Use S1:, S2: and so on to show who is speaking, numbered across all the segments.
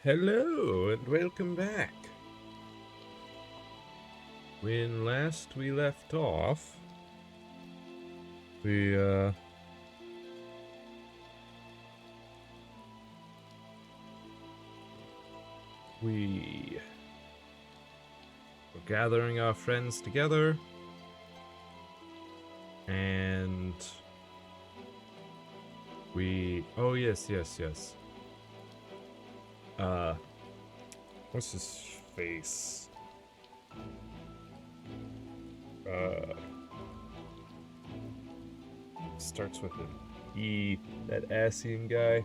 S1: Hello and welcome back. When last we left off, we were gathering our friends together, and yes. What's his face? Starts with an E, that Asian guy.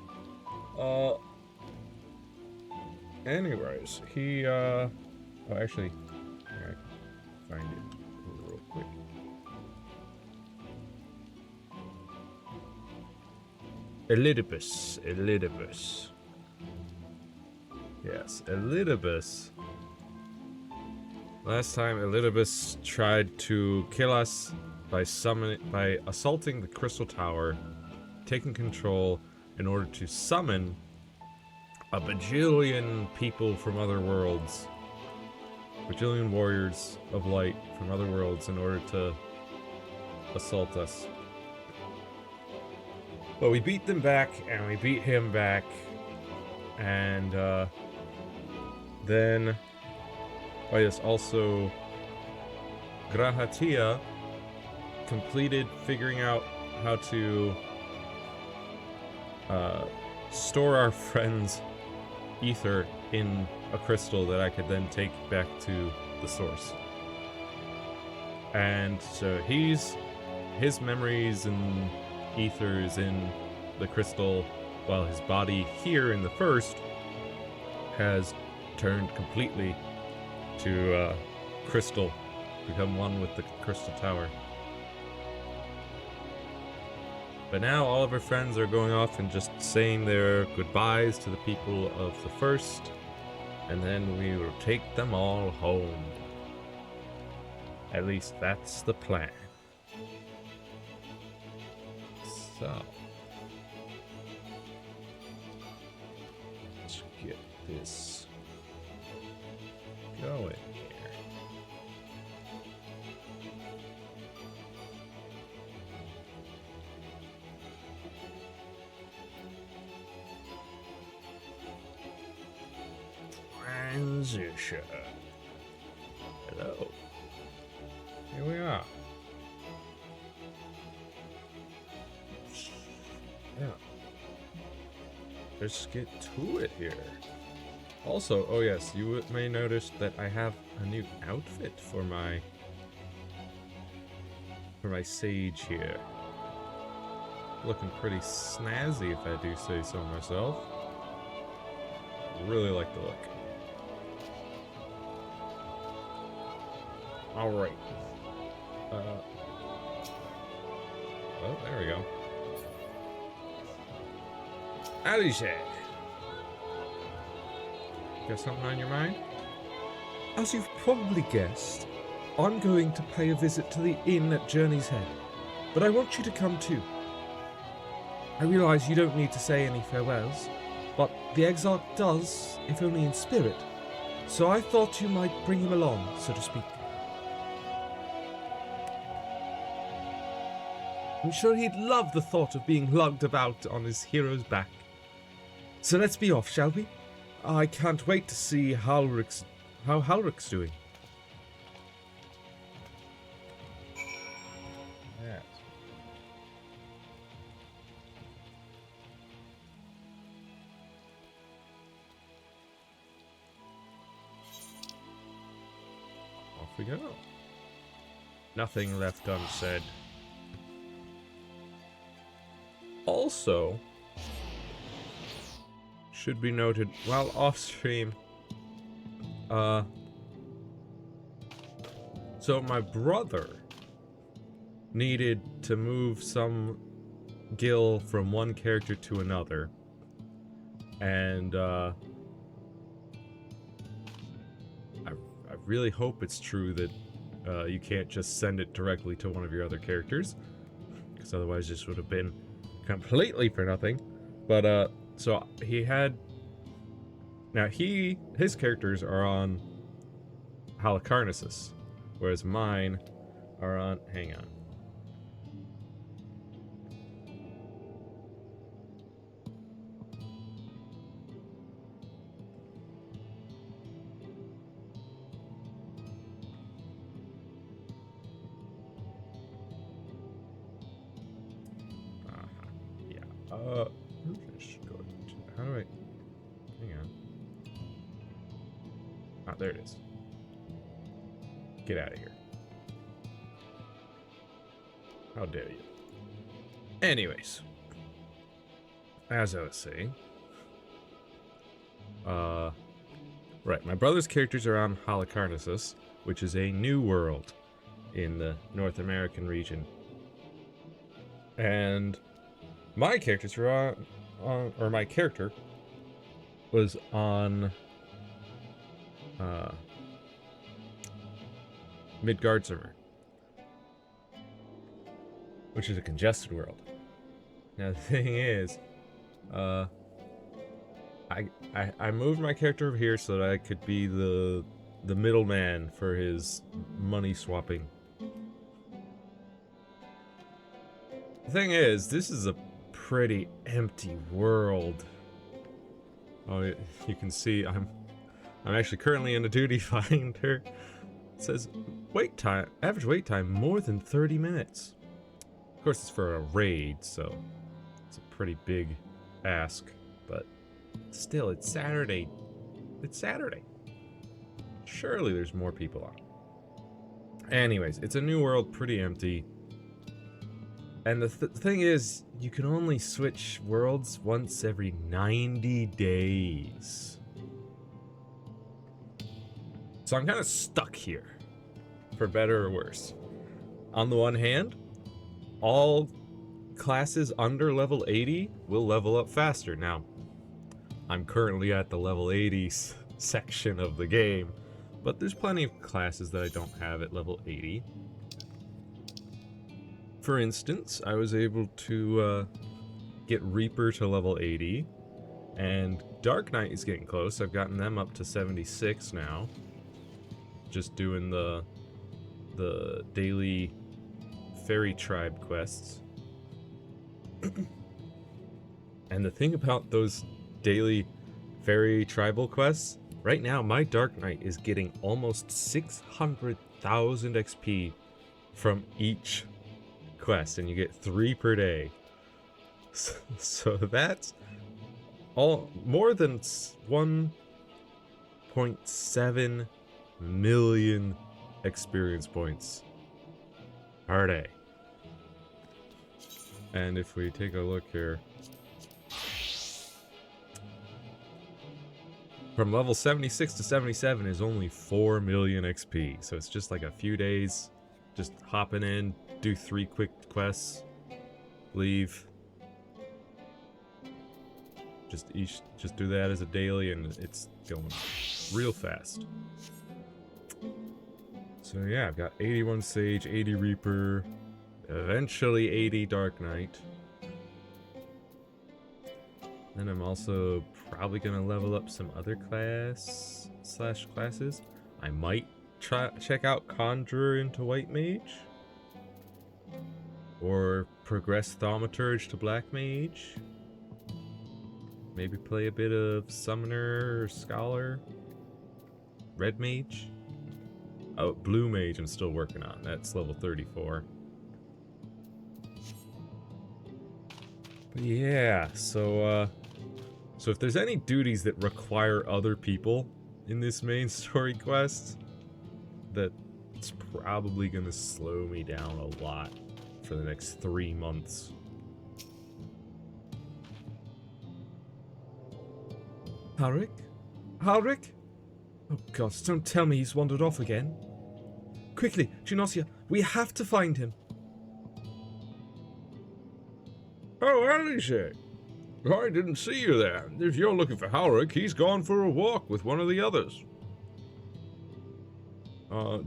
S1: Anyways, he, oh, actually, I find it real quick. Elidibus. Yes, Elidibus. Last time, Elidibus tried to kill us by assaulting the Crystal Tower, taking control in order to summon a bajillion people from other worlds, bajillion warriors of light from other worlds in order to assault us. But we beat them back, and we beat him back, and then, oh yes, also Grahatia completed figuring out how to store our friend's ether in a crystal that I could then take back to the source. And so his memories and ether is in the crystal, while his body here in the first has turned completely to crystal, become one with the Crystal Tower. But now all of our friends are going off and just saying their goodbyes to the people of the first, and then we will take them all home. At least that's the plan. So, let's get this going here. Transition. Hello. Here we are. Yeah. Let's get to it here. Also, oh yes, you may notice that I have a new outfit for my for my sage here. Looking pretty snazzy, if I do say so myself. Really like the look. Alright. Oh, there we go. Alicia! Got something on your mind?
S2: As you've probably guessed, I'm going to pay a visit to the inn at Journey's Head, but I want you to come too. I realise you don't need to say any farewells, but the Exarch does, if only in spirit, so I thought you might bring him along, so to speak. I'm sure he'd love the thought of being lugged about on his hero's back. So let's be off, shall we? I can't wait to see how Halrick's doing.
S1: Yes. Off we go. Nothing left unsaid. Also, should be noted, while off stream, so my brother needed to move some gil from one character to another, and I really hope it's true that you can't just send it directly to one of your other characters, because otherwise this would have been completely for nothing. But so he had, now his characters are on Halicarnassus, whereas mine are on, hang on. How do I, hang on. Ah, there it is. Get out of here. How dare you. Anyways. As I was saying. Right, my brother's characters are on Halicarnassus, which is a new world in the North American region. And my characters were or my character was on Midgardsormr, which is a congested world. Now the thing is, I moved my character over here so that I could be the middleman for his money swapping. The thing is, this is a pretty empty world. Oh, you can see I'm actually currently in a duty finder. It says wait time, average wait time more than 30 minutes. Of course, it's for a raid, so it's a pretty big ask, but still, it's Saturday. It's Saturday. Surely there's more people on. Anyways, it's a new world, pretty empty. And the thing is, you can only switch worlds once every 90 days. So I'm kind of stuck here, for better or worse. On the one hand, all classes under level 80 will level up faster. Now, I'm currently at the level 80 section of the game, but there's plenty of classes that I don't have at level 80. For instance, I was able to get Reaper to level 80, and Dark Knight is getting close. I've gotten them up to 76 now. Just doing the daily Fairy Tribe quests. And the thing about those daily Fairy Tribal quests, right now my Dark Knight is getting almost 600,000 XP from each quest, and you get 3 per day. So that's all more than 1.7 million experience points per day. And if we take a look here, from level 76 to 77 is only 4 million XP. So it's just like a few days, just hopping in, do 3 quick quests, leave. Just do that as a daily, and it's going real fast. So yeah, I've got 81 Sage, 80 Reaper, eventually 80 Dark Knight. Then I'm also probably gonna level up some other classes. I might check out Conjurer into White Mage, or progress Thaumaturge to Black Mage. Maybe play a bit of Summoner or Scholar. Red Mage. Oh, Blue Mage I'm still working on. That's level 34. But yeah, so if there's any duties that require other people in this main story quest, that's probably gonna slow me down a lot for the next 3 months.
S2: Halric? Halric? Oh God, don't tell me he's wandered off again. Quickly, Genosia, we have to find him.
S3: Oh, Alice! I didn't see you there. If you're looking for Halric, he's gone for a walk with one of the others.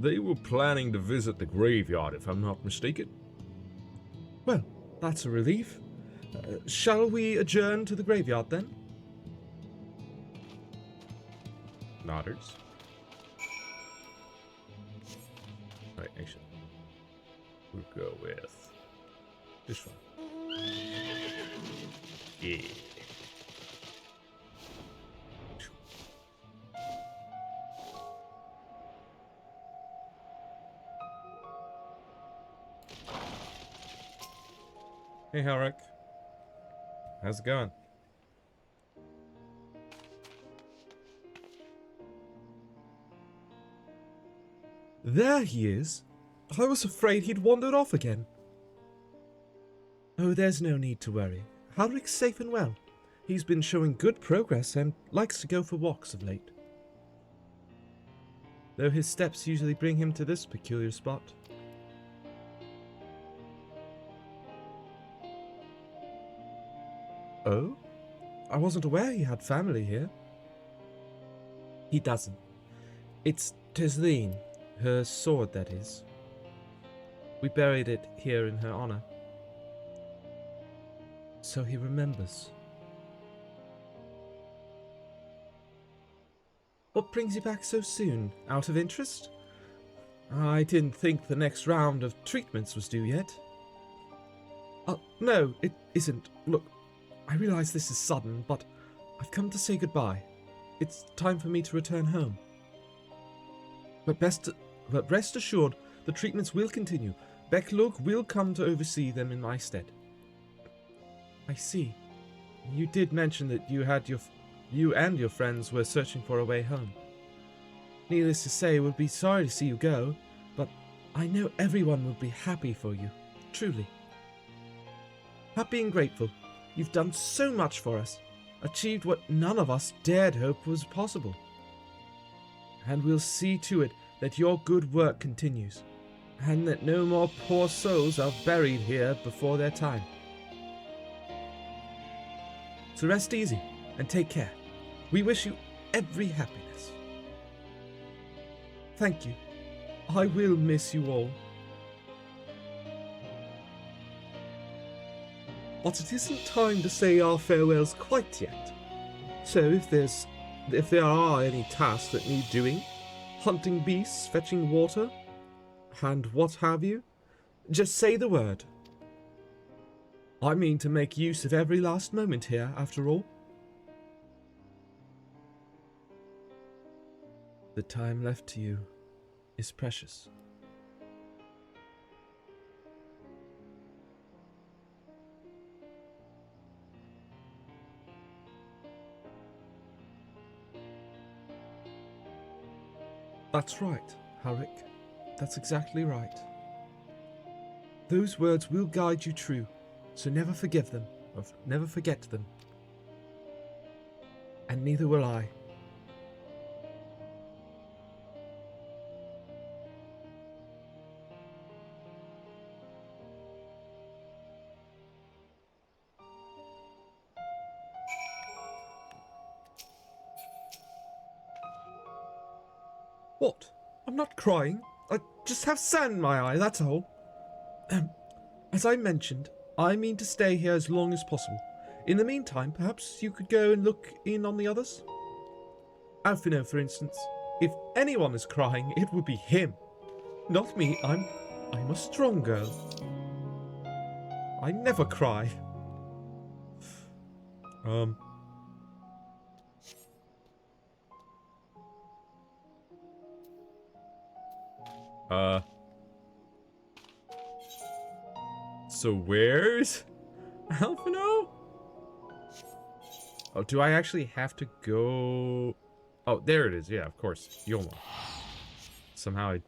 S3: They were planning to visit the graveyard, if I'm not mistaken.
S2: Well, that's a relief. Shall we adjourn to the graveyard then?
S1: Nodders. Right, actually, we'll go with this one. Yeah. Hey, Halric. How's it going?
S2: There he is. I was afraid he'd wandered off again. Oh, there's no need to worry. Halric's safe and well. He's been showing good progress and likes to go for walks of late. Though his steps usually bring him to this peculiar spot. Oh? I wasn't aware he had family here. He doesn't. It's Tesleen, her sword, that is. We buried it here in her honor. So he remembers. What brings you back so soon? Out of interest? I didn't think the next round of treatments was due yet. No, it isn't. Look, I realize this is sudden, but I've come to say goodbye. It's time for me to return home. But rest assured, the treatments will continue. Becklug will come to oversee them in my stead. I see. You did mention that you and your friends were searching for a way home. Needless to say, we'll be sorry to see you go, but I know everyone will be happy for you. Truly. Happy and grateful. You've done so much for us. Achieved what none of us dared hope was possible. And we'll see to it that your good work continues, and that no more poor souls are buried here before their time. So rest easy, and take care. We wish you every happiness. Thank you. I will miss you all. But it isn't time to say our farewells quite yet. So if there are any tasks that need doing, hunting beasts, fetching water, and what have you, just say the word. I mean to make use of every last moment here, after all. The time left to you is precious. That's right, Halric. That's exactly right. Those words will guide you true, So never forgive them, or never forget them. And neither will I. What? I'm not crying. I just have sand in my eye, that's all. As I mentioned, I mean to stay here as long as possible. In the meantime, perhaps you could go and look in on the others? Alfino, for instance. If anyone is crying, it would be him. Not me. I'm a strong girl. I never cry.
S1: So where's Alfino? Oh, do I actually have to go? Oh, there it is. Yeah, of course. Yoma. Somehow I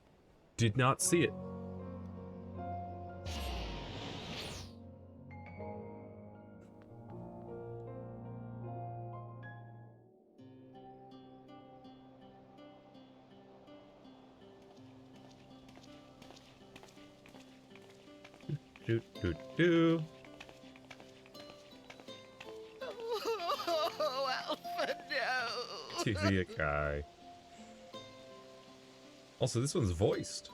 S1: did not see it. Do.
S4: Oh, Alpha, no!
S1: TV guy. Also, this one's voiced.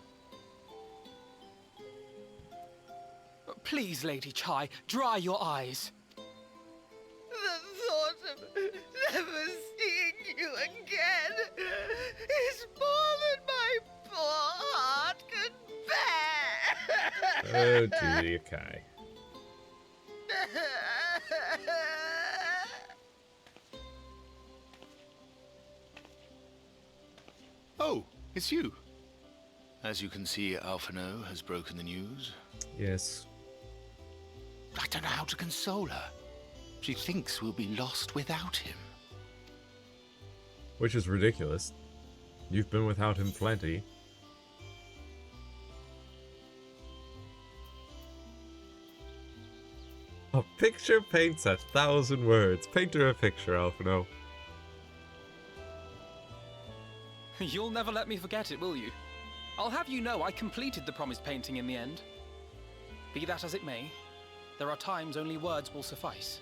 S5: Please, Lady Chai, dry your eyes.
S4: The thought of never seeing you again is more than my poor heart could bear!
S1: Oh, TV guy.
S6: Oh, it's you. As you can see, Alphino has broken the news.
S1: Yes.
S6: I don't know how to console her. She thinks we'll be lost without him.
S1: Which is ridiculous. You've been without him plenty. A picture paints 1,000 words. Paint her a picture, Alfino.
S5: You'll never let me forget it, will you? I'll have you know I completed the promised painting in the end. Be that as it may, there are times only words will suffice.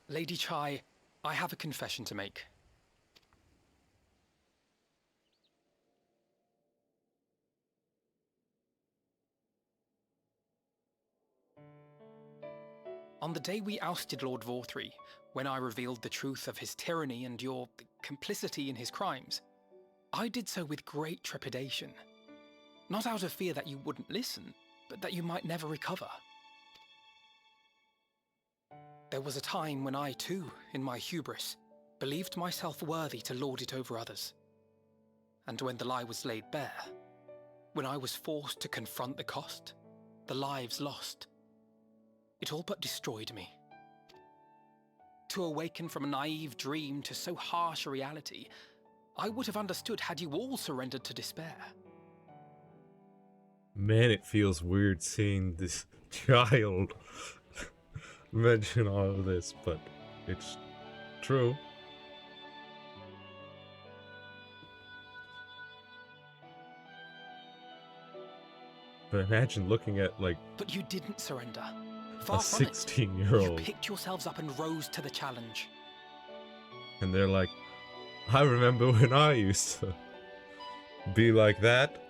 S5: Lady Chai, I have a confession to make. On the day we ousted Lord Vorthree, when I revealed the truth of his tyranny and your complicity in his crimes, I did so with great trepidation. Not out of fear that you wouldn't listen, but that you might never recover. There was a time when I too, in my hubris, believed myself worthy to lord it over others. And when the lie was laid bare, when I was forced to confront the cost, the lives lost, it all but destroyed me. To awaken from a naive dream to so harsh a reality, I would have understood had you all surrendered to despair.
S1: Man, it feels weird seeing this child mention all of this, but it's true. But imagine looking at, like,
S5: But you didn't surrender.
S1: a
S5: Far from it.
S1: 16-year-old,
S5: You picked yourselves up and rose to the challenge.
S1: and they're like, I remember when I used to be like that,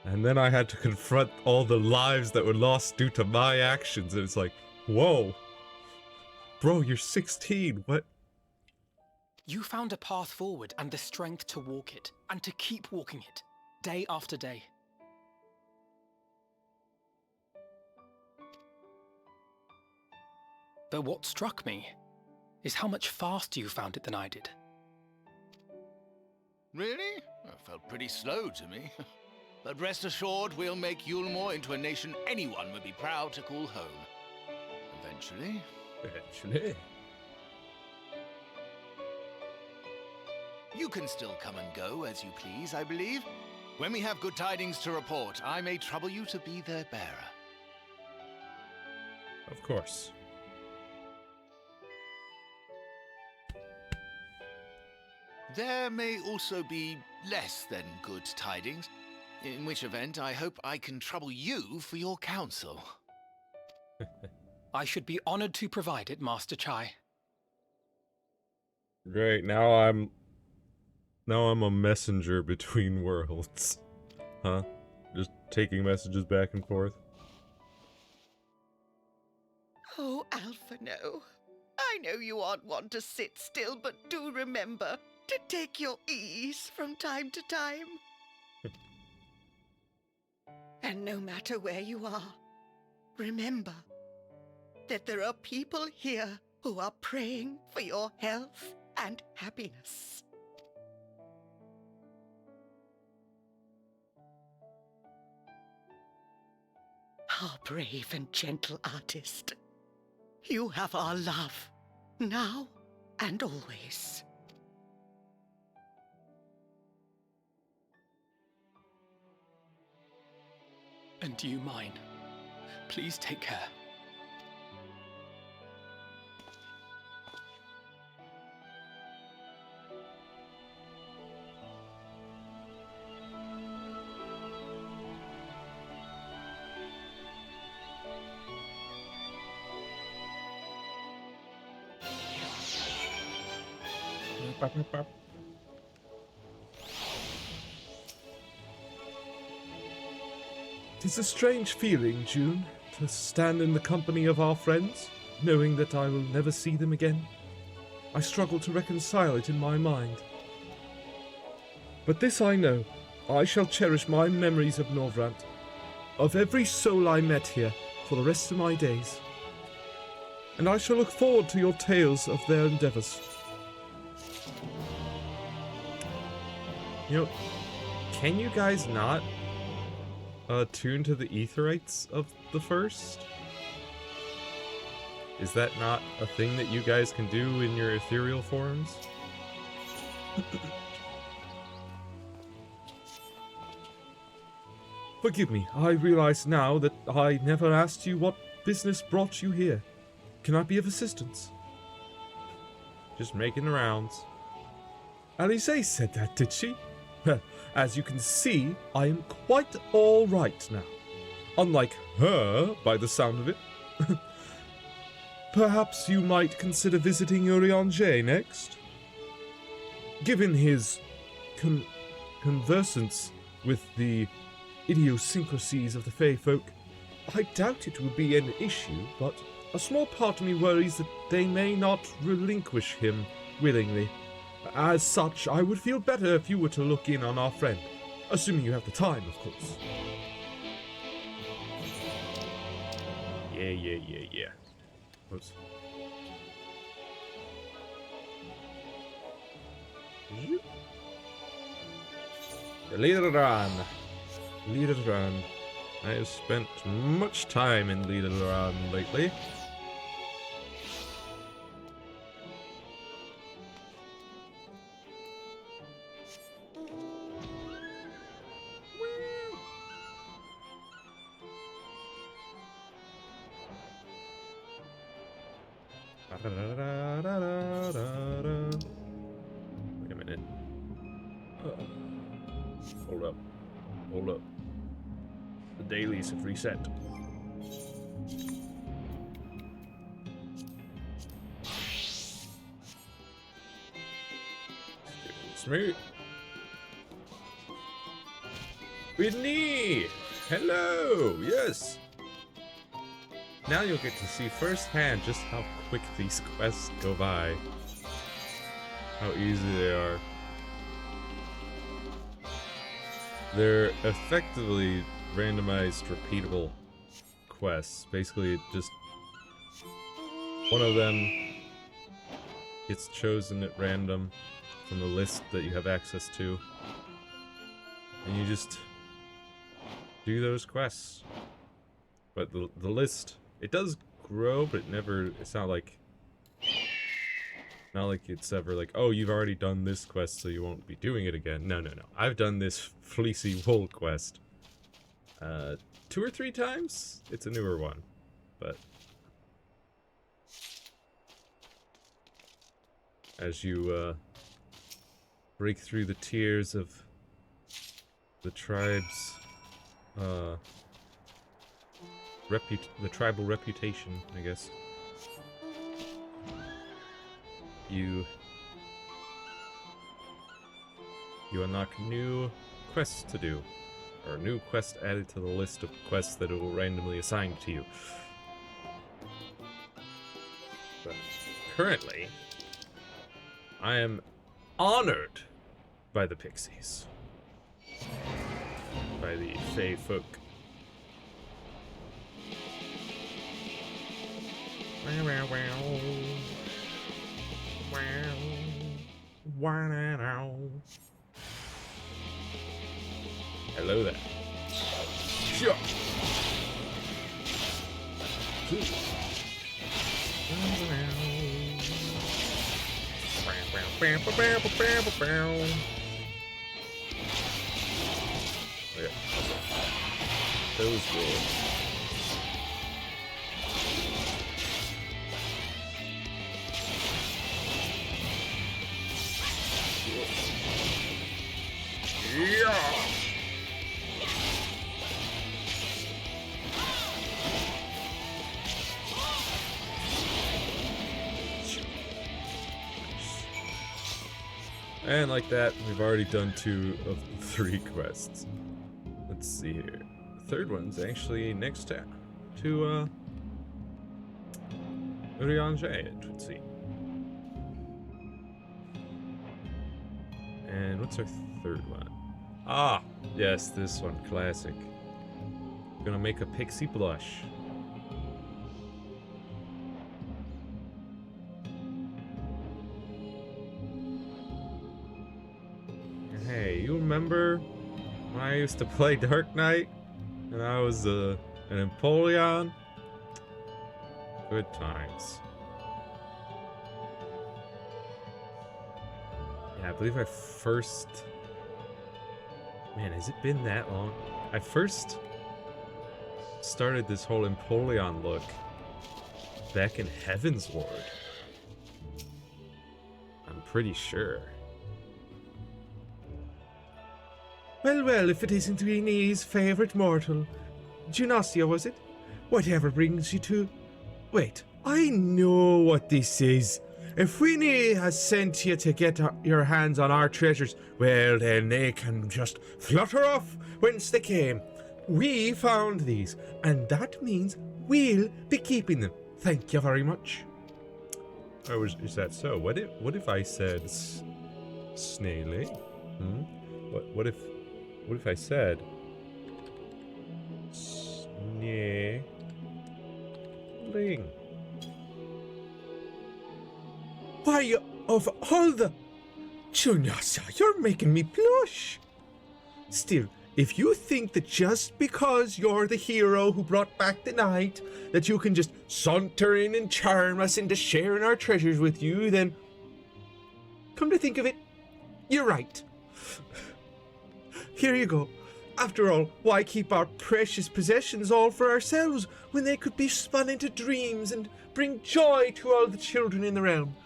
S1: and then I had to confront all the lives that were lost due to my actions, and it's like, whoa, bro, you're 16, what?
S5: You found a path forward and the strength to walk it, and to keep walking it, day after day. But what struck me is how much faster you found it than I did.
S6: Really? That felt pretty slow to me. But rest assured, we'll make Yulmore into a nation anyone would be proud to call home. Eventually.
S1: Eventually.
S6: You can still come and go as you please, I believe. When we have good tidings to report, I may trouble you to be their bearer.
S1: Of course.
S6: There may also be less than good tidings, in which event I hope I can trouble you for your counsel.
S5: I should be honored to provide it, Master Chai.
S1: Great, now I'm a messenger between worlds. Huh? Just taking messages back and forth.
S4: Oh, Alphino, I know you aren't one to sit still, but do remember to take your ease from time to time. And no matter where you are, remember that there are people here who are praying for your health and happiness. Our brave and gentle artist, you have our love, now and always.
S5: And you mine. Please take care.
S2: Tis a strange feeling, June, to stand in the company of our friends, knowing that I will never see them again. I struggle to reconcile it in my mind. But this I know, I shall cherish my memories of Norvrant, of every soul I met here, for the rest of my days. And I shall look forward to your tales of their endeavors.
S1: You know, can you guys not tune to the etherites of the first? Is that not a thing that you guys can do in your ethereal forms?
S2: Forgive me, I realize now that I never asked you what business brought you here. Can I be of assistance?
S1: Just making the rounds.
S2: Alize said that, did she? As you can see, I am quite all right now. Unlike her, by the sound of it. Perhaps you might consider visiting Urianger next? Given his conversance with the idiosyncrasies of the Fey folk, I doubt it will be an issue, but a small part of me worries that they may not relinquish him willingly. As such, I would feel better if you were to look in on our friend. Assuming you have the time, of course.
S1: Yeah. Oops. Lideran. I have spent much time in Lideran lately. Wait a minute. Hold up. The dailies have reset. Smooth. Whitney! Hello! Yes! Now you'll get to see firsthand just how quick these quests go by. How easy they are. They're effectively randomized, repeatable quests. Basically, just one of them gets chosen at random from the list that you have access to. And you just do those quests. But the list, it does grow, but it's not like Not like it's ever like, oh, you've already done this quest, so you won't be doing it again. No, no, no. I've done this fleecy wool quest 2 or 3 times. It's a newer one, but as you break through the tiers of the tribe's the tribal reputation, I guess, you unlock new quests to do, or new quest added to the list of quests that it will randomly assign to you. But currently, I am honored by the pixies, by the Fey folk. Hello there. Sure. Okay. Those will. Yeah. And like that, we've already done 2 of the 3 quests. Let's see here. The third one's actually next to Urianger, let's see. And what's our third one? Ah, yes, this one, classic. Gonna make a pixie blush. Hey, you remember when I used to play Dark Knight and I was an Empoleon? Good times. Yeah, I believe I first... Man, has it been that long? I first started this whole Empoleon look back in Heaven's Ward. I'm pretty sure.
S2: Well, well, if it isn't Renee's favourite mortal. Junostia, was it? Whatever brings you to... Wait, I know what this is. If Renee has sent you to get your hands on our treasures, well, then they can just flutter off whence they came. We found these, and that means we'll be keeping them. Thank you very much.
S1: Oh, is that so? What if I said Snaily? What if I said Snaling?
S2: Why, of all the... Junossia, you're making me blush. Still, if you think that just because you're the hero who brought back the night, that you can just saunter in and charm us into sharing our treasures with you, then... Come to think of it, you're right. Here you go. After all, why keep our precious possessions all for ourselves when they could be spun into dreams and bring joy to all the children in the realm?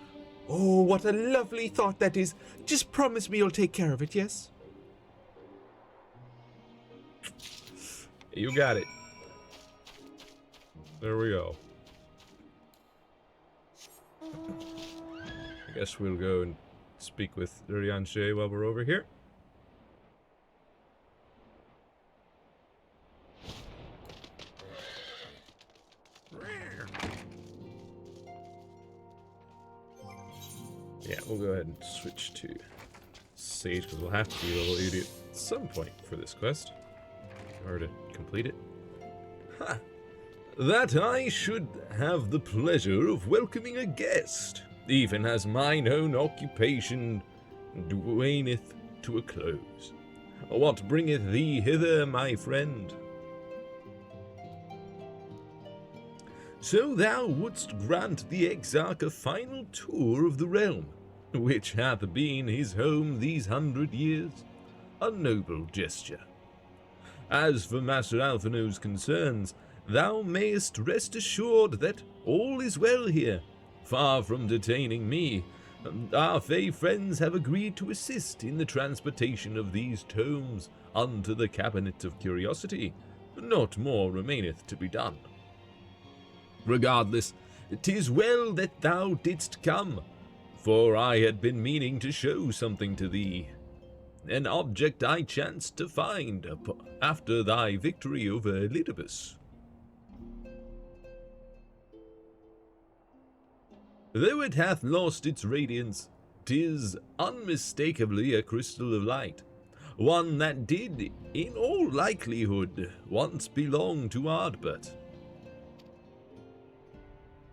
S2: Oh, what a lovely thought that is. Just promise me you'll take care of it, yes?
S1: You got it. There we go. I guess we'll go and speak with Urianger while we're over here. Yeah, we'll go ahead and switch to Sage, because we'll have to be level 80 at some point for this quest, in order to complete it.
S3: Ha! That I should have the pleasure of welcoming a guest, even as mine own occupation waneth to a close. What bringeth thee hither, my friend? So thou wouldst grant the Exarch a final tour of the realm, which hath been his home these 100 years? A noble gesture. As for Master Alphino's concerns, thou mayest rest assured that all is well here. Far from detaining me, our Fey friends have agreed to assist in the transportation of these tomes unto the Cabinet of Curiosity. Not more remaineth to be done. Regardless, 'tis well that thou didst come, for I had been meaning to show something to thee. An object I chanced to find after thy victory over Elidibus. Though it hath lost its radiance, 'tis unmistakably a crystal of light, one that did, in all likelihood, once belong to Ardbert.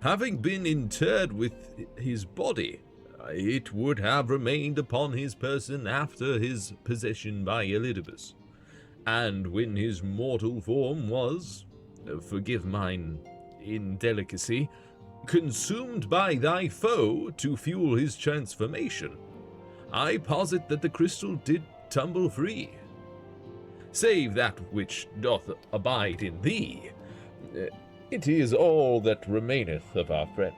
S3: Having been interred with his body, it would have remained upon his person after his possession by Elidibus, and when his mortal form was, forgive mine indelicacy, consumed by thy foe to fuel his transformation, I posit that the crystal did tumble free. Save that which doth abide in thee, it is all that remaineth of our friend,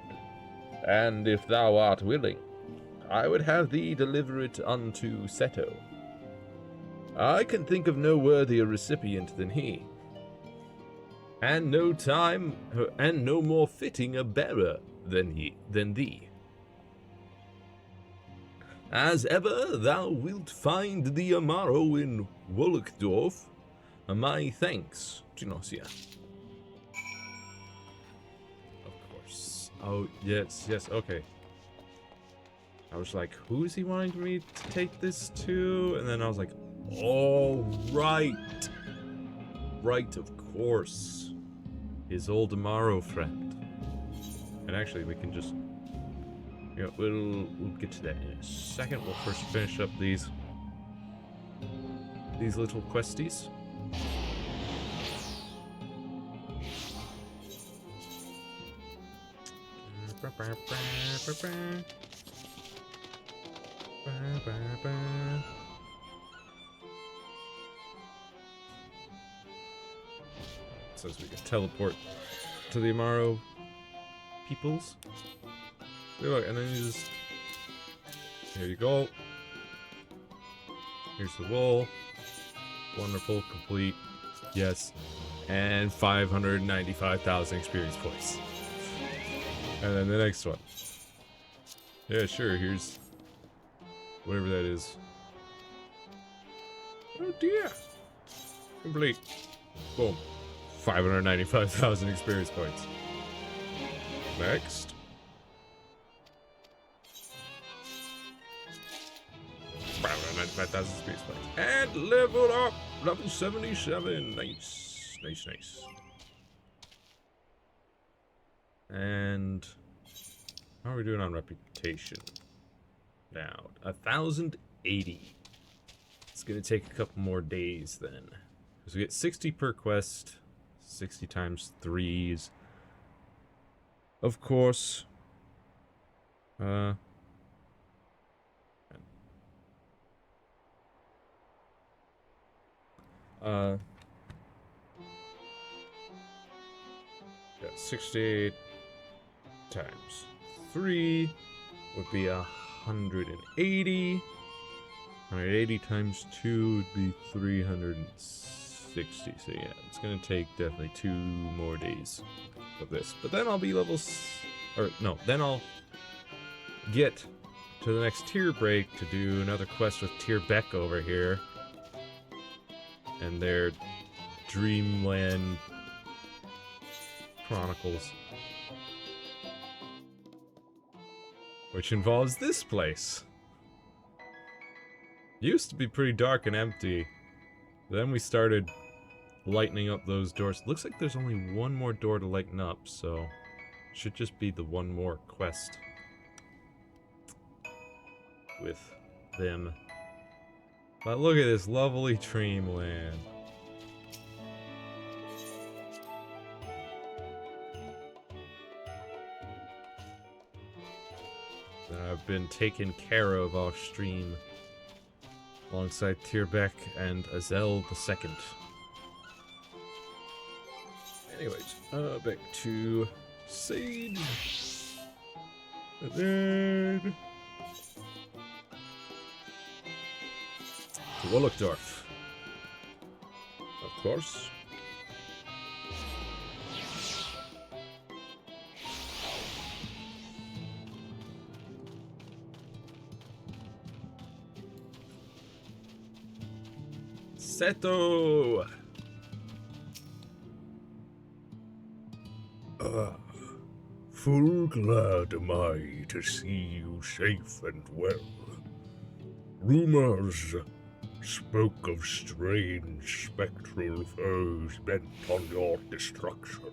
S3: and if thou art willing, I would have thee deliver it unto Seto. I can think of no worthier recipient than he, and no more fitting a bearer than thee. As ever, thou wilt find the Amaro in Wolkdorf. My thanks, Genosia.
S1: Of course. Oh, yes, okay. I was like, who is he wanting me to take this to? And then I was like, oh, right. Right, of course. His old Amaro friend. And actually, we can just... You know, we'll get to that in a second. We'll first finish up these little questies. Says we can teleport to the Amaro peoples. Look, and then you just... Here you go. Here's the wool. Wonderful, complete. Yes. And 595,000 experience points. And then the next one. Yeah, sure, here's... whatever that is. Oh dear. Complete. Boom. 595,000 experience points. Next. 595,000 experience points. And level up! Level 77. Nice. Nice. And how are we doing on reputation? Now, 1,080. It's gonna take a couple more days then. Because we get 60 per quest, 60 times 3s. Of course. Yeah, 68 times 3 would be 180. 180 times 2 would be 360. So yeah, it's gonna take definitely 2 more days of this. But then I'll be then I'll get to the next tier break to do another quest with Tier Beck over here. And their Dreamland Chronicles. Which involves this place. Used to be pretty dark and empty. Then we started lightening up those doors. Looks like there's only one more door to lighten up, so should just be the one more quest with them. But look at this lovely have been taken care of off stream alongside Tierbeck and Azel II. Anyways, back to Sage. And then to Wallachdorf. Of course. Seto!
S3: Full glad am I to see you safe and well. Rumors spoke of strange spectral foes bent on your destruction.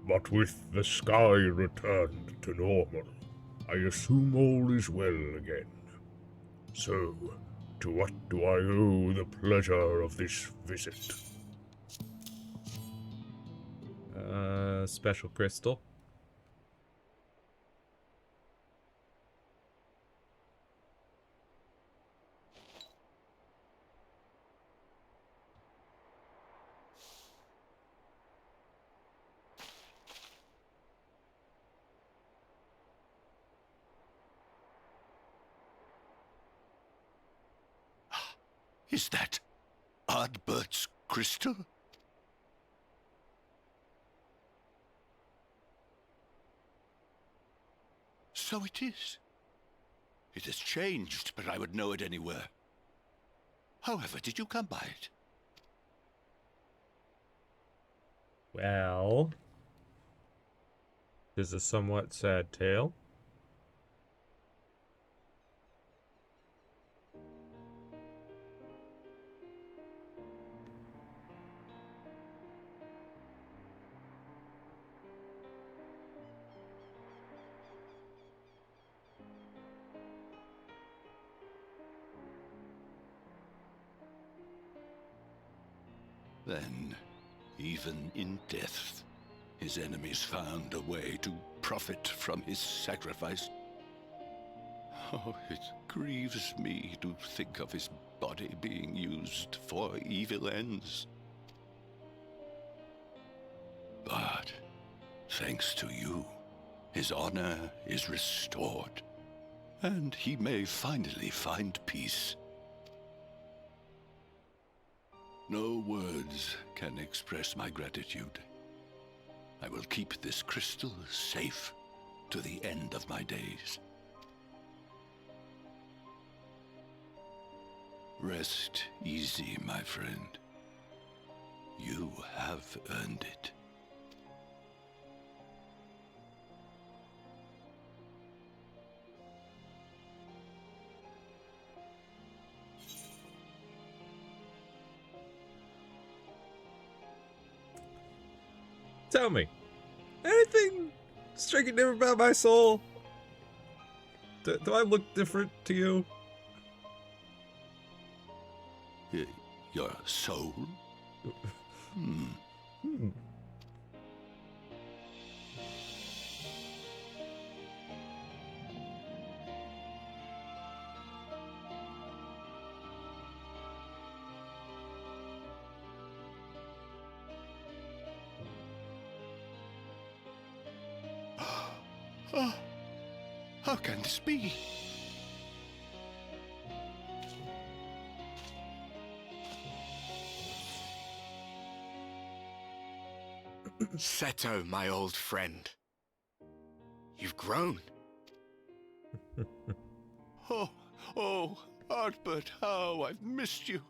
S3: But with the sky returned to normal, I assume all is well again. So, to what do I owe the pleasure of this visit?
S1: Special crystal.
S6: Is that Ardbert's crystal? So it is. It has changed, but I would know it anywhere. However, did you come by it?
S1: Well, this is a somewhat sad tale.
S6: Then, even in death, his enemies found a way to profit from his sacrifice. Oh, it grieves me to think of his body being used for evil ends. But, thanks to you, his honor is restored, and he may finally find peace. No words can express my gratitude. I will keep this crystal safe to the end of my days. Rest easy, my friend. You have earned it.
S1: Tell me, anything striking different about my soul? Do I look different to you?
S6: Your soul? Oh, how can this be?
S7: Seto, my old friend. You've grown.
S6: Oh, Ardbert, how I've missed you.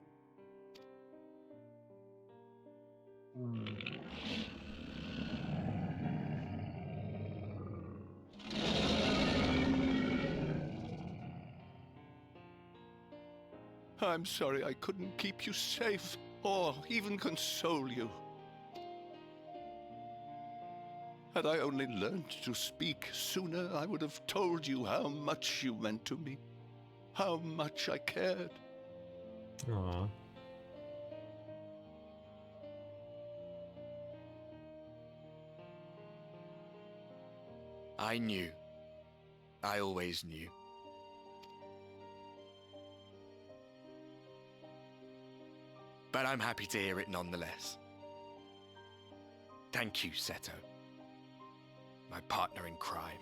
S6: I'm sorry I couldn't keep you safe, or even console you. Had I only learned to speak sooner, I would have told you how much you meant to me, how much I cared.
S1: Aw.
S7: I knew. I always knew. But I'm happy to hear it nonetheless. Thank you, Seto. My partner in crime.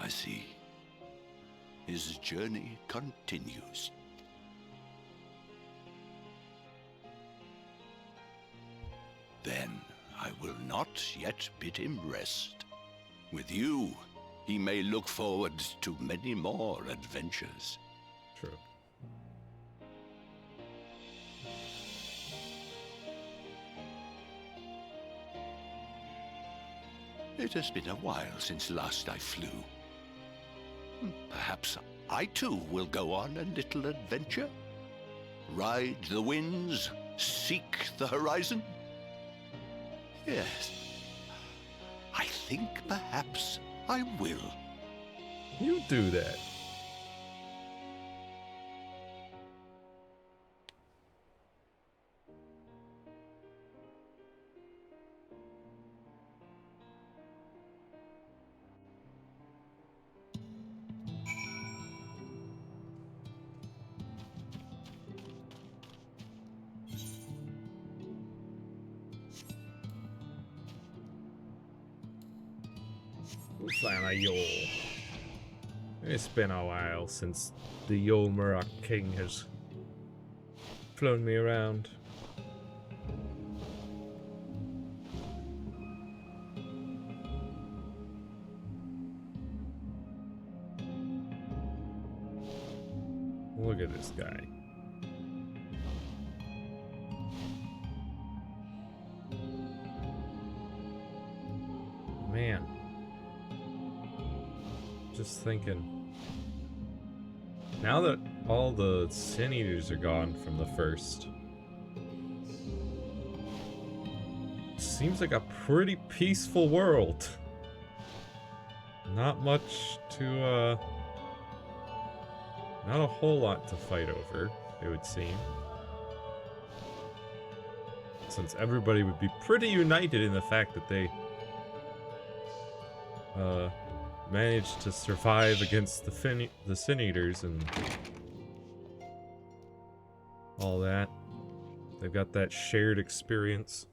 S6: I see. His journey continues. Then I will not yet bid him rest. With you, he may look forward to many more adventures.
S1: True.
S6: It has been a while since last I flew. Perhaps I too will go on a little adventure? Ride the winds, seek the horizon? Yes, I think perhaps I will.
S1: You do that. We'll fly on a Yol. It's been a while since the Yol Murak King has flown me around. Look at this guy. Man. Just thinking. Now that all the Sin Eaters are gone from the first, seems like a pretty peaceful world. Not much to, not a whole lot to fight over, it would seem. Since everybody would be pretty united in the fact that they, managed to survive against the Sin Eaters and all that. They've got that shared experience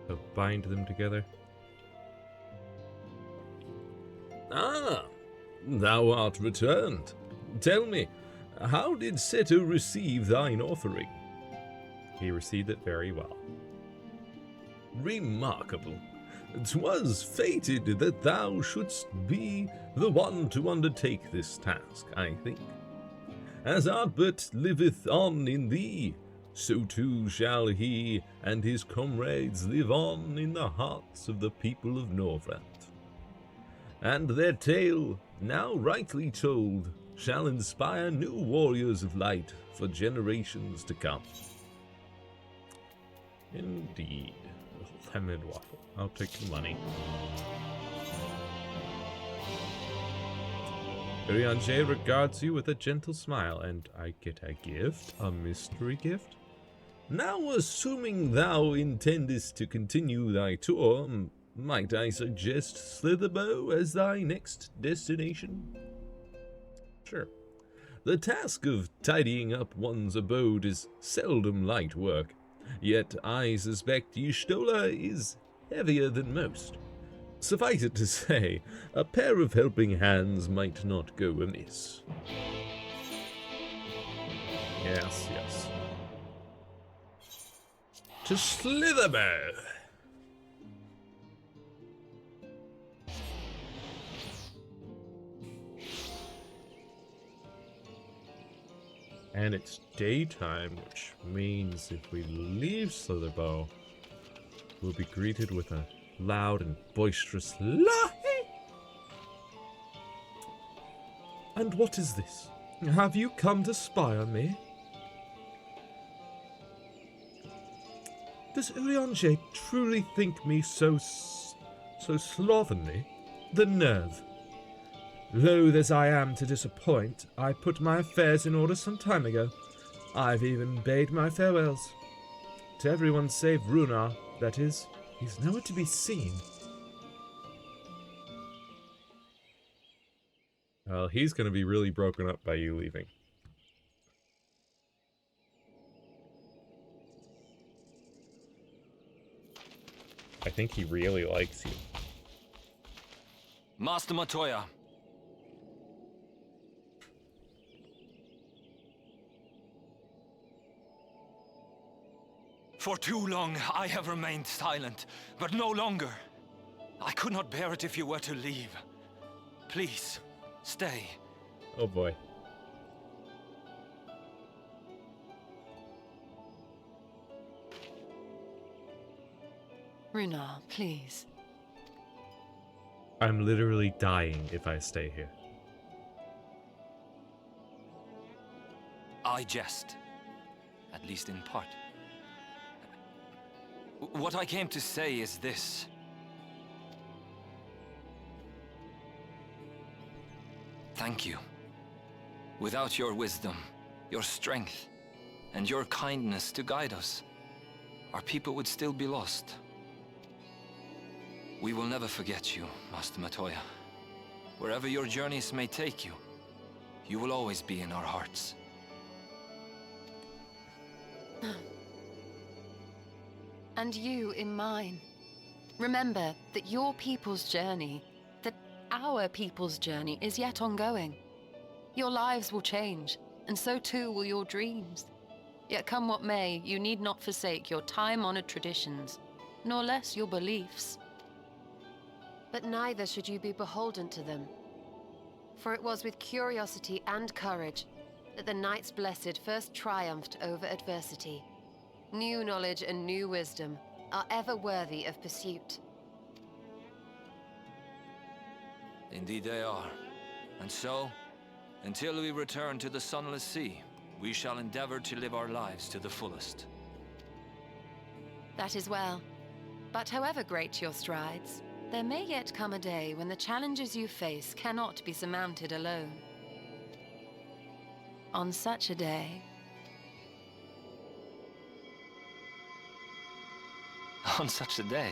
S1: of bind them together.
S3: Ah, thou art returned. Tell me, how did Seto receive thine offering?
S1: He received it very well.
S3: Remarkable. 'Twas fated that thou shouldst be the one to undertake this task, I think. As Ardbert liveth on in thee, so too shall he and his comrades live on in the hearts of the people of Norvrant. And their tale, now rightly told, shall inspire new warriors of light for generations to come.
S1: Indeed. Lemon waffle. I'll take the money. Urianger regards you with a gentle smile, and I get a gift? A mystery gift?
S3: Now, assuming thou intendest to continue thy tour, might I suggest Slitherbow as thy next destination?
S1: Sure.
S3: The task of tidying up one's abode is seldom light work, yet I suspect Y'shtola is heavier than most. Suffice it to say, a pair of helping hands might not go amiss.
S1: Yes, yes.
S3: To Slitherbow!
S1: And it's daytime, which means if we leave Slitherbow, we'll be greeted with a loud and boisterous lahi.
S2: And what is this? Have you come to spy on me? Does Urianger truly think me so slovenly? The nerve. Loath as I am to disappoint, I put my affairs in order some time ago. I've even bade my farewells. To everyone save Runar, that is. He's nowhere to be seen.
S1: Well, he's going to be really broken up by you leaving. I think he really likes you.
S8: Master Matoya. For too long I have remained silent, but no longer. I could not bear it if you were to leave. Please, stay.
S1: Oh boy.
S9: Runar, please.
S1: I'm literally dying if I stay here.
S8: I jest. At least in part. What I came to say is this. Thank you. Without your wisdom, your strength, and your kindness to guide us, our people would still be lost. We will never forget you, Master Matoya. Wherever your journeys may take you, you will always be in our hearts.
S9: And you in mine. Remember that your people's journey, that our people's journey is yet ongoing. Your lives will change, and so too will your dreams. Yet come what may, you need not forsake your time-honored traditions, nor less your beliefs.
S10: But neither should you be beholden to them. For it was with curiosity and courage that the Knights Blessed first triumphed over adversity. New knowledge and new wisdom are ever worthy of pursuit.
S8: Indeed they are. And so, until we return to the Sunless Sea, we shall endeavor to live our lives to the fullest.
S9: That is well. But however great your strides, there may yet come a day when the challenges you face cannot be surmounted alone. On such a day...
S8: On such a day.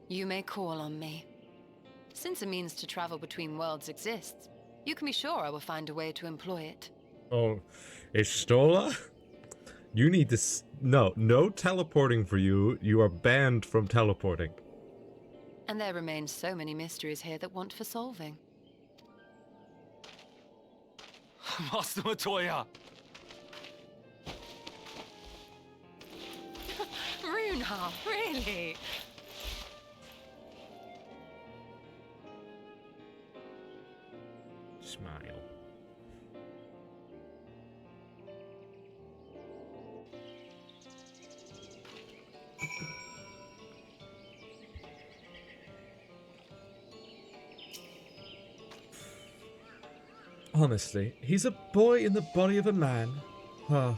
S9: You may call on me. Since a means to travel between worlds exists, you can be sure I will find a way to employ it.
S1: Oh, Ishtola? You need to... No teleporting for you. You are banned from teleporting.
S9: And there remain so many mysteries here that want for solving.
S8: Master Matoya!
S9: Runar, really?
S1: Smile.
S2: Honestly, he's a boy in the body of a man. Huh.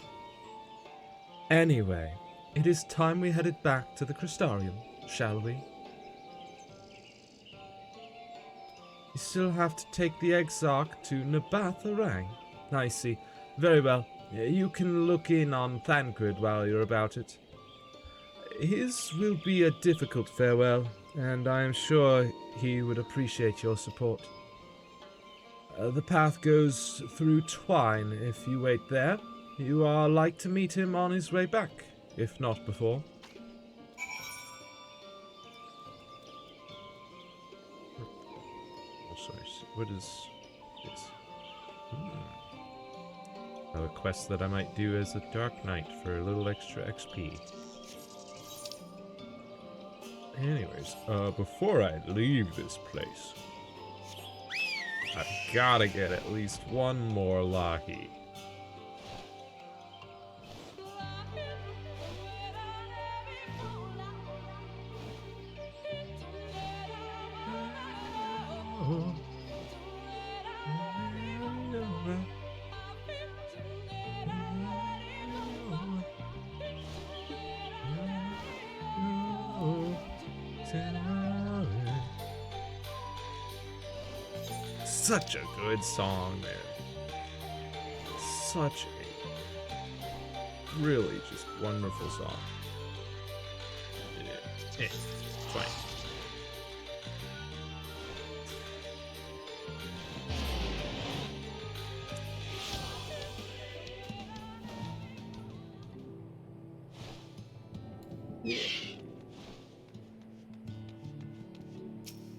S2: Anyway, it is time we headed back to the Crystarium, shall we? You still have to take the Exarch to Nabath Orang. I see. Very well. You can look in on Thancred while you're about it. His will be a difficult farewell, and I am sure he would appreciate your support. The path goes through Twine. If you wait there, you are like to meet him on his way back, if not before.
S1: Oh, sorry. What is this? A quest that I might do as a Dark Knight for a little extra XP. Anyways, before I leave this place, I've gotta get at least one more Lahi. such a good song, man. Such a really just wonderful song. Yeah, fine.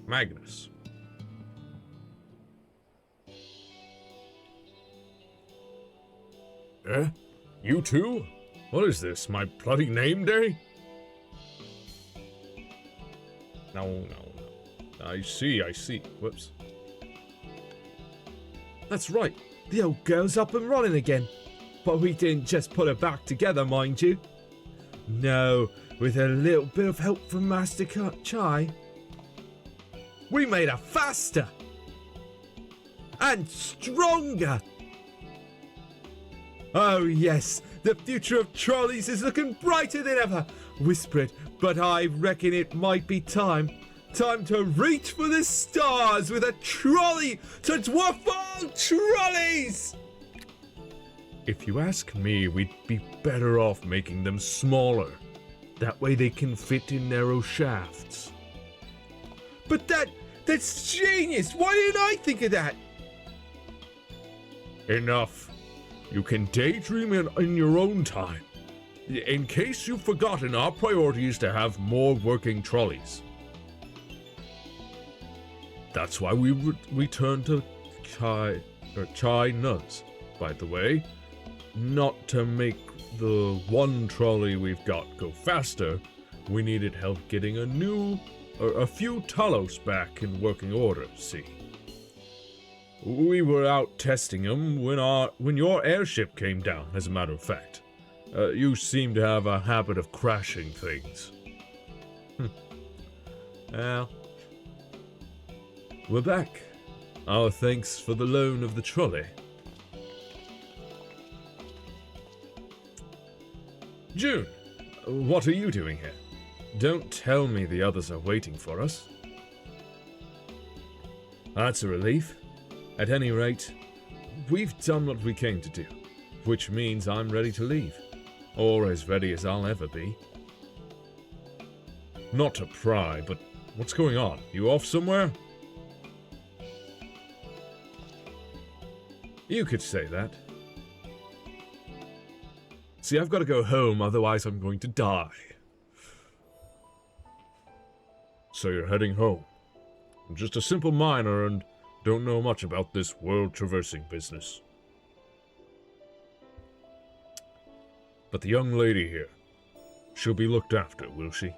S1: Magnus. Eh? You too? What is this, my bloody name day? No. I see. Whoops.
S2: That's right. The old girl's up and running again. But we didn't just put her back together, mind you. No, with a little bit of help from Master Chai, we made her faster and stronger. Oh yes, the future of trolleys is looking brighter than ever. Whispered, but I reckon it might be time to reach for the stars with a trolley to dwarf all trolleys.
S1: If you ask me, we'd be better off making them smaller. That way they can fit in narrow shafts.
S2: But that's genius! Why didn't I think of that?
S1: Enough. You can daydream in your own time. In case you've forgotten, our priority is to have more working trolleys. That's why we return to Chai Nuns, by the way. Not to make the one trolley we've got go faster, we needed help getting a few Talos back in working order, see. We were out testing them when your airship came down, as a matter of fact. You seem to have a habit of crashing things. Well, we're back. Our thanks for the loan of the trolley. June, what are you doing here? Don't tell me the others are waiting for us. That's a relief. At any rate, we've done what we came to do, which means I'm ready to leave. Or as ready as I'll ever be. Not to pry, but what's going on? You off somewhere? You could say that. See, I've got to go home, otherwise I'm going to die. So you're heading home. I'm just a simple miner and don't know much about this world-traversing business. But the young lady here, she'll be looked after, will she?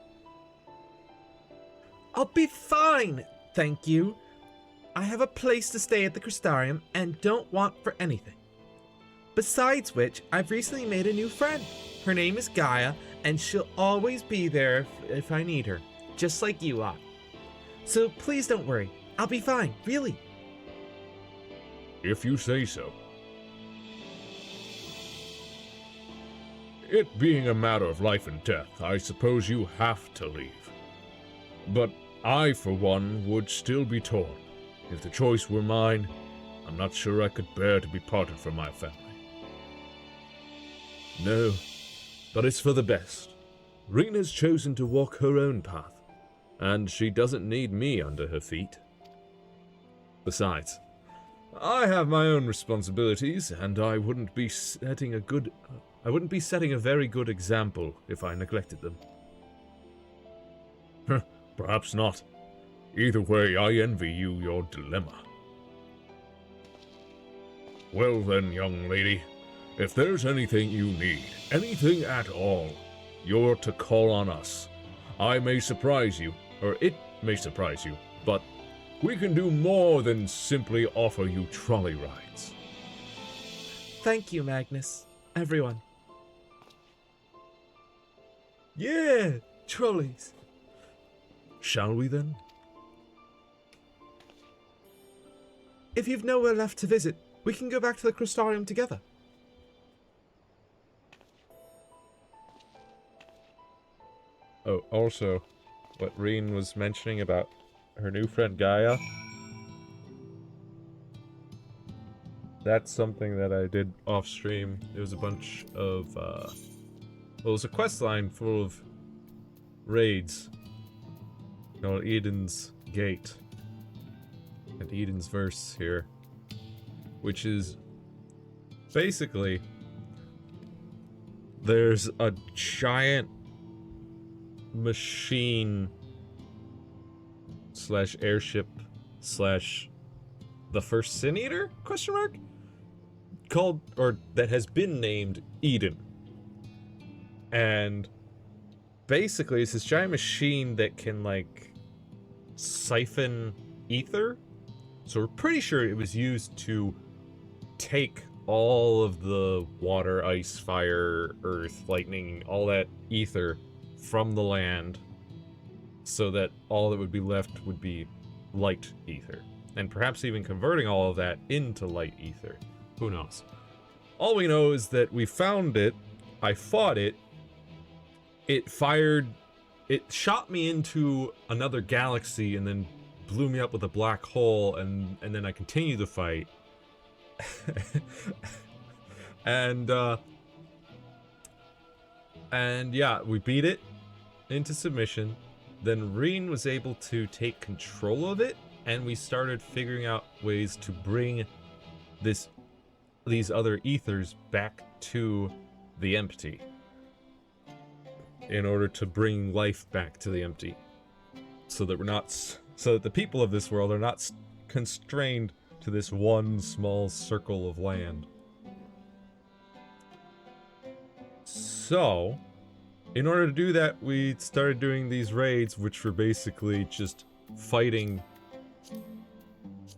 S2: I'll be fine, thank you. I have a place to stay at the Crystarium and don't want for anything. Besides which, I've recently made a new friend. Her name is Gaia, and she'll always be there if I need her, just like you are. So please don't worry, I'll be fine, really.
S1: If you say so. It being a matter of life and death, I suppose you have to leave. But I, for one, would still be torn. If the choice were mine, I'm not sure I could bear to be parted from my family. No, but it's for the best. Rena's chosen to walk her own path, and she doesn't need me under her feet. Besides, I have my own responsibilities, and I wouldn't be setting a very good example if I neglected them. Perhaps not. Either way, I envy you your dilemma. Well then, young lady, if there's anything you need, anything at all, you're to call on us. I may surprise you, or it may surprise you, but we can do more than simply offer you trolley rides.
S2: Thank you, Magnus. Everyone. Yeah, trolleys.
S1: Shall we then?
S2: If you've nowhere left to visit, we can go back to the Crystarium together.
S1: Oh, also, what Reen was mentioning about her new friend Gaia. that's something that I did off stream. It was a bunch of, well, it was a quest line full of raids called Eden's Gate and Eden's Verse here, which is basically there's a giant machine slash airship slash the first Sin Eater question mark called, or that has been named Eden, and basically it's this giant machine that can like siphon ether. So we're pretty sure it was used to take all of the water, ice, fire, earth, lightning, all that ether from the land, so that all that would be left would be light ether. And perhaps even converting all of that into light ether. Who knows? All we know is that we found it, I fought it, it shot me into another galaxy and then blew me up with a black hole, and then I continued the fight. and yeah, we beat it into submission. Then Reen was able to take control of it, and we started figuring out ways to bring these other ethers back to the empty, in order to bring life back to the empty, so that the people of this world are not constrained to this one small circle of land. So, in order to do that, we started doing these raids, which were basically just fighting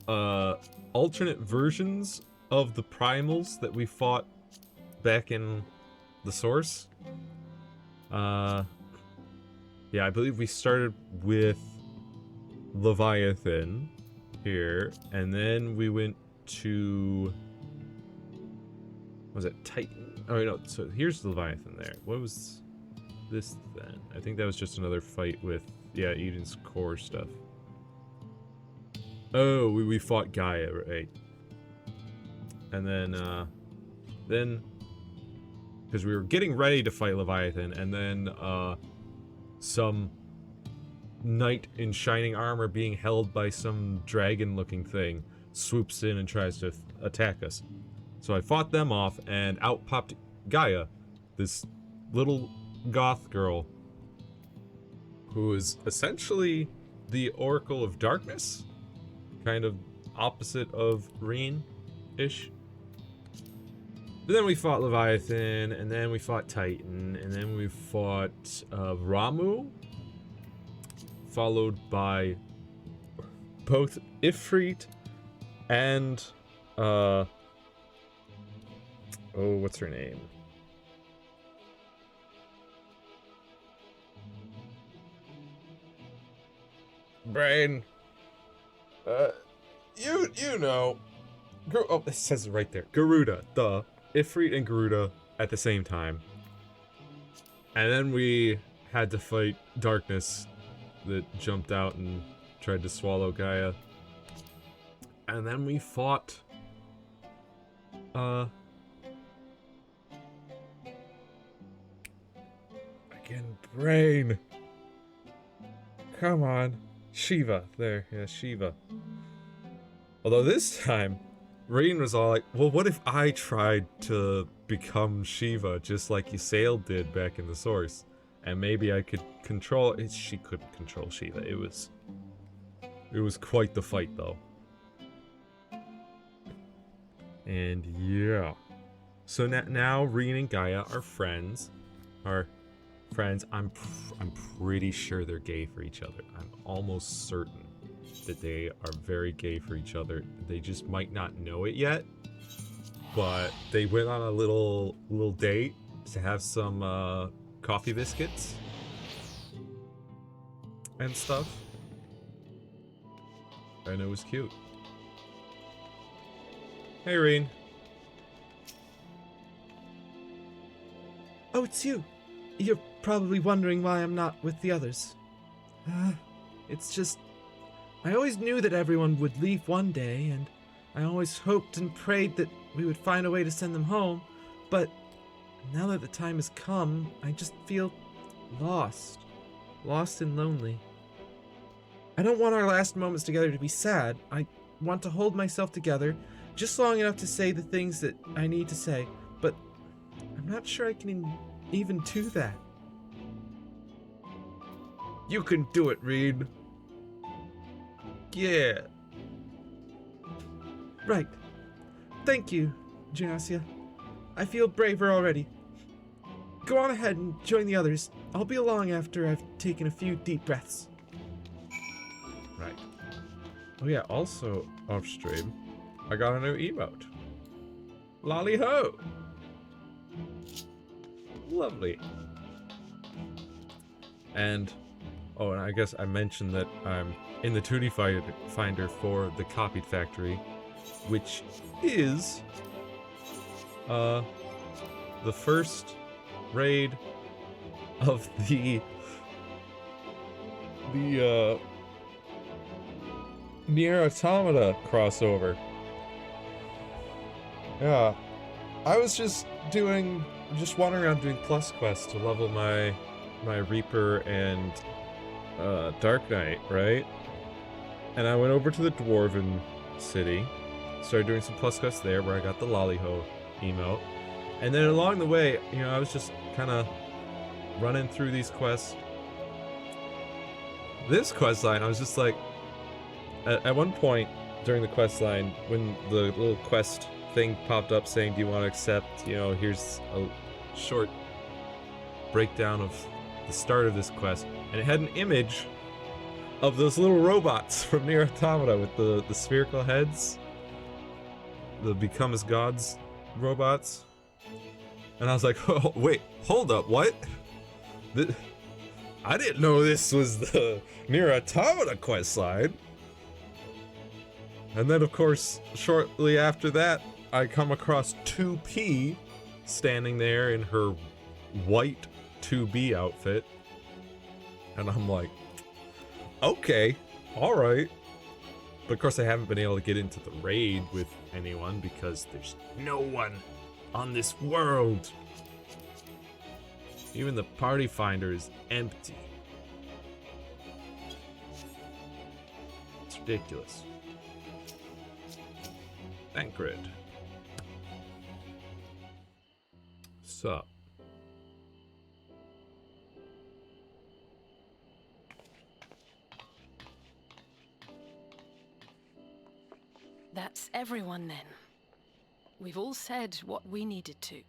S1: alternate versions of the primals that we fought back in the source. Yeah, I believe we started with Leviathan here, and then we went to, was it Titan? Oh no, so here's Leviathan there. What was this then? I think that was just another fight with, yeah, Eden's core stuff. Oh, we fought Gaia, right? And then because we were getting ready to fight Leviathan, and then some knight in shining armor being held by some dragon-looking thing swoops in and tries to attack us. So I fought them off, and out popped Gaia, this little goth girl, who is essentially the Oracle of Darkness, kind of opposite of Reen-ish. But then we fought Leviathan, and then we fought Titan, and then we fought Ramu, followed by both Ifrit and oh, what's her name? Brain. You know. Oh, it says it right there. Garuda, duh. Ifrit and Garuda at the same time. And then we had to fight Darkness that jumped out and tried to swallow Gaia. And then we fought again, brain. Come on. Shiva. There, yeah, Shiva. Although this time, Reen was all like, well, what if I tried to become Shiva just like Ysael did back in the source? And maybe I could control it. She couldn't control Shiva. It was quite the fight, though. And yeah. So now Reen and Gaia are friends. I'm pretty sure they're gay for each other. I'm almost certain that they are very gay for each other. They just might not know it yet. But they went on a little date to have some coffee biscuits and stuff. And it was cute. Hey, Reen.
S2: Oh, it's you. You're probably wondering why I'm not with the others. It's just, I always knew that everyone would leave one day, and I always hoped and prayed that we would find a way to send them home, but now that the time has come, I just feel lost. Lost and lonely. I don't want our last moments together to be sad. I want to hold myself together just long enough to say the things that I need to say, but I'm not sure I can even do that.
S1: You can do it, Reed. Yeah.
S2: Right. Thank you, Janasia. I feel braver already. Go on ahead and join the others. I'll be along after I've taken a few deep breaths.
S1: Right. Oh yeah, also off stream, I got a new emote. Lolly ho! Lovely. And, oh, and I guess I mentioned that I'm in the 2D finder for the Copied Factory, which is the first raid of the Nier Automata crossover. Yeah, I was just wandering around doing plus quests to level my Reaper and Dark Knight, right? And I went over to the Dwarven city, started doing some plus quests there where I got the Lollyho emote. And then along the way, you know, I was just kind of running through these quests. This quest line, I was just like, at one point during the quest line, when the little quest thing popped up saying, do you want to accept, you know, here's a short breakdown of the start of this quest, and it had an image of those little robots from Nier Automata with the spherical heads, the Become as Gods robots. And I was like, oh, wait, hold up, what? I didn't know this was the Nier Automata questline. And then, of course, shortly after that, I come across 2P standing there in her white 2B outfit. And I'm like, okay, alright. But of course I haven't been able to get into the raid with anyone because there's no one on this world. Even the party finder is empty. It's ridiculous. Thancred. Sup?
S11: That's everyone then. We've all said what we needed to.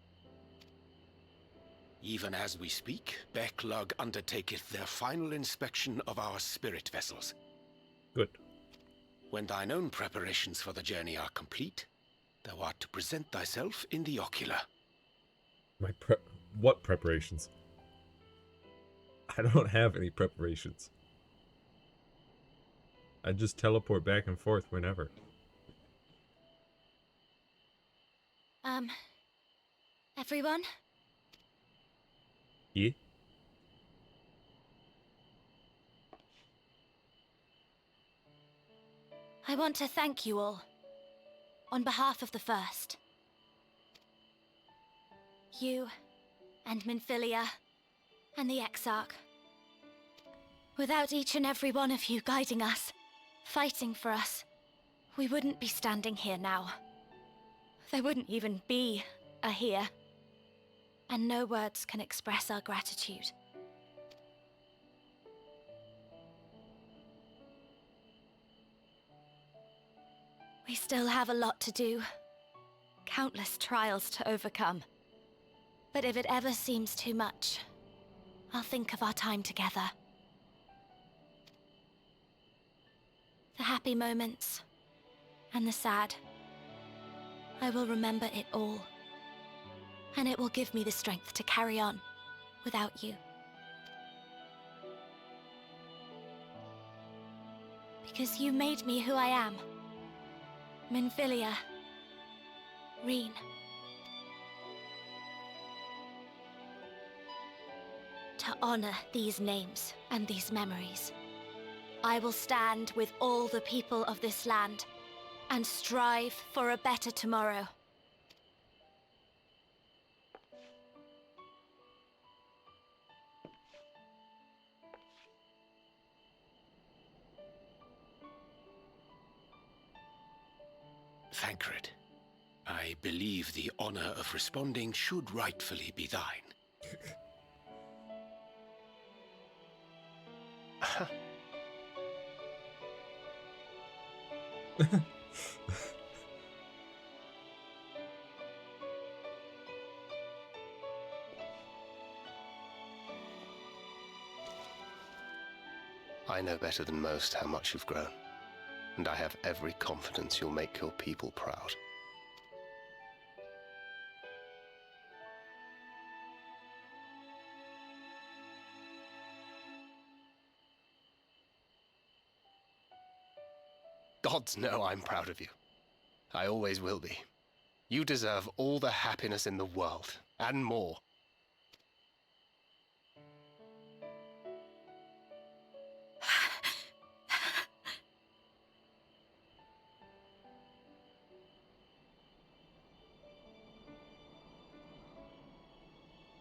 S7: Even as we speak, Backlog undertaketh their final inspection of our spirit vessels.
S1: Good.
S7: When thine own preparations for the journey are complete, thou art to present thyself in the ocular.
S1: What preparations? I don't have any preparations. I just teleport back and forth whenever.
S12: Everyone?
S1: Yeah?
S12: I want to thank you all. On behalf of the First. You, and Minfilia, and the Exarch. Without each and every one of you guiding us, fighting for us, we wouldn't be standing here now. There wouldn't even be a here. And no words can express our gratitude. We still have a lot to do. Countless trials to overcome. But if it ever seems too much, I'll think of our time together. The happy moments, and the sad. I will remember it all. And it will give me the strength to carry on without you. Because you made me who I am. Minfilia. Reen. To honor these names and these memories, I will stand with all the people of this land and strive for a better tomorrow.
S7: Thancred, I believe the honor of responding should rightfully be thine.
S13: I know better than most how much you've grown, and I have every confidence you'll make your people proud. Gods know I'm proud of you. I always will be. You deserve all the happiness in the world, and more.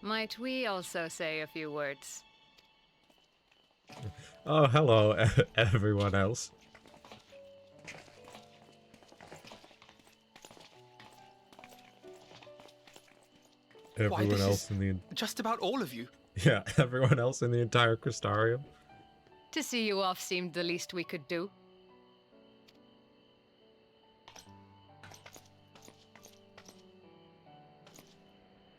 S9: Might we also say a few words?
S1: Oh, hello, everyone else. Everyone else in the...
S5: Just about all of you.
S1: Yeah, everyone else in the entire Crystarium.
S9: To see you off seemed the least we could do.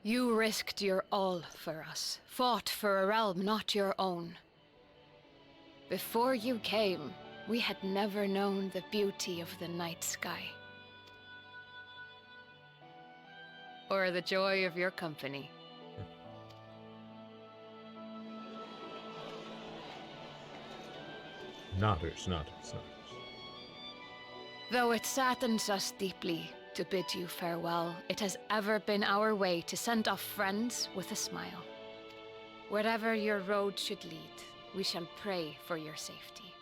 S9: You risked your all for us, fought for a realm not your own. Before you came, we had never known the beauty of the night sky. Or the joy of your company.
S1: Nodders.
S9: Though it saddens us deeply to bid you farewell, it has ever been our way to send off friends with a smile. Wherever your road should lead, we shall pray for your safety.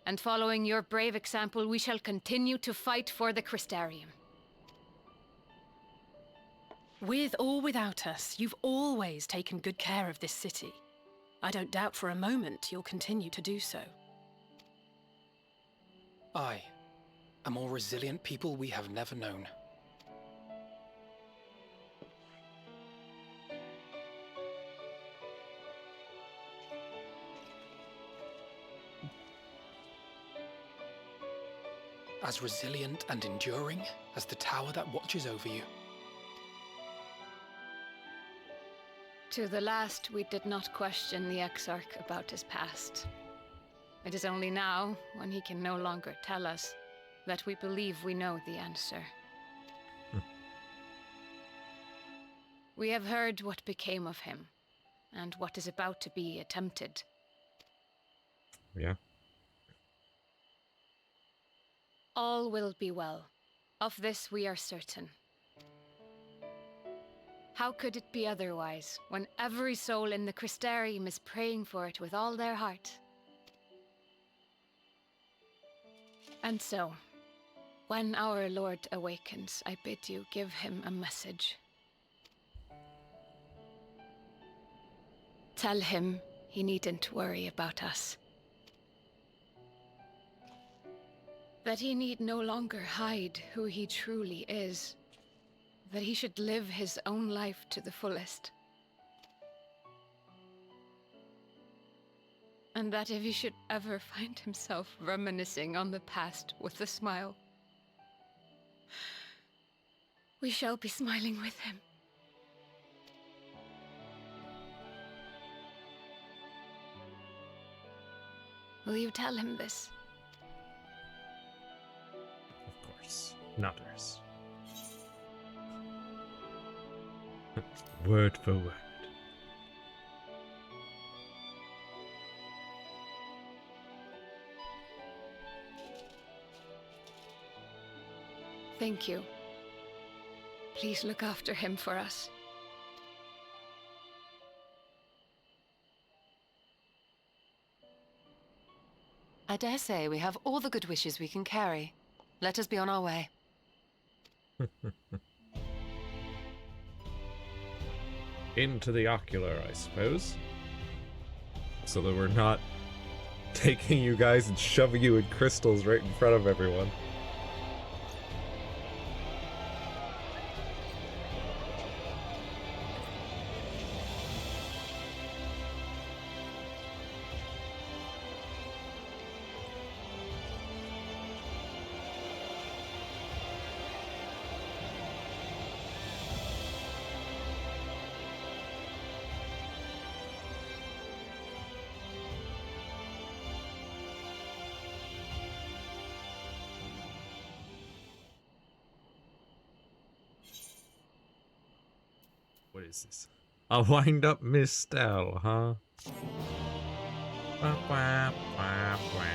S9: And following your brave example, we shall continue to fight for the Crystarium.
S11: With or without us, you've always taken good care of this city. I don't doubt for a moment you'll continue to do so.
S5: Aye. A more resilient people we have never known. As resilient and enduring as the tower that watches over you.
S9: To the last, we did not question the Exarch about his past. It is only now, when he can no longer tell us, that we believe we know the answer. We have heard what became of him, and what is about to be attempted.
S1: Yeah.
S9: All will be well. Of this we are certain. How could it be otherwise, when every soul in the Crystarium is praying for it with all their heart? And so, when our Lord awakens, I bid you give him a message. Tell him he needn't worry about us. That he need no longer hide who he truly is. That he should live his own life to the fullest. And that if he should ever find himself reminiscing on the past with a smile, we shall be smiling with him. Will you tell him this?
S1: Of course. Nodders. Word for word.
S9: Thank you. Please look after him for us.
S10: I dare say we have all the good wishes we can carry.
S9: Let us be on our way.
S1: Into the ocular, I suppose. So that we're not taking you guys and shoving you in crystals right in front of everyone. What is this? A wind-up mistel, huh? Wah, wah, wah, wah.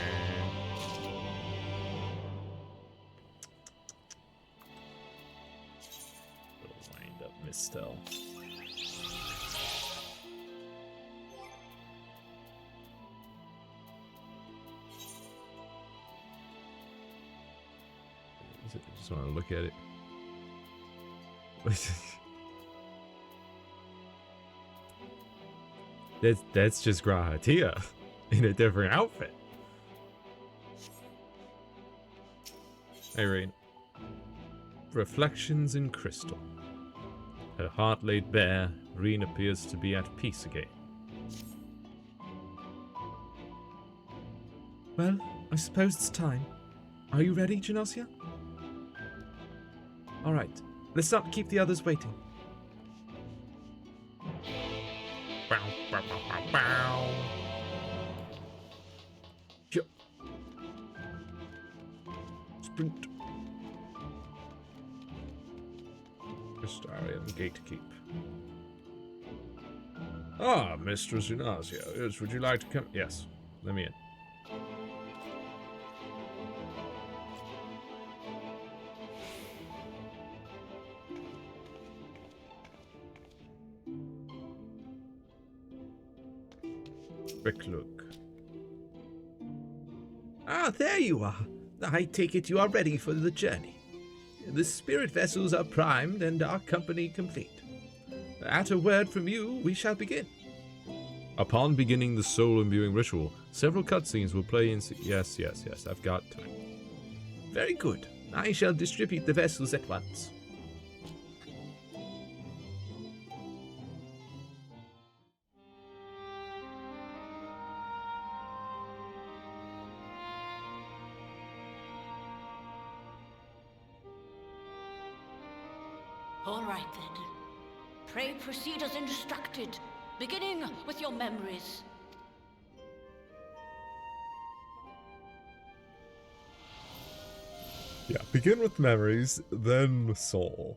S1: Little wind-up mistel. I just want to look at it. That's just Grahatia in a different outfit. Irene. Reflections in crystal. Her heart laid bare, Reen appears to be at peace again.
S2: Well, I suppose it's time. Are you ready, Genosia? Alright, let's not keep the others waiting.
S1: Bow, bow, bow, bow, bow.
S2: Yep. Sprint.
S1: Crystarium Gatekeep. Ah, Mistress Ignacio. Yes, would you like to come? Yes, let me in. Quick look.
S2: Ah, there you are. I take it you are ready for the journey. The spirit vessels are primed and our company complete. At a word from you, we shall begin.
S1: Upon beginning the soul-imbuing ritual, several cutscenes will play in... Yes, I've got time.
S2: Very good. I shall distribute the vessels at once.
S14: All right, then. Pray proceed as instructed, beginning with your memories.
S1: Yeah, begin with memories, then soul.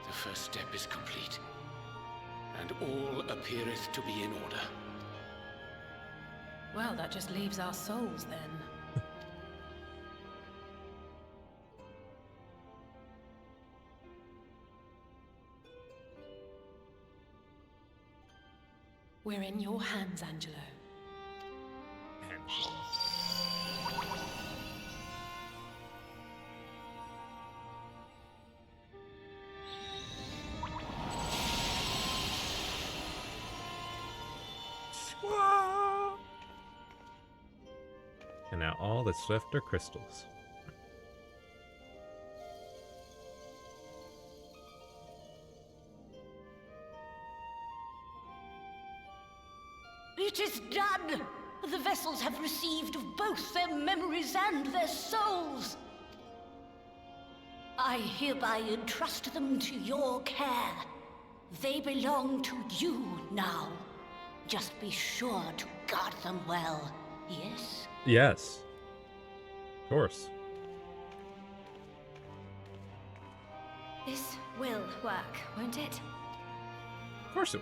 S7: The first step is complete, and all appeareth to be in order.
S11: Well, that just leaves our souls then. We're in your hands, Angelo.
S1: And now all that's left are crystals.
S14: It is done! The vessels have received both their memories and their souls. I hereby entrust them to your care. They belong to you now. Just be sure to guard them well, yes?
S1: Yes. Of course.
S12: This will work, won't it?
S1: Of course it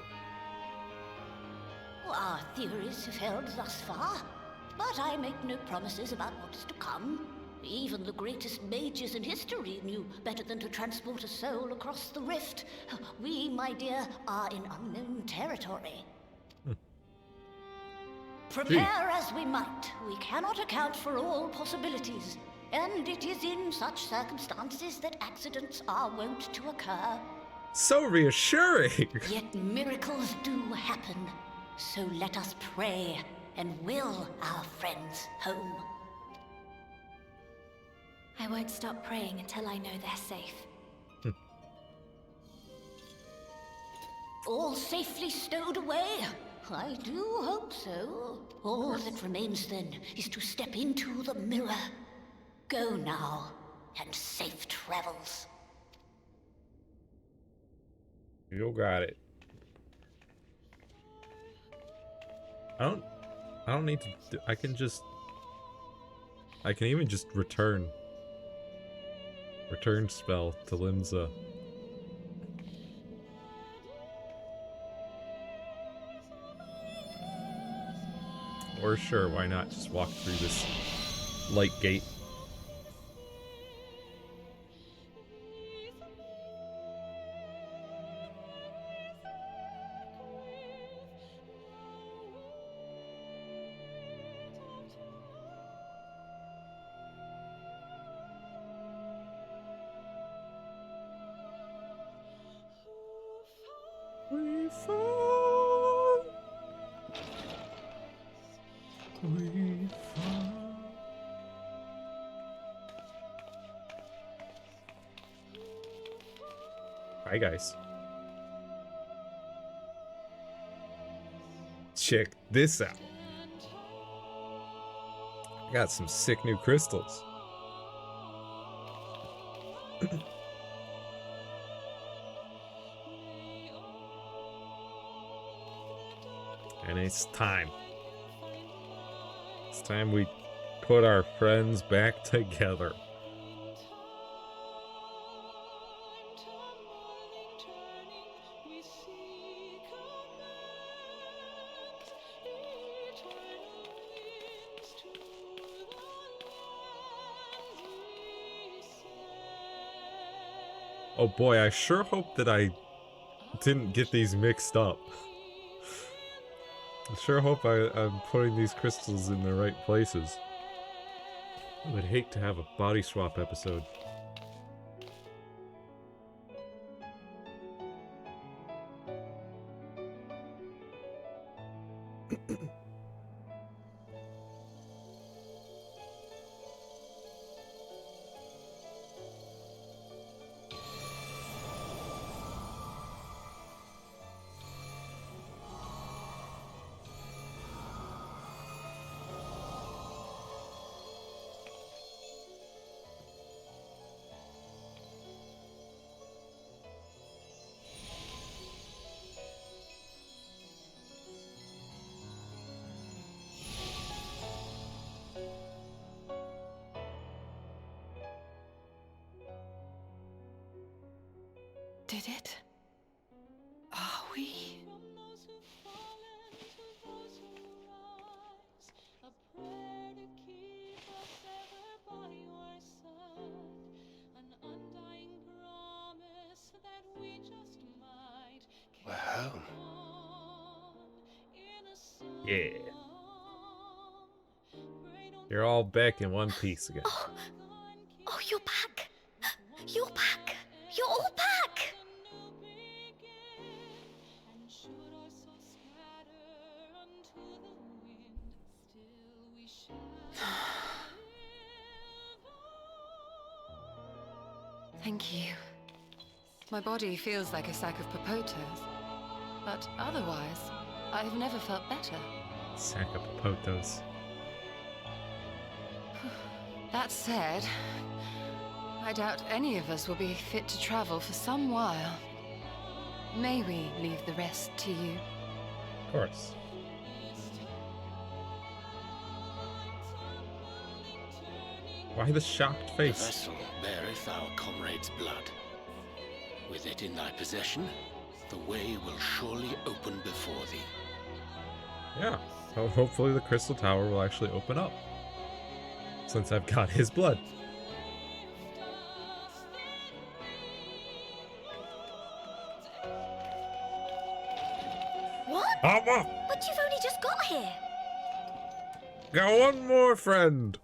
S1: will.
S14: Our theories have held thus far, but I make no promises about what is to come. Even the greatest mages in history knew better than to transport a soul across the rift. We, my dear, are in unknown territory. Prepare as we might, we cannot account for all possibilities. And it is in such circumstances that accidents are wont to occur.
S1: So reassuring!
S14: Yet miracles do happen. So let us pray and will our friends home.
S12: I won't stop praying until I know they're safe.
S14: All safely stowed away? I do hope so. All that remains then is to step into the mirror. Go now, and safe travels.
S1: You got it. I don't need to I can even just return spell to Limsa. Or sure, why not just walk through this light gate? We fall. We fall. Hi guys. Check this out. I got some sick new crystals. And it's time. It's time we put our friends back together. Oh boy, I sure hope that I didn't get these mixed up. I sure hope I'm putting these crystals in the right places. I would hate to have a body swap episode.
S11: Did it? Are we?
S13: We're home.
S1: Yeah. You're all back in one piece again.
S12: Oh, you're back. You're back. You're all back.
S9: Thank you. My body feels like a sack of popotos, but otherwise, I've never felt better.
S1: Sack of popotos.
S9: That said, I doubt any of us will be fit to travel for some while. May we leave the rest to you?
S1: Of course.
S3: Why the shocked
S7: The
S3: face?
S7: vessel beareth our comrade's blood. With it in thy possession, the way will surely open before thee.
S1: Yeah, so hopefully the Crystal Tower will actually open up. Since I've got his blood.
S12: What?
S1: Amma!
S12: But you've only just got here.
S1: Got one more friend!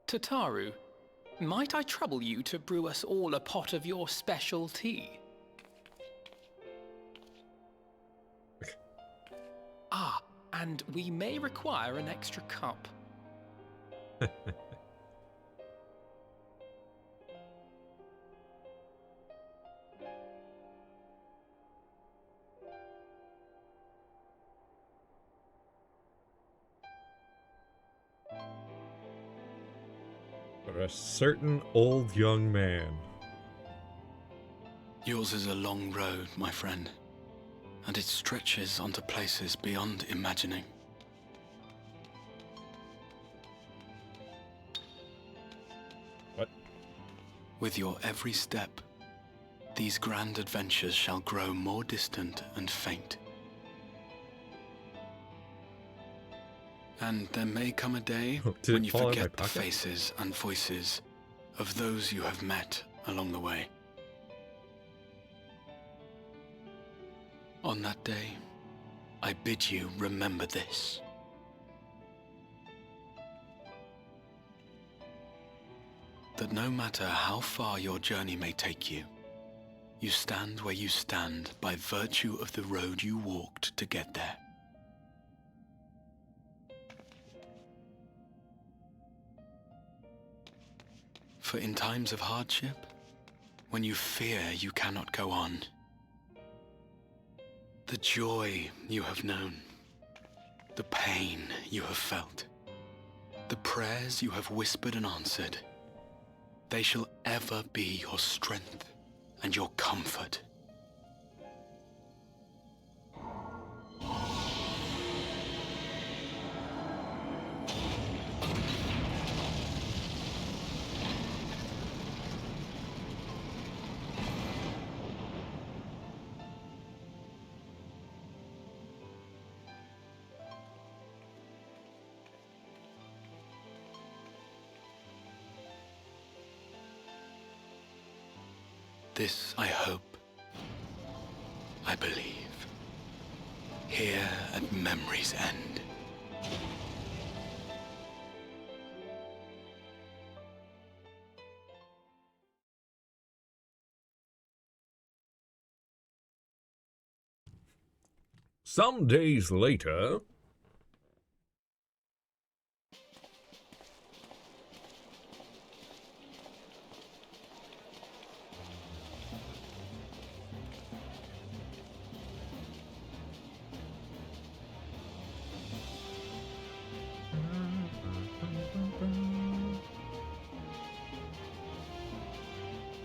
S5: Tataru, might I trouble you to brew us all a pot of your special tea? Ah, and we may require an extra cup.
S1: For a certain old young man.
S6: Yours is a long road, my friend, and it stretches onto places beyond imagining.
S1: What?
S6: With your every step, these grand adventures shall grow more distant and faint. And there may come a day when you forget the faces and voices of those you have met along the way. On that day, I bid you remember this. That no matter how far your journey may take you, you stand where you stand by virtue of the road you walked to get there. For in times of hardship, when you fear you cannot go on, the joy you have known, the pain you have felt, the prayers you have whispered and answered, they shall ever be your strength and your comfort. This I hope, I believe, here at memory's end.
S3: Some days later...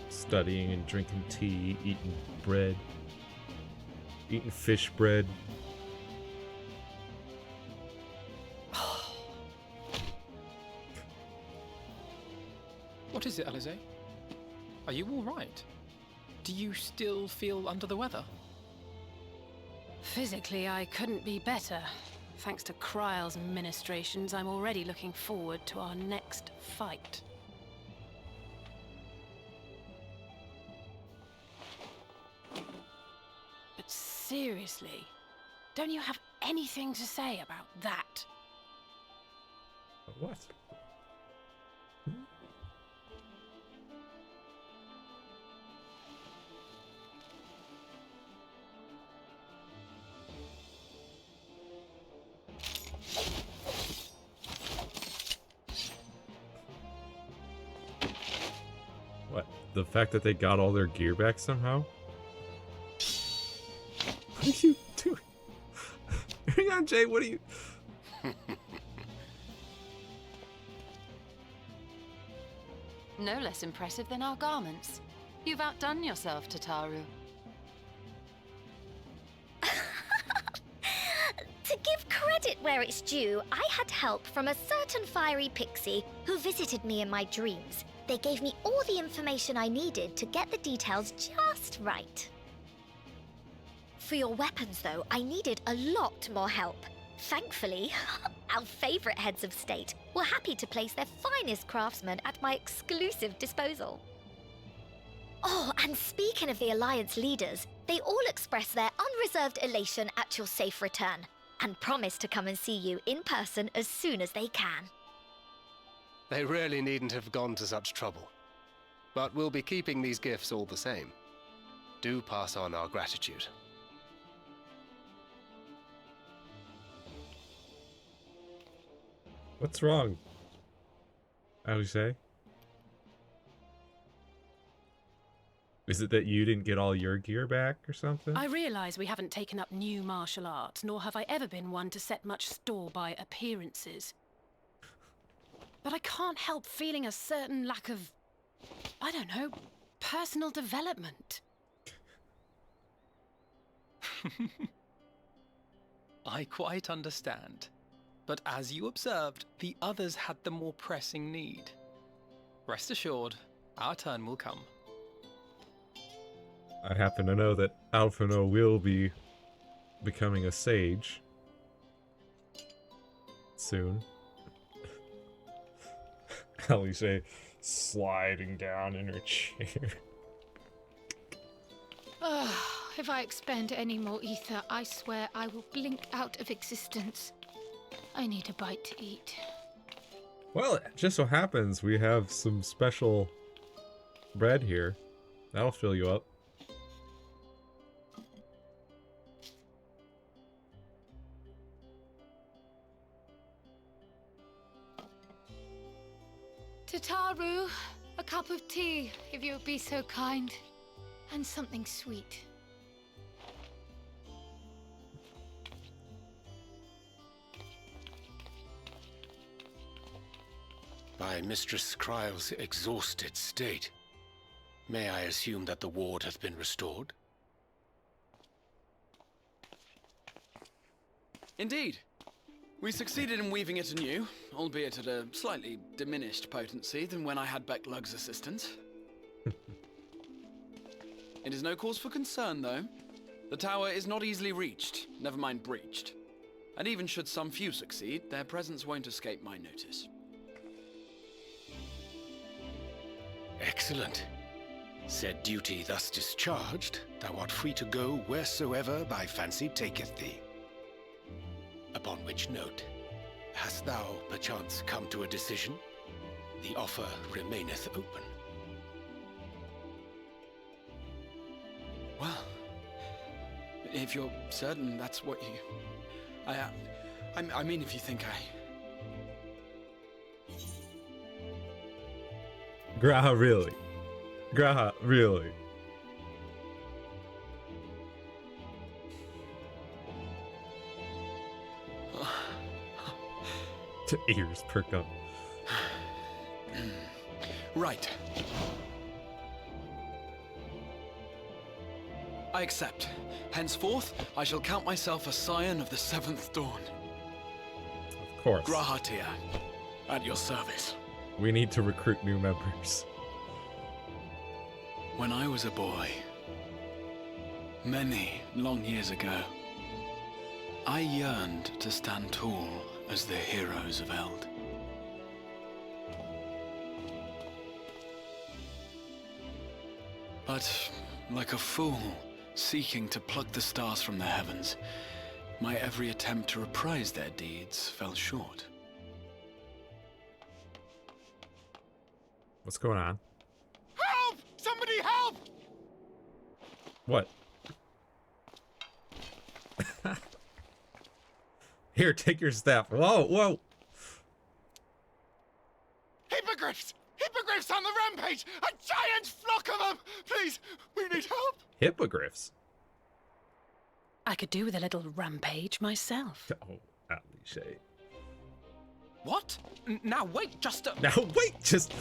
S1: Studying and drinking tea, eating bread, eating fish bread.
S5: What is it, Alize? Are you all right? Do you still feel under the weather?
S11: Physically, I couldn't be better. Thanks to Kryle's ministrations, I'm already looking forward to our next fight. But seriously, don't you have anything to say about that?
S1: What? What? The fact that they got all their gear back somehow? What are you doing? Hang on, Jay, what are you...
S9: No less impressive than our garments. You've outdone yourself, Tataru.
S12: To give credit credit where it's due, I had help from a certain fiery pixie who visited me in my dreams. They gave me all the information I needed to get the details just right. For your weapons, though, I needed a lot more help. Thankfully, our favorite heads of state were happy to place their finest craftsmen at my exclusive disposal. Oh, and speaking of the Alliance leaders, they all expressed their unreserved elation at your safe return, and promise to come and see you in person as soon as they can.
S13: They really needn't have gone to such trouble. But we'll be keeping these gifts all the same. Do pass on our gratitude.
S1: What's wrong? How do you say? Is it that you didn't get all your gear back or something?
S11: I realise we haven't taken up new martial arts, nor have I ever been one to set much store by appearances. But I can't help feeling a certain lack of, I don't know, personal development.
S5: I quite understand. But as you observed, the others had the more pressing need. Rest assured, our turn will come.
S1: I happen to know that Alphino will be becoming a sage soon. Alice sliding down in her chair.
S15: If I expend any more ether, I swear I will blink out of existence. I need a bite to eat.
S1: Well, it just so happens we have some special bread here. That'll fill you up.
S15: Tataru, a cup of tea, if you would be so kind. And something sweet.
S7: By Mistress Kryle's exhausted state, may I assume that the ward hath been restored?
S16: Indeed. We succeeded in weaving it anew, albeit at a slightly diminished potency than when I had Becklug's assistance. It is no cause for concern, though. The tower is not easily reached, never mind breached. And even should some few succeed, their presence won't escape my notice.
S7: Excellent. Said duty thus discharged, thou art free to go wheresoever thy fancy taketh thee. Upon which note, hast thou perchance come to a decision? The offer remaineth open.
S16: Well, if you're certain that's what you... I mean, if you think
S1: Graha, really? Graha, really? Ears perk up.
S16: Right. I accept. Henceforth, I shall count myself a scion of the Seventh Dawn.
S1: Of course.
S16: Grahatia, at your service.
S1: We need to recruit new members.
S16: When I was a boy, many long years ago, I yearned to stand tall as the heroes of Eld. But, like a fool seeking to pluck the stars from the heavens, my every attempt to reprise their deeds fell short.
S1: What's going on?
S16: Help! Somebody help!
S1: What? Here, take your staff. Whoa, whoa.
S16: Hippogriffs! Hippogriffs on the rampage! A giant flock of them! Please, we need help!
S1: Hippogriffs?
S11: I could do with a little rampage myself.
S1: Oh, Alice.
S5: What? Now wait, just a...
S1: Now wait, just...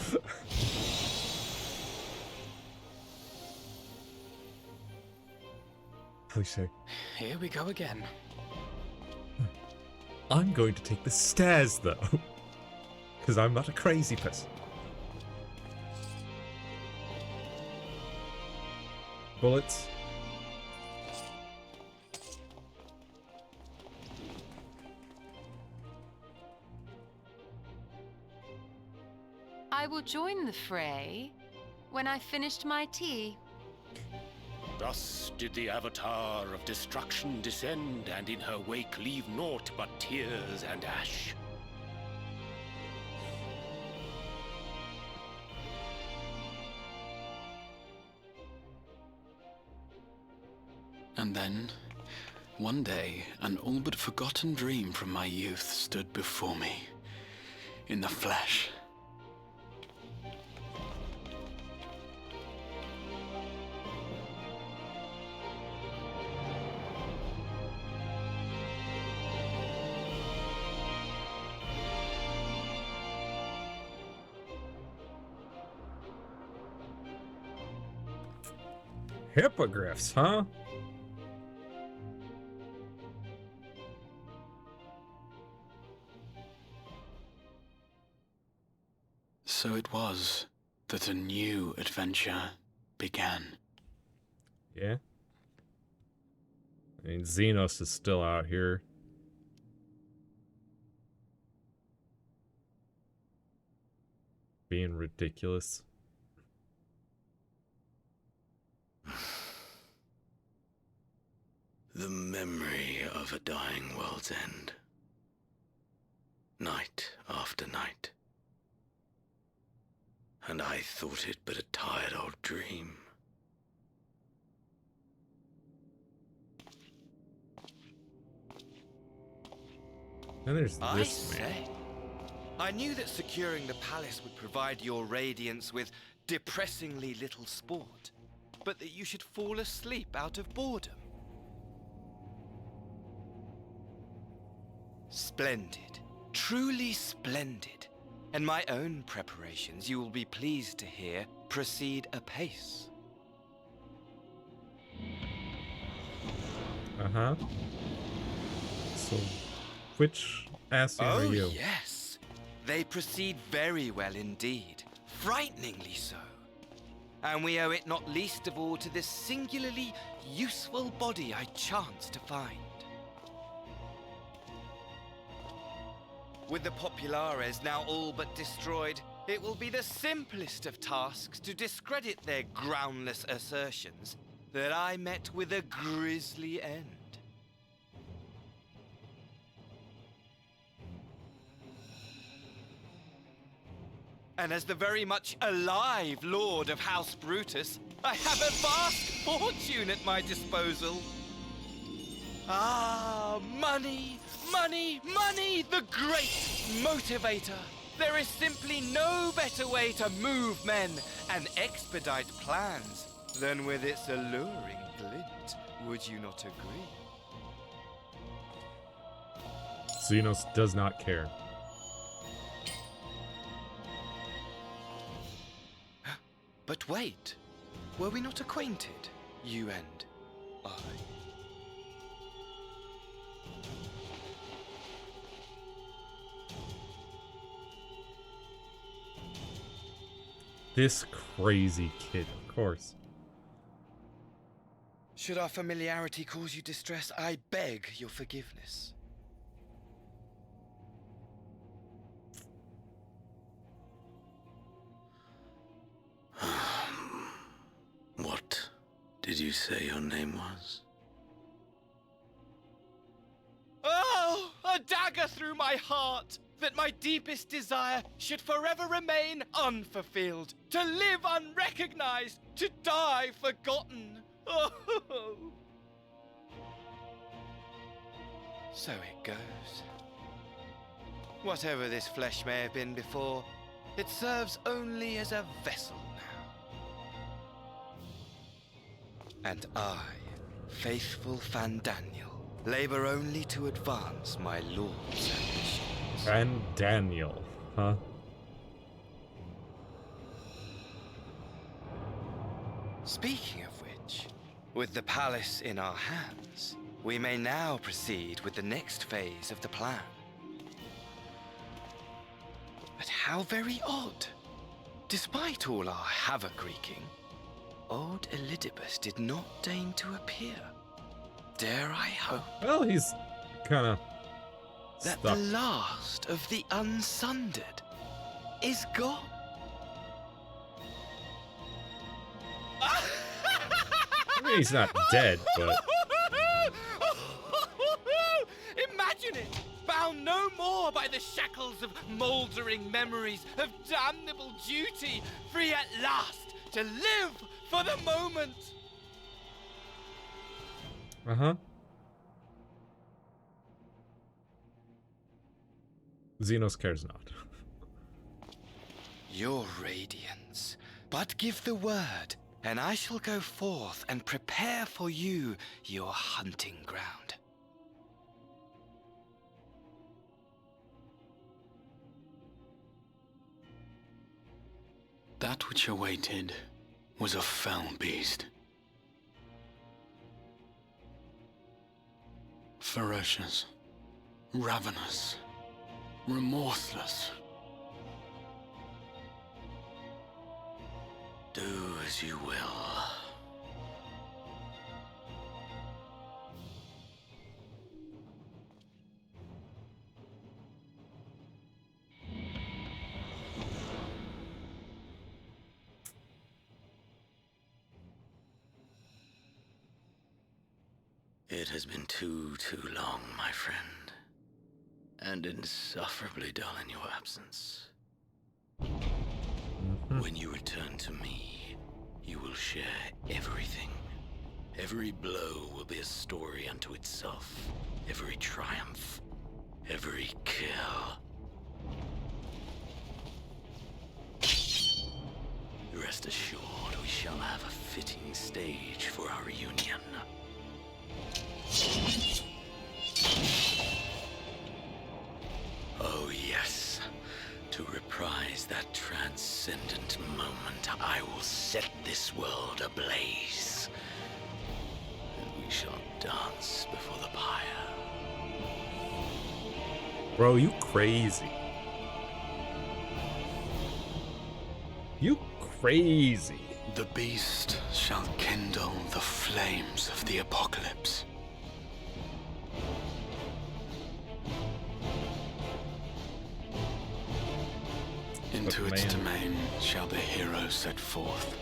S1: Alice.
S5: Here we go again.
S1: I'm going to take the stairs, though. Because I'm not a crazy person. Bullets.
S9: I will join the fray when I've finished my tea.
S7: Thus did the Avatar of Destruction descend, and in her wake leave naught but tears and ash.
S16: And then, one day, an all but forgotten dream from my youth stood before me, in the flesh.
S1: Hippogriffs, huh?
S16: So it was that a new adventure began.
S1: Yeah. I mean, Xenos is still out here. Being ridiculous.
S6: The memory of a dying world's end. Night after night. And I thought it but a tired old dream.
S1: And there's
S17: I
S1: this man.
S17: say, I knew that securing the palace would provide your radiance with depressingly little sport, but that you should fall asleep out of boredom. Splendid. Truly splendid. And my own preparations, you will be pleased to hear, proceed apace.
S1: Uh-huh. So, which Ascian are you?
S17: Oh, yes. They proceed very well indeed. Frighteningly so. And we owe it not least of all to this singularly useful body I chanced to find. With the Populares now all but destroyed, it will be the simplest of tasks to discredit their groundless assertions that I met with a grisly end. And as the very much alive Lord of House Brutus, I have a vast fortune at my disposal. Ah, money! Money, money, the great motivator. There is simply no better way to move men and expedite plans than with its alluring glint. Would you not agree?
S1: Xenos does not care.
S17: But wait, were we not acquainted, you and I?
S1: This crazy kid, of course.
S17: Should our familiarity cause you distress, I beg your forgiveness.
S6: What did you say your name was?
S17: Oh, a dagger through my heart! That my deepest desire should forever remain unfulfilled, to live unrecognized, to die forgotten. Oh. So it goes. Whatever this flesh may have been before, it serves only as a vessel now. And I, faithful Fandaniel, labor only to advance my lord's ambition.
S1: And Daniel, huh?
S17: Speaking of which, with the palace in our hands, we may now proceed with the next phase of the plan. How very odd. Despite all our havoc wreaking, old Elidibus did not deign to appear. Dare I hope
S1: Well, he's kind of
S17: that
S1: stuck.
S17: the last of the unsundered is gone?
S1: I mean, he's not dead, but
S17: Imagine it! Bound no more by the shackles of mouldering memories of damnable duty, free at last to live for the moment!
S1: uh-huh. Xenos cares not.
S17: Your radiance, but give the word, and I shall go forth and prepare for you your hunting ground.
S6: That which awaited was a fell beast. Ferocious, ravenous, remorseless. Do as you will. It has been too long, my friend, and insufferably dull in your absence. When you return to me, you will share everything. Every blow will be a story unto itself. Every triumph, every kill. Rest assured, we shall have a fitting stage for our reunion. Oh yes, to reprise that transcendent moment, I will set this world ablaze. And we shall dance before the pyre.
S1: Bro, you crazy. You crazy.
S6: The beast shall kindle the flames of the apocalypse. Into its domain shall the hero set forth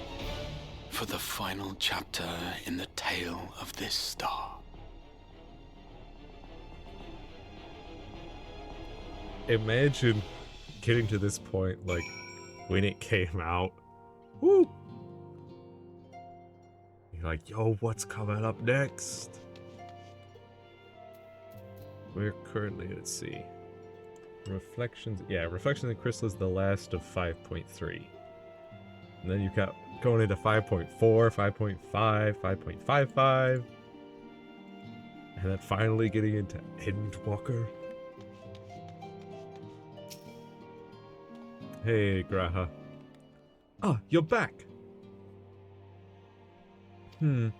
S6: for the final chapter in the tale of this star.
S1: Imagine getting to this point, like, when it came out. Woo! You're like, yo, what's coming up next? We're currently, let's see. Reflections, yeah, Reflections in Crystal is the last of 5.3. And then you've got going into 5.4, 5.5, 5.55. And then finally getting into Endwalker. Hey, Graha. Ah, you're back. Tell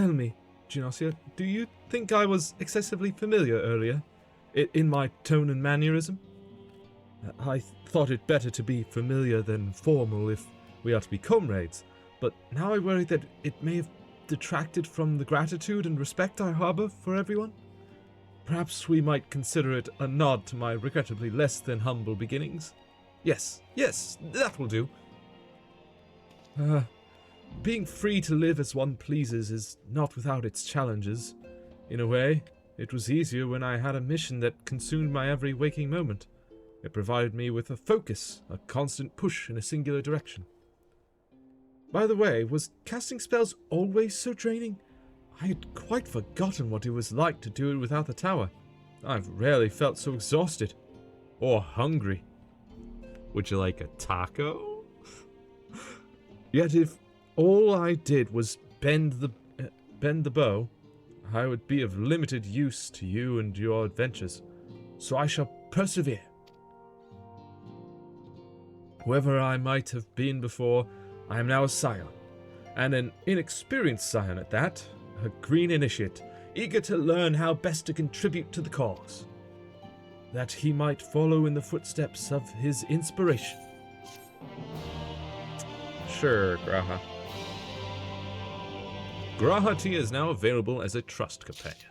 S1: me, Genosia, do you think I was excessively familiar earlier? In my tone and mannerism? I thought it better to be familiar than formal if we are to be comrades, but now I worry that it may have detracted from the gratitude and respect I harbor for everyone. Perhaps we might consider it a nod to my regrettably less than humble beginnings. Yes, that will do. Being free to live as one pleases is not without its challenges. In a way, it was easier when I had a mission that consumed my every waking moment. It provided me with a focus, a constant push in a singular direction. By the way, was casting spells always so draining? I had quite forgotten what it was like to do it without the tower. I've rarely felt so exhausted. Or hungry. Would you like a taco? Yet if all I did was bend the bow, I would be of limited use to you and your adventures. So I shall persevere. Whoever I might have been before, I am now a scion. And an inexperienced scion at that. A green initiate, eager to learn how best to contribute to the cause.
S2: that he might follow in the footsteps of his inspiration.
S1: Sure, Graha. Graha Tea is now available as a trust companion.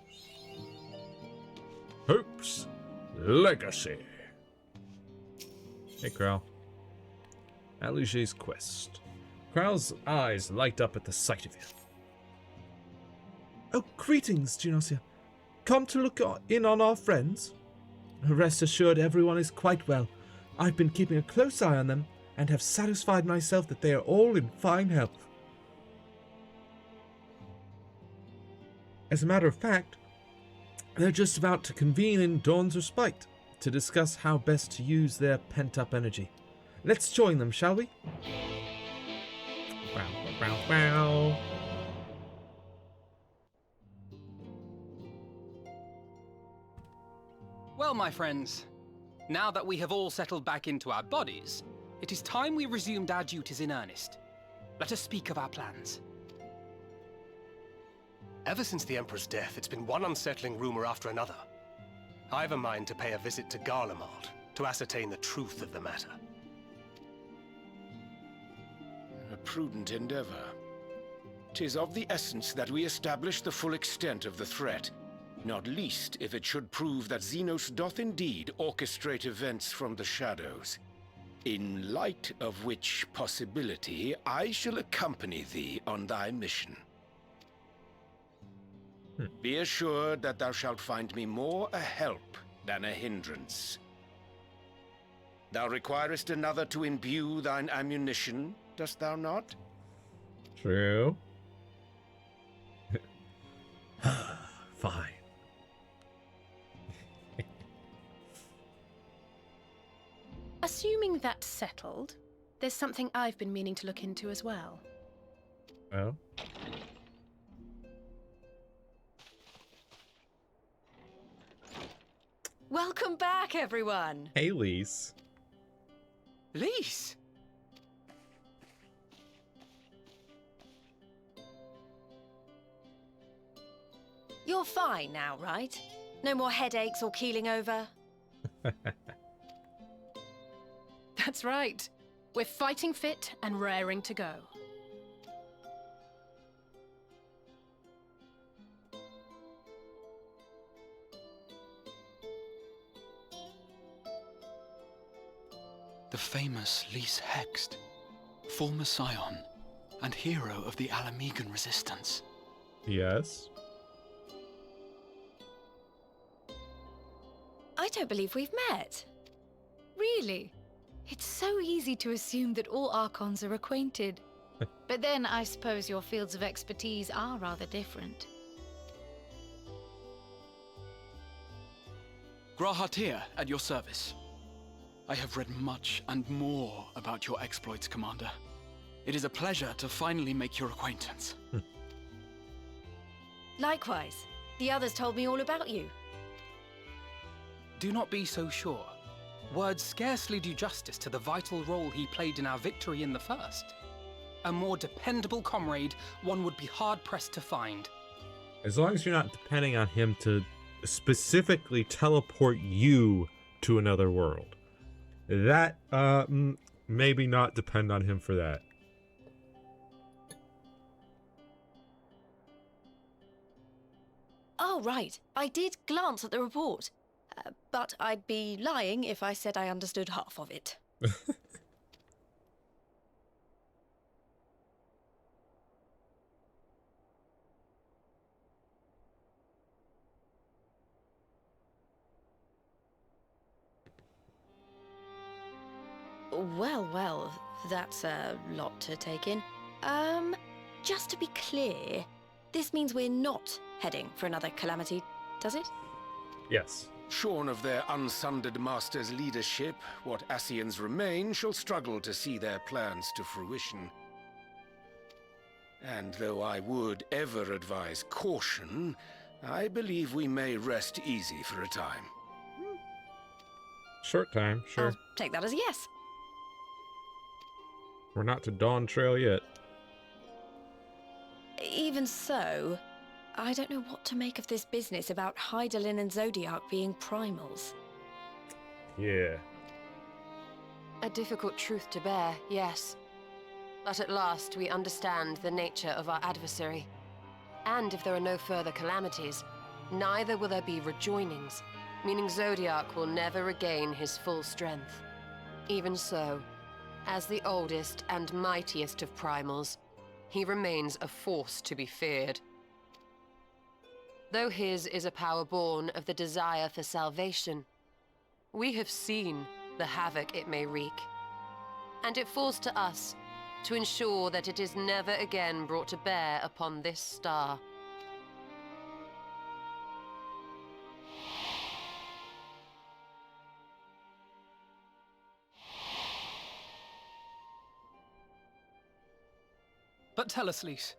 S1: Hope's Legacy. Hey, Crow. Aluger's quest. Crow's eyes light up at the sight of you.
S2: Oh, greetings, Genosia. Come to look in on our friends? Rest assured everyone is quite well. I've been keeping a close eye on them and have satisfied myself that they are all in fine health. As a matter of fact, they're just about to convene in Dawn's Respite to discuss how best to use their pent-up energy. Let's join them, shall we?
S1: Wow, wow, wow.
S5: Well, my friends, now that we have all settled back into our bodies, it is time we resumed our duties in earnest. Let us speak of our plans.
S13: Ever since the Emperor's death, it's been one unsettling rumor after another. I've a mind to pay a visit to Garlemald to ascertain the truth of the matter.
S7: A prudent endeavor. 'Tis of the essence that we establish the full extent of the threat, not least if it should prove that Xenos doth indeed orchestrate events from the shadows. In light of which possibility, I shall accompany thee on thy mission. Be assured that thou shalt find me more a help than a hindrance. Thou requirest another to imbue thine ammunition, dost thou not?
S1: True. Fine.
S11: Assuming that's settled, there's something I've been meaning to look into as well.
S1: Oh?
S9: Welcome back, everyone!
S1: Hey, Lise.
S5: Lise!
S9: You're fine now, right? No more headaches or keeling over?
S11: That's right. We're fighting fit and raring to go.
S18: The famous Lise Hext, former scion and hero of the Alamegan resistance.
S1: Yes?
S9: I don't believe we've met. Really? It's so easy to assume that all Archons are acquainted.
S15: But then I suppose your fields of expertise are rather different.
S18: Grahatir, at your service. I have read much and more about your exploits, Commander. It is a pleasure to finally make your acquaintance.
S9: Likewise. The others told me all about you.
S5: Do not be so sure. Words scarcely do justice to the vital role he played in our victory in the first. A more dependable comrade one would be hard-pressed to find.
S1: As long as you're not depending on him to specifically teleport you to another world. That, maybe not depend on him for that.
S9: Oh, right. I did glance at the report. But I'd be lying if I said I understood half of it. Well, that's a lot to take in. Just to be clear, this means we're not heading for another calamity, does it?
S1: Yes.
S7: Shorn of their unsundered master's leadership, what Ascians remain shall struggle to see their plans to fruition. And though I would ever advise caution, I believe we may rest easy for a time.
S1: Short time, sure.
S9: I'll take that as a yes.
S1: We're not to Dawn Trail yet.
S9: Even so, I don't know what to make of this business about Hydaelyn and Zodiac being primals.
S1: Yeah.
S9: A difficult truth to bear, yes. But at last we understand the nature of our adversary. And if there are no further calamities, neither will there be rejoinings, meaning Zodiac will never regain his full strength. Even so, as the oldest and mightiest of primals, he remains a force to be feared. Though his is a power born of the desire for salvation, we have seen the havoc it may wreak. And it falls to us to ensure that it is never again brought to bear upon this star.
S5: But tell us, Lys,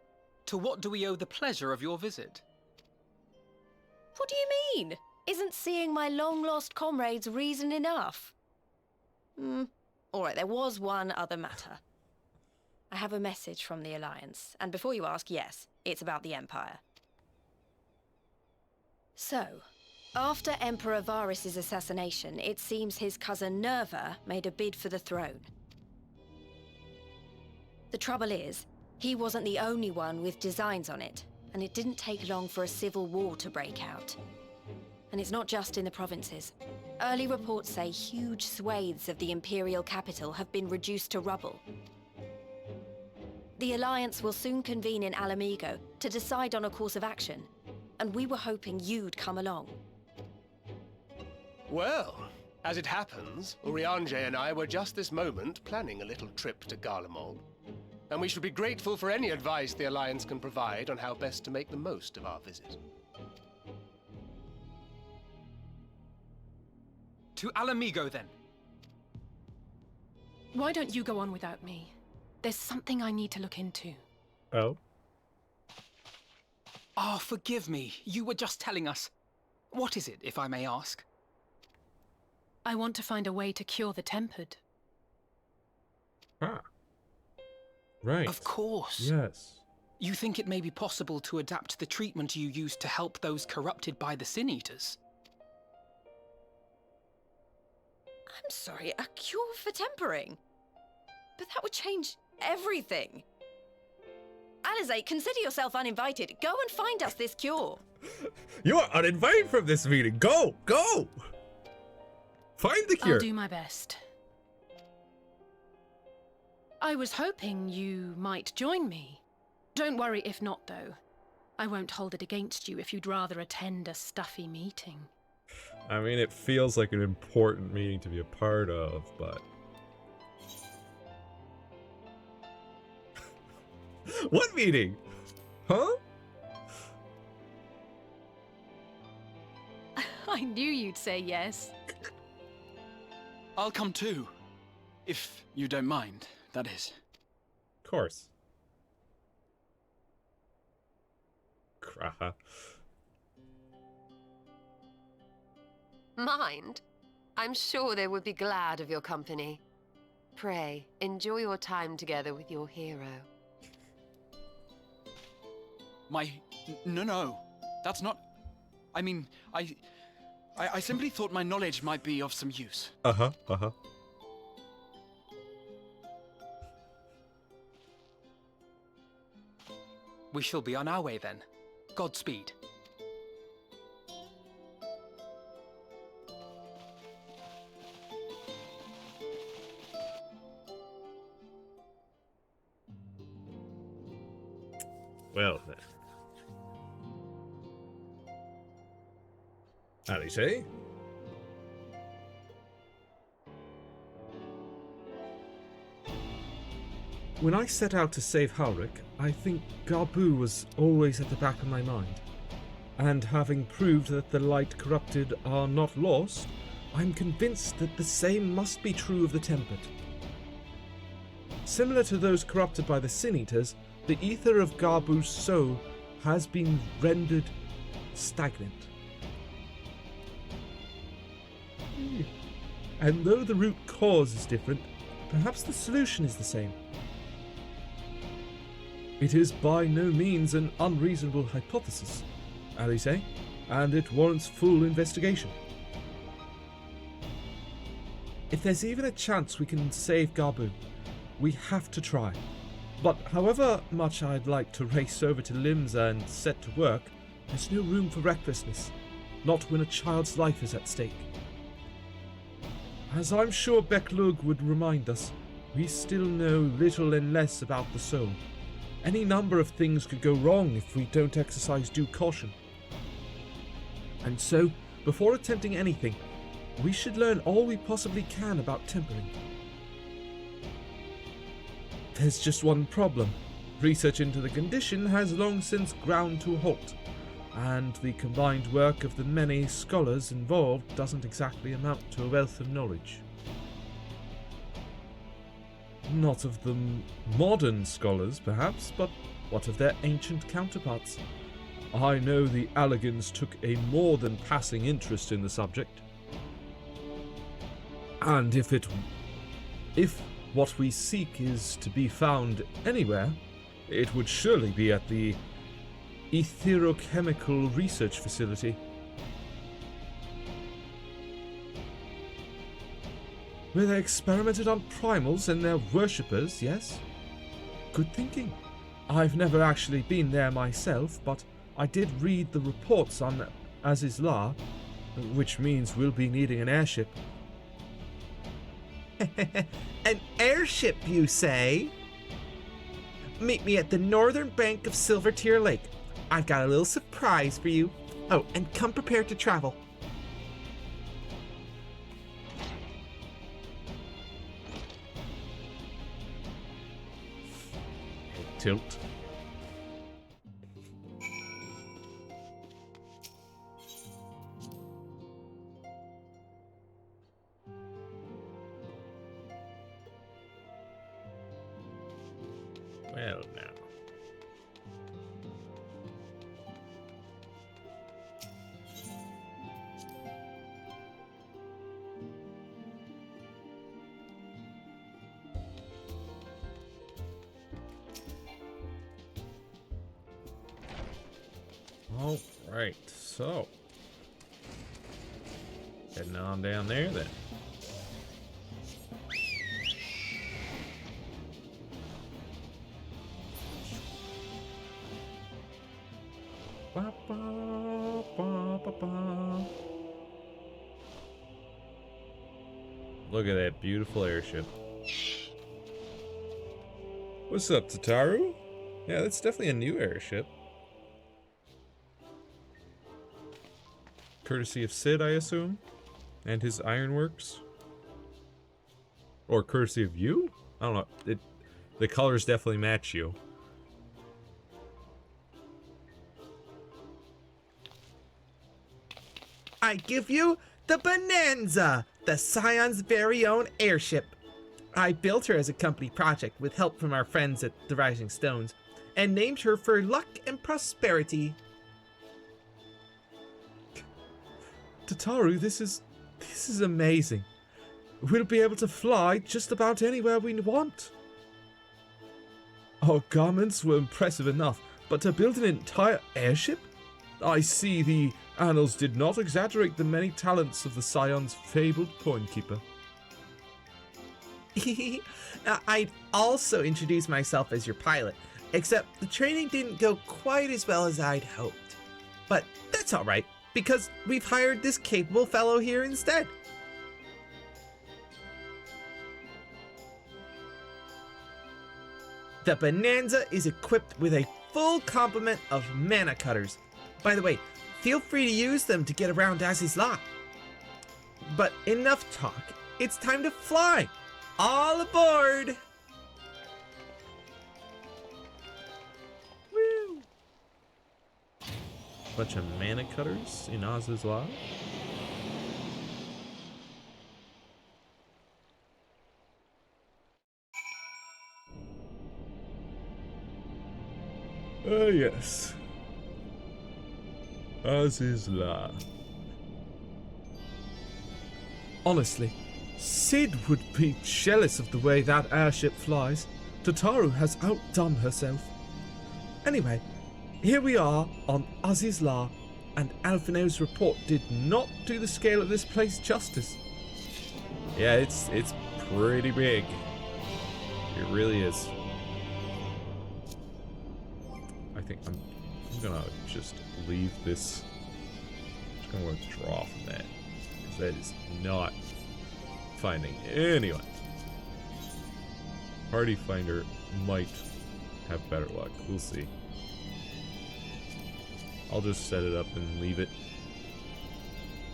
S5: to what do we owe the pleasure of your visit?
S19: What do you mean? Isn't seeing my long-lost comrades reason enough? All right, there was one other matter. I have a message from the Alliance, and before you ask, yes, it's about the Empire. So, after Emperor Varys' assassination, it seems his cousin Nerva made a bid for the throne. The trouble is, he wasn't the only one with designs on it, and it didn't take long for a civil war to break out. And it's not just in the provinces. Early reports say huge swathes of the Imperial capital have been reduced to rubble. The Alliance will soon convene in Alamigo to decide on a course of action, and we were hoping you'd come along.
S13: Well, as it happens, Urianger and I were just this moment planning a little trip to Garlemald. And we should be grateful for any advice the Alliance can provide on how best to make the most of our visit.
S5: To Alamigo, then.
S11: Why don't you go on without me? There's something I need to look into.
S1: Oh?
S5: Oh, forgive me. You were just telling us. What is it, if I may ask?
S11: I want to find a way to cure the tempered.
S1: Ah. Right.
S5: Of course.
S1: Yes.
S5: You think it may be possible to adapt the treatment you use to help those corrupted by the Sin Eaters?
S19: I'm sorry, a cure for tempering? But that would change everything. Alisaie, consider yourself uninvited. Go and find us this cure.
S1: You are uninvited from this meeting. Go! Go! Find the cure.
S11: I'll do my best. I was hoping you might join me. Don't worry if not, though. I won't hold it against you if you'd rather attend a stuffy meeting.
S1: I mean, it feels like an important meeting to be a part of, but... What meeting? Huh?
S11: I knew you'd say yes.
S18: I'll come too. If you don't mind, that is.
S1: Of course. Kraha.
S9: Mind? I'm sure they would be glad of your company. Pray, enjoy your time together with your hero.
S18: No. That's not... I mean, I simply thought my knowledge might be of some use.
S1: Uh-huh.
S5: We shall be on our way then. Godspeed.
S1: Well then. Alisaie?
S2: When I set out to save Halric, I think Garbu was always at the back of my mind. And having proved that the light corrupted are not lost, I'm convinced that the same must be true of the tempered. Similar to those corrupted by the Sin Eaters, the ether of Garbu's soul has been rendered stagnant. And though the root cause is different, perhaps the solution is the same. It is by no means an unreasonable hypothesis, Alisaie, and it warrants full investigation. If there's even a chance we can save Gabu, we have to try. But however much I'd like to race over to Limsa and set to work, there's no room for recklessness, not when a child's life is at stake. As I'm sure Beklug would remind us, we still know little and less about the soul. Any number of things could go wrong if we don't exercise due caution. And so, before attempting anything, we should learn all we possibly can about tempering. There's just one problem. Research into the condition has long since ground to a halt, and the combined work of the many scholars involved doesn't exactly amount to a wealth of knowledge. Not of the modern scholars, perhaps, but what of their ancient counterparts? I know the Allegans took a more than passing interest in the subject. And if what we seek is to be found anywhere, it would surely be at the Etherochemical Research Facility. Where they experimented on primals and their worshippers, yes? Good thinking. I've never actually been there myself, but I did read the reports on Aziz La, which means we'll be needing an airship.
S20: An airship, you say? Meet me at the northern bank of Silvertear Lake. I've got a little surprise for you. Oh, and come prepared to travel.
S1: Tilt. Well, now. All right, so heading on down there then. Ba, ba, ba, ba, ba. Look at that beautiful airship. What's up, Tataru? Yeah, that's definitely a new airship. Courtesy of Sid, I assume? And his ironworks? Or courtesy of you? I don't know. The colors definitely match you.
S20: I give you the Bonanza, the Scion's very own airship. I built her as a company project with help from our friends at the Rising Stones, and named her for luck and prosperity.
S2: Tataru, this is amazing. We'll be able to fly just about anywhere we want. Our garments were impressive enough, but to build an entire airship? I see the annals did not exaggerate the many talents of the Scion's fabled coinkeeper.
S20: I'd also introduce myself as your pilot, except the training didn't go quite as well as I'd hoped. But that's alright, because we've hired this capable fellow here instead. The Bonanza is equipped with a full complement of mana cutters. By the way, feel free to use them to get around Aziz's lot. But enough talk, it's time to fly! All aboard!
S1: Woo! Bunch of mana cutters in Oz's Law. Ah, yes. Oz's Law.
S2: Honestly, Sid would be jealous of the way that airship flies. Tataru has outdone herself. Anyway, here we are on Aziz's Law, and Alphino's report did not do the scale of this place justice.
S1: Yeah, it's pretty big. It really is. I think I'm gonna just leave this. I'm just gonna withdraw from that. Because that is not finding anyone. Party Finder might have better luck. We'll see. I'll just set it up and leave it.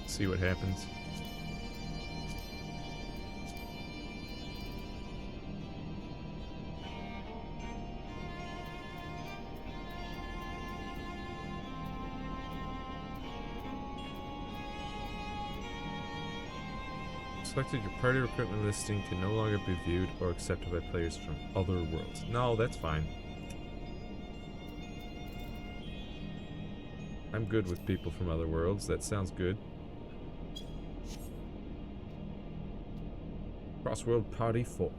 S1: See what happens. Selected, your party recruitment listing can no longer be viewed or accepted by players from other worlds. No, that's fine. I'm good with people from other worlds. That sounds good. Crossworld party formed.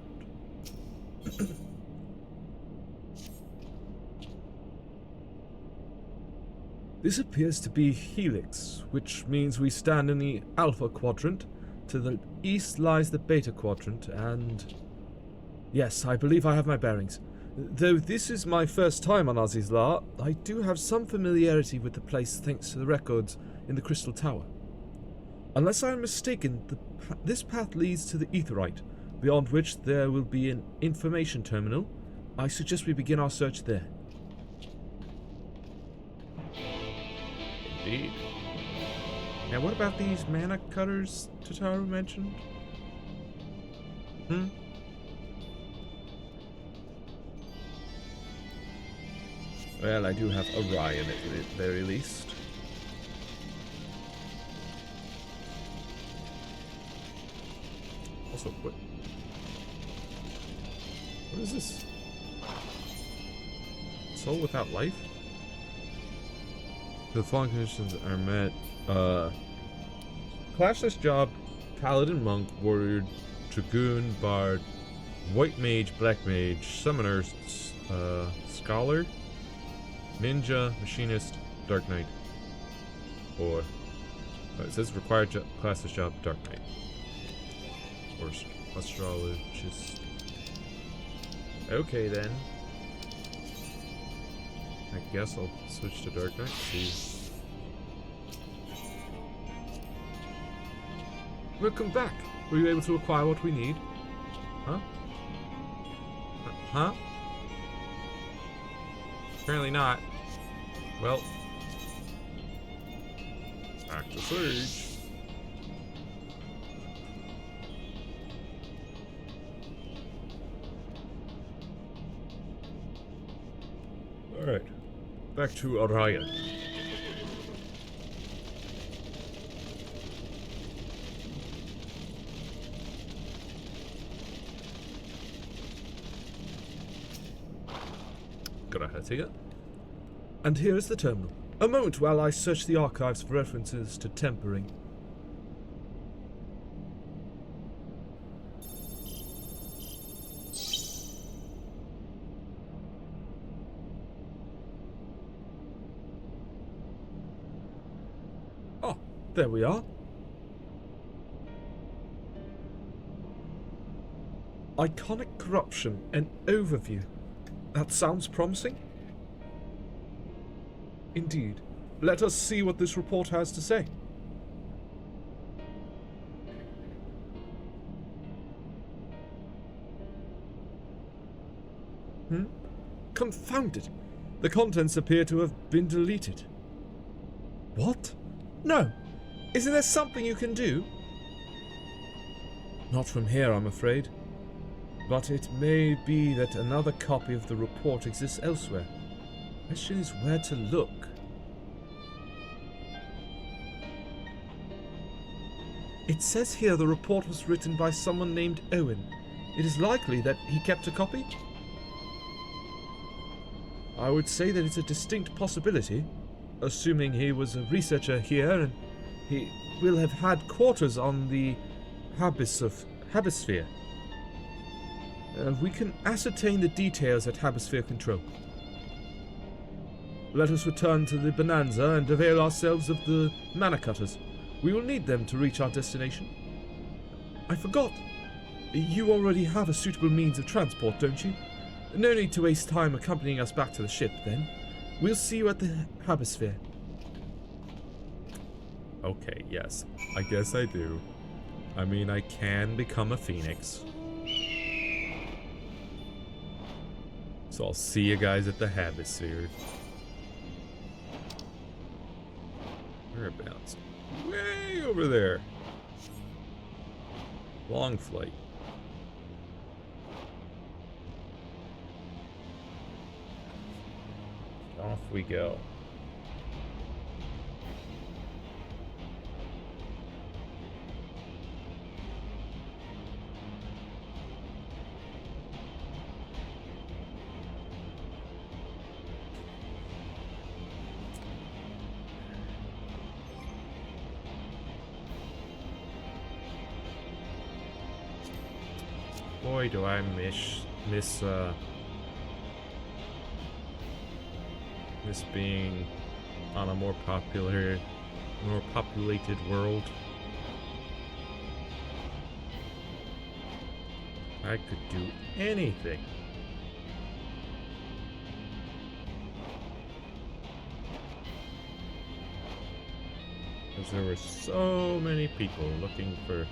S2: This appears to be Helix, which means we stand in the Alpha Quadrant. To the east lies the Beta Quadrant, and... Yes, I believe I have my bearings. Though this is my first time on Ozzy's Law, I do have some familiarity with the place thanks to the records in the Crystal Tower. Unless I am mistaken, this path leads to the Aetheryte, beyond which there will be an information terminal. I suggest we begin our search there.
S1: Indeed.
S2: Now what about these mana cutters Tataru mentioned?
S1: Well, I do have Orion at the very least. Also, what is this? Soul without life? The following conditions are met. Clashless job, Paladin, Monk, Warrior, Dragoon, Bard, White Mage, Black Mage, Summoner, Scholar, Ninja, Machinist, Dark Knight. Or it says required classless job, Dark Knight. Or Astrologist. Okay then. I guess I'll switch to Dark Knight. See.
S2: Welcome back. Were you able to acquire what we need? Huh?
S1: Huh? Apparently not. Well. Back to Surge. Alright. Back to Orion.
S2: And here is the terminal. A moment while I search the archives for references to tempering. Oh, there we are. Iconic corruption, an overview. That sounds promising. Indeed. Let us see what this report has to say. Confound it! The contents appear to have been deleted. What? No! Isn't there something you can do? Not from here, I'm afraid. But it may be that another copy of the report exists elsewhere. The question is where to look. It says here the report was written by someone named Owen. It is likely that he kept a copy? I would say that it's a distinct possibility, assuming he was a researcher here and he will have had quarters on the Habisphere. We can ascertain the details at Habisphere Control. Let us return to the Bonanza and avail ourselves of the mana cutters. We will need them to reach our destination. I forgot. You already have a suitable means of transport, don't you? No need to waste time accompanying us back to the ship, then. We'll see you at the Habisphere.
S1: Okay, yes. I guess I do. I mean, I can become a phoenix. So I'll see you guys at the Habisphere. Whereabouts? Way over there. Long flight. Off we go. Boy, do I miss being on a more populated world. I could do anything. Because there were so many people looking for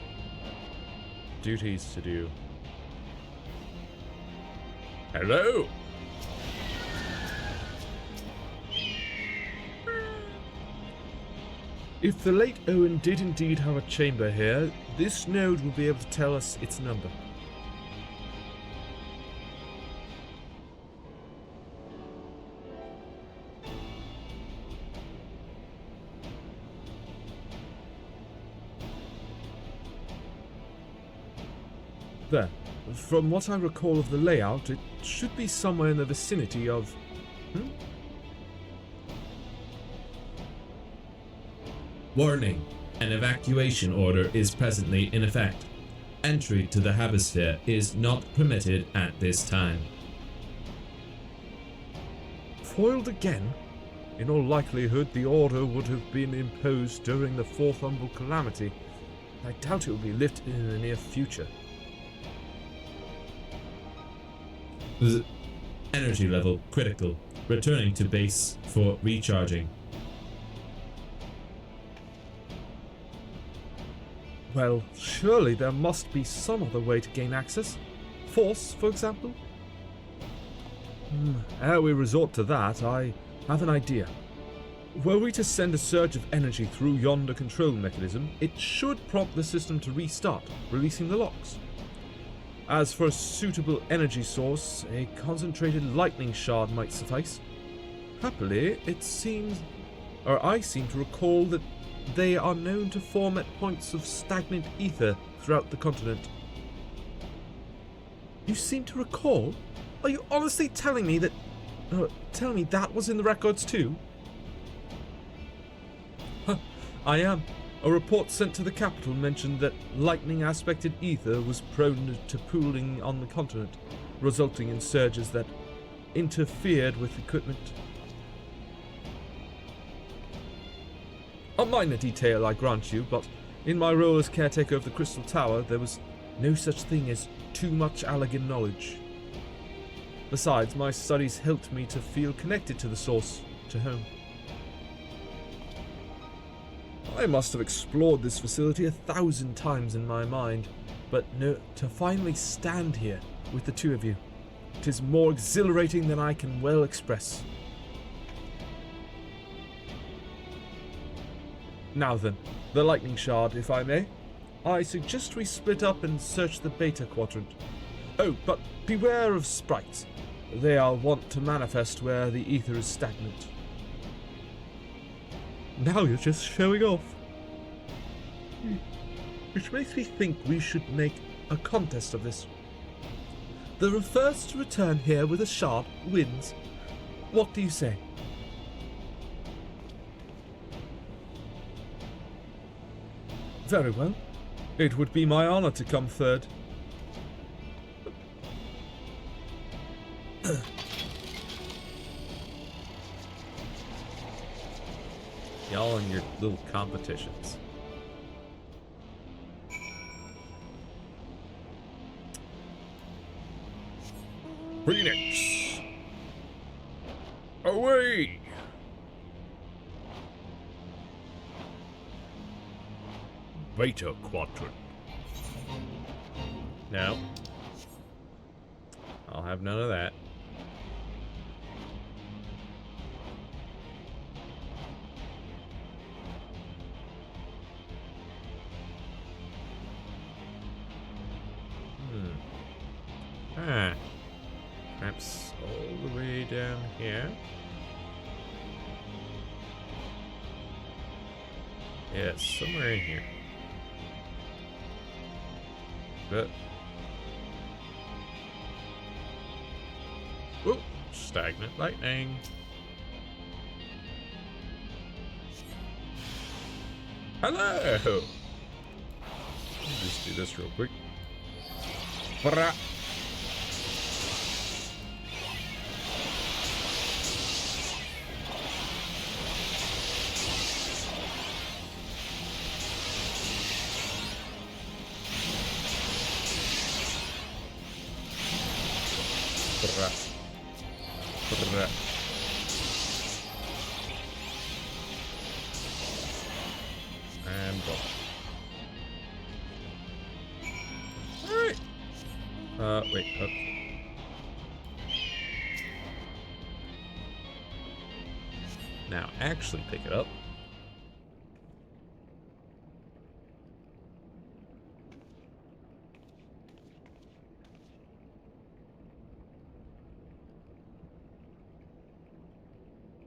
S1: duties to do. Hello!
S2: If the late Owen did indeed have a chamber here, this node will be able to tell us its number. There. From what I recall of the layout, it should be somewhere in the vicinity of...
S21: Warning. An evacuation order is presently in effect. Entry to the Habisphere is not permitted at this time.
S2: Foiled again? In all likelihood, the order would have been imposed during the Fourth Umbral Calamity. I doubt it will be lifted in the near future.
S21: Energy level critical. Returning to base for recharging.
S2: Well, surely there must be some other way to gain access. Force, for example? Ere we resort to that, I have an idea. Were we to send a surge of energy through yonder control mechanism, it should prompt the system to restart, releasing the locks. As for a suitable energy source, a concentrated lightning shard might suffice. Happily, I seem to recall that they are known to form at points of stagnant ether throughout the continent. You seem to recall? Are you honestly telling me that... telling me that was in the records too? I am. A report sent to the capital mentioned that lightning-aspected ether was prone to pooling on the continent, resulting in surges that interfered with equipment. A minor detail, I grant you, but in my role as caretaker of the Crystal Tower, there was no such thing as too much Allagan knowledge. Besides, my studies helped me to feel connected to the source, to home. I must have explored this facility 1,000 times in my mind, but no, to finally stand here with the two of you, it is more exhilarating than I can well express. Now then, the lightning shard, if I may. I suggest we split up and search the beta quadrant. Oh, but beware of sprites. They are wont to manifest where the ether is stagnant. Now you're just showing off. Which makes me think we should make a contest of this. The first to return here with a shard wins. What do you say? Very well. It would be my honor to come third.
S1: Y'all and your little competitions.
S3: Phoenix! Away! Beta Quadrant.
S1: No. I'll have none of that. Ah. Perhaps all the way down here. Yeah, somewhere in here. But oh, stagnant lightning. Hello. Let's just do this real quick. Brah. And ball. Alright. Wait, up. Now actually pick it up.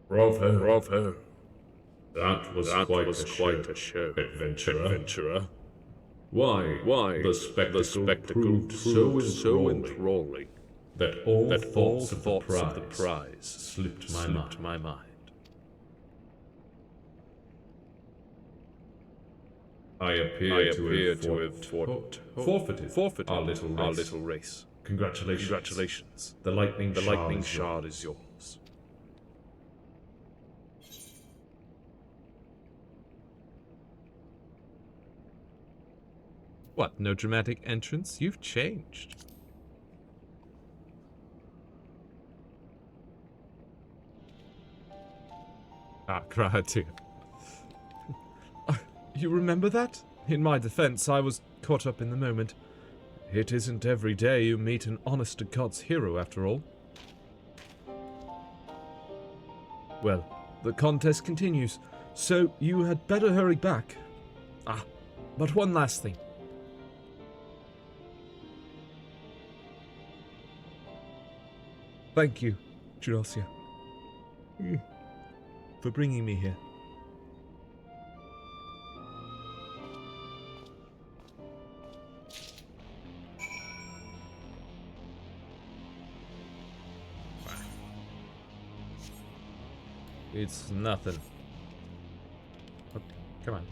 S3: Bravo.
S21: That was quite a show, adventurer. Why,
S3: the
S21: spectacle proved so enthralling that all thoughts of the prize slipped my mind. I appear to have forfeited our little race. Congratulations. The lightning shard is yours.
S1: What, no dramatic entrance? You've changed. Ah, Krahatu.
S2: You remember that? In my defense, I was caught up in the moment. It isn't every day you meet an honest-to-God's hero, after all. Well, the contest continues, so you had better hurry back. Ah, but one last thing. Thank you, Jurasia, for bringing me here.
S1: It's nothing. Oh, come on.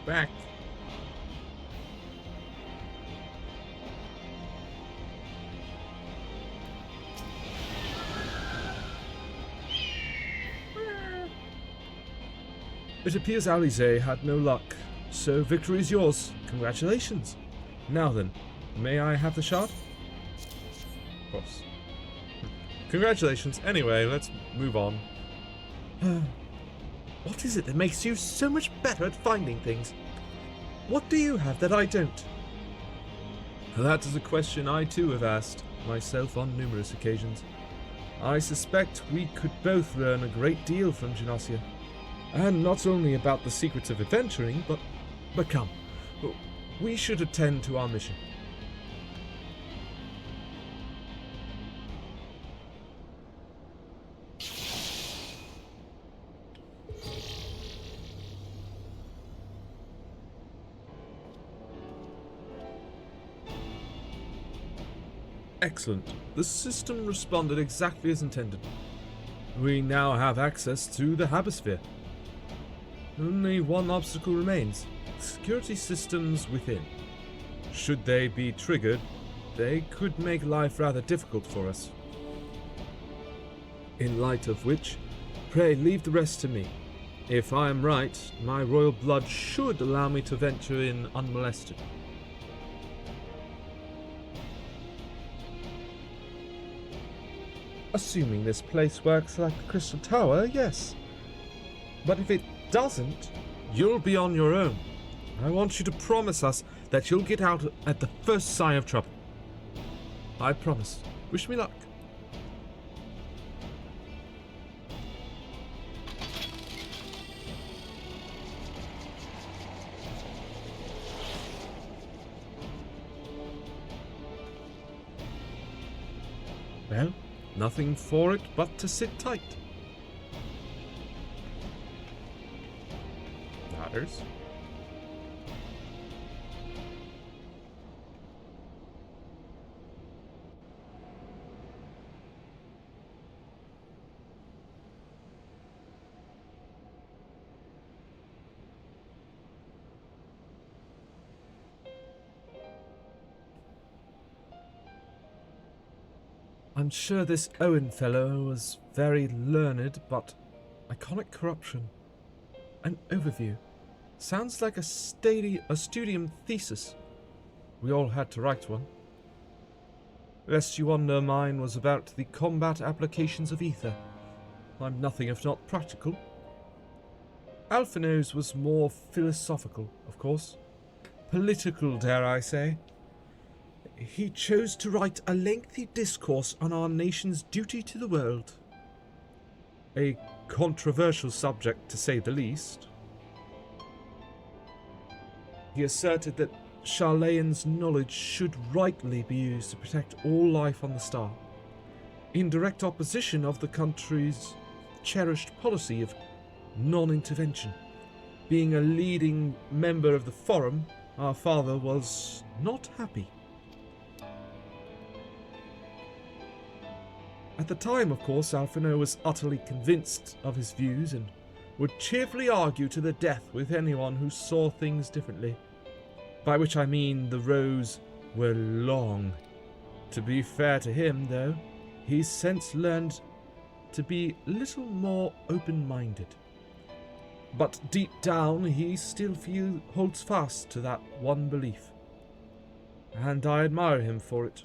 S1: Back.
S2: It appears Alize had no luck, so victory is yours. Congratulations. Now then, may I have the shard?
S1: Of course. Congratulations. Anyway, let's move on.
S2: What is it that makes you so much better at finding things? What do you have that I don't? That is a question I too have asked myself on numerous occasions. I suspect we could both learn a great deal from Genosia. And not only about the secrets of adventuring, but come, we should attend to our mission. Excellent. The system responded exactly as intended. We now have access to the Habisphere. Only one obstacle remains: security systems within. Should they be triggered, they could make life rather difficult for us. In light of which, pray leave the rest to me. If I am right, my royal blood should allow me to venture in unmolested. Assuming this place works like the Crystal Tower, yes. But if it doesn't, you'll be on your own. I want you to promise us that you'll get out at the first sign of trouble. I promise. Wish me luck. Well, nothing for it but to sit tight. Ladders. I'm sure this Owen fellow was very learned, but iconic corruption. An overview. Sounds like a studium thesis. We all had to write one. Lest you wonder, mine was about the combat applications of ether. I'm nothing if not practical. Alphino's was more philosophical, of course. Political, dare I say. He chose to write a lengthy discourse on our nation's duty to the world. A controversial subject, to say the least. He asserted that Charlayan's knowledge should rightly be used to protect all life on the star, in direct opposition of the country's cherished policy of non-intervention. Being a leading member of the Forum, our father was not happy. At the time, of course, Alphino was utterly convinced of his views and would cheerfully argue to the death with anyone who saw things differently. By which I mean the rows were long. To be fair to him, though, he's since learned to be a little more open-minded. But deep down, he still holds fast to that one belief. And I admire him for it.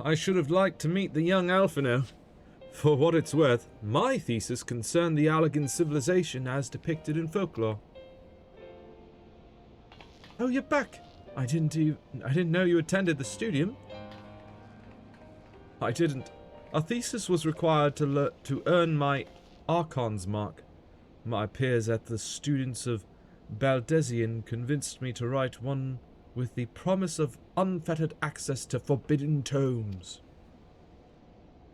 S2: I should have liked to meet the young Alphino. For what it's worth, my thesis concerned the Allegan civilization as depicted in folklore. Oh, you're back. I didn't know you attended the studium. I didn't. A thesis was required to earn my Archon's mark. My peers at the Students of Baldesian convinced me to write one with the promise of unfettered access to forbidden tomes.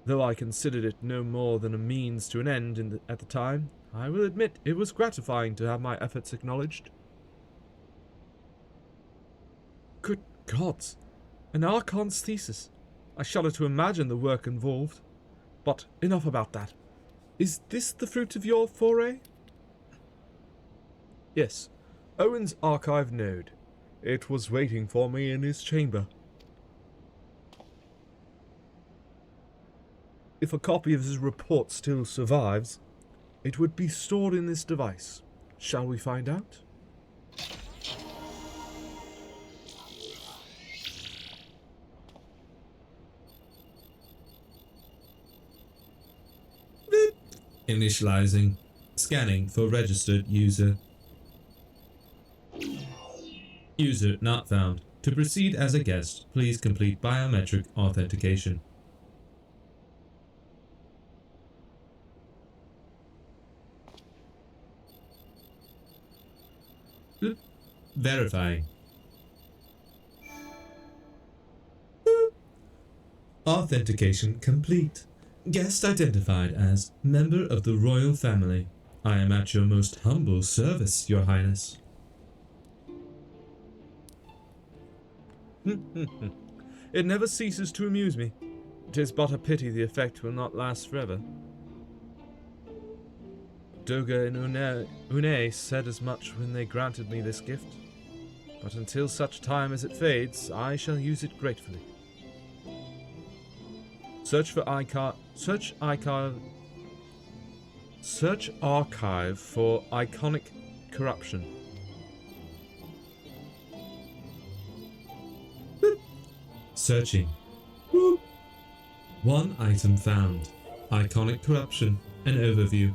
S2: Though I considered it no more than a means to an end at the time, I will admit it was gratifying to have my efforts acknowledged. Good gods! An Archon's thesis. I shudder to imagine the work involved. But enough about that. Is this the fruit of your foray? Yes, Owen's archive node. It was waiting for me in his chamber. If a copy of his report still survives, it would be stored in this device. Shall we find out?
S21: Initializing. Scanning for registered user. User not found. To proceed as a guest, please complete biometric authentication. Verifying. Authentication complete. Guest identified as member of the royal family. I am at your most humble service, Your Highness.
S2: It never ceases to amuse me. 'Tis but a pity the effect will not last forever. Doga and Une said as much when they granted me this gift, but until such time as it fades, I shall use it gratefully. Search archive for iconic corruption.
S1: Searching. One item found. Iconic corruption. An overview.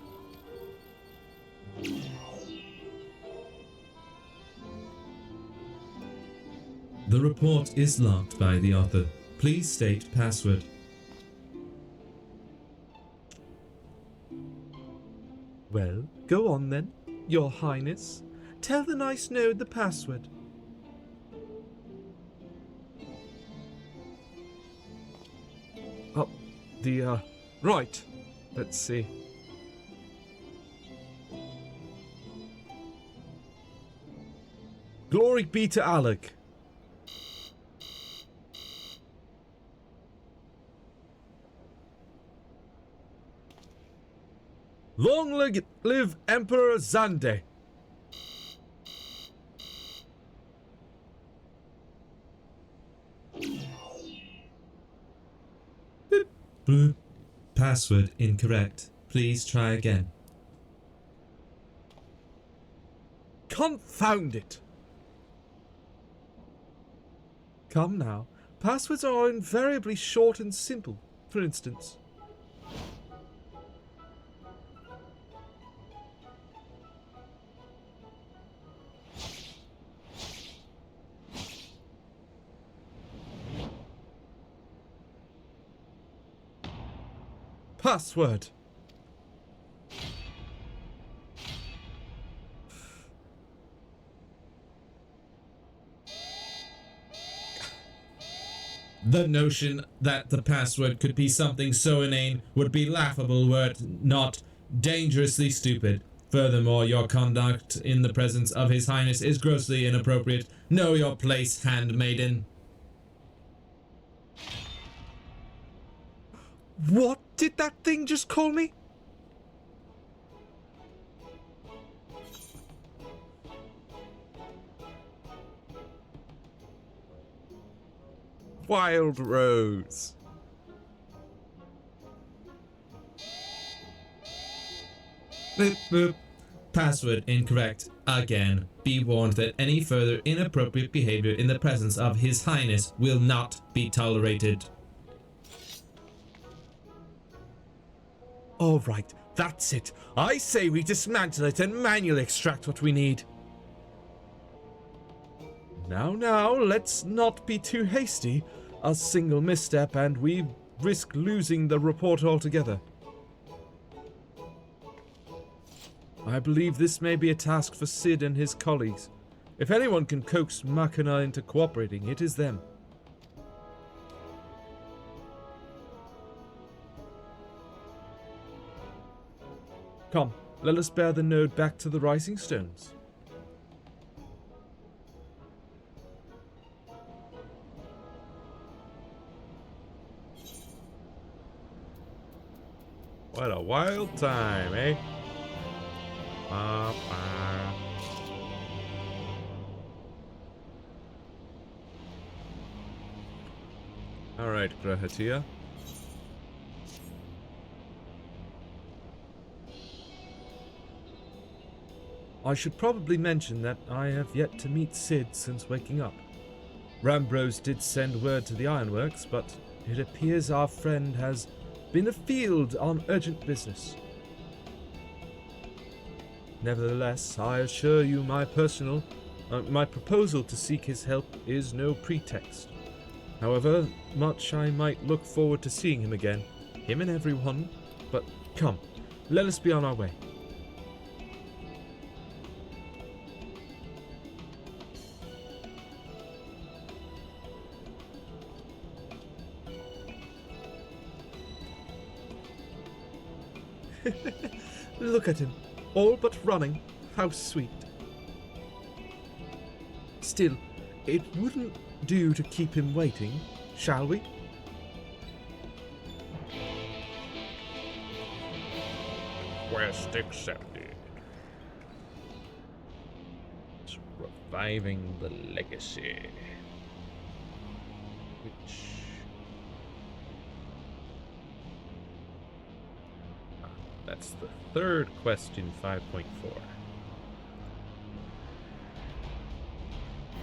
S1: The report is locked by the author. Please state password.
S2: Well, go on then, Your Highness. Tell the nice node the password. Oh, right. Let's see. Glory be to Alec. Long live Emperor Zande.
S1: Blue. Password incorrect. Please try again.
S2: Confound it! Come now. Passwords are invariably short and simple. For instance. Password.
S1: The notion that the password could be something so inane would be laughable were it not dangerously stupid. Furthermore, your conduct in the presence of His Highness is grossly inappropriate. Know your place, handmaiden.
S2: What did that thing just call me? Wild Rose.
S1: Boop, boop. Password incorrect. Again. Be warned that any further inappropriate behavior in the presence of His Highness will not be tolerated.
S2: All right, that's it. I say we dismantle it and manually extract what we need. Now, let's not be too hasty. A single misstep and we risk losing the report altogether. I believe this may be a task for Sid and his colleagues. If anyone can coax Machina into cooperating, it is them. Come, let us bear the node back to the Rising Stones.
S1: What a wild time, eh?
S2: Alright, Grahatia. I should probably mention that I have yet to meet Sid since waking up. Rambrose did send word to the ironworks, but it appears our friend has been afield on urgent business. Nevertheless, I assure you my proposal to seek his help is no pretext. However much I might look forward to seeing him again, him and everyone, but come, let us be on our way. Look at him, all but running. How sweet. Still, it wouldn't do to keep him waiting, shall we?
S1: Quest accepted. It's reviving the legacy. Which... that's the third quest in 5.4.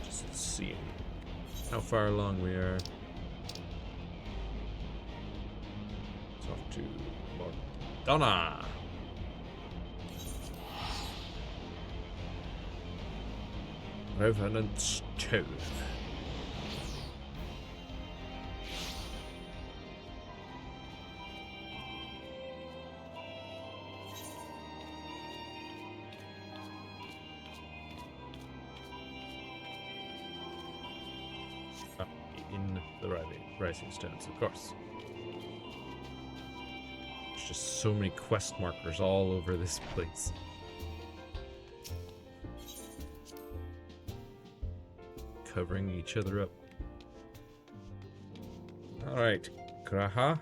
S1: Just see how far along we are. It's off to Donna. Revenant's Cove. In the Rising Stones, of course. There's just so many quest markers all over this place. Covering each other up. Alright, Graha.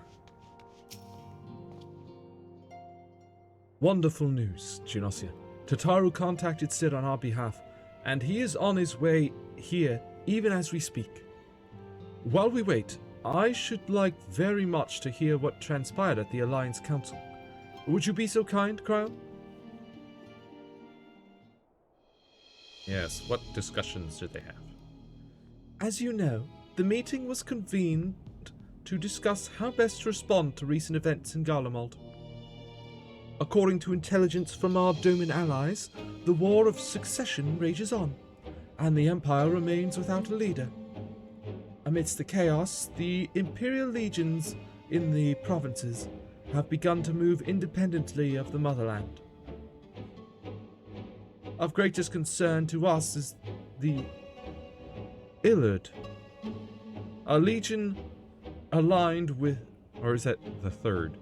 S2: Wonderful news, Genosia. Tataru contacted Sid on our behalf, and he is on his way here even as we speak. While we wait, I should like very much to hear what transpired at the Alliance Council. Would you be so kind, Cryo?
S1: Yes, what discussions did they have?
S2: As you know, the meeting was convened to discuss how best to respond to recent events in Garlemald. According to intelligence from our Doman allies, the War of Succession rages on, and the Empire remains without a leader. Amidst the chaos, the Imperial legions in the provinces have begun to move independently of the motherland. Of greatest concern to us is the Illard, a legion aligned with...
S1: or is that the third?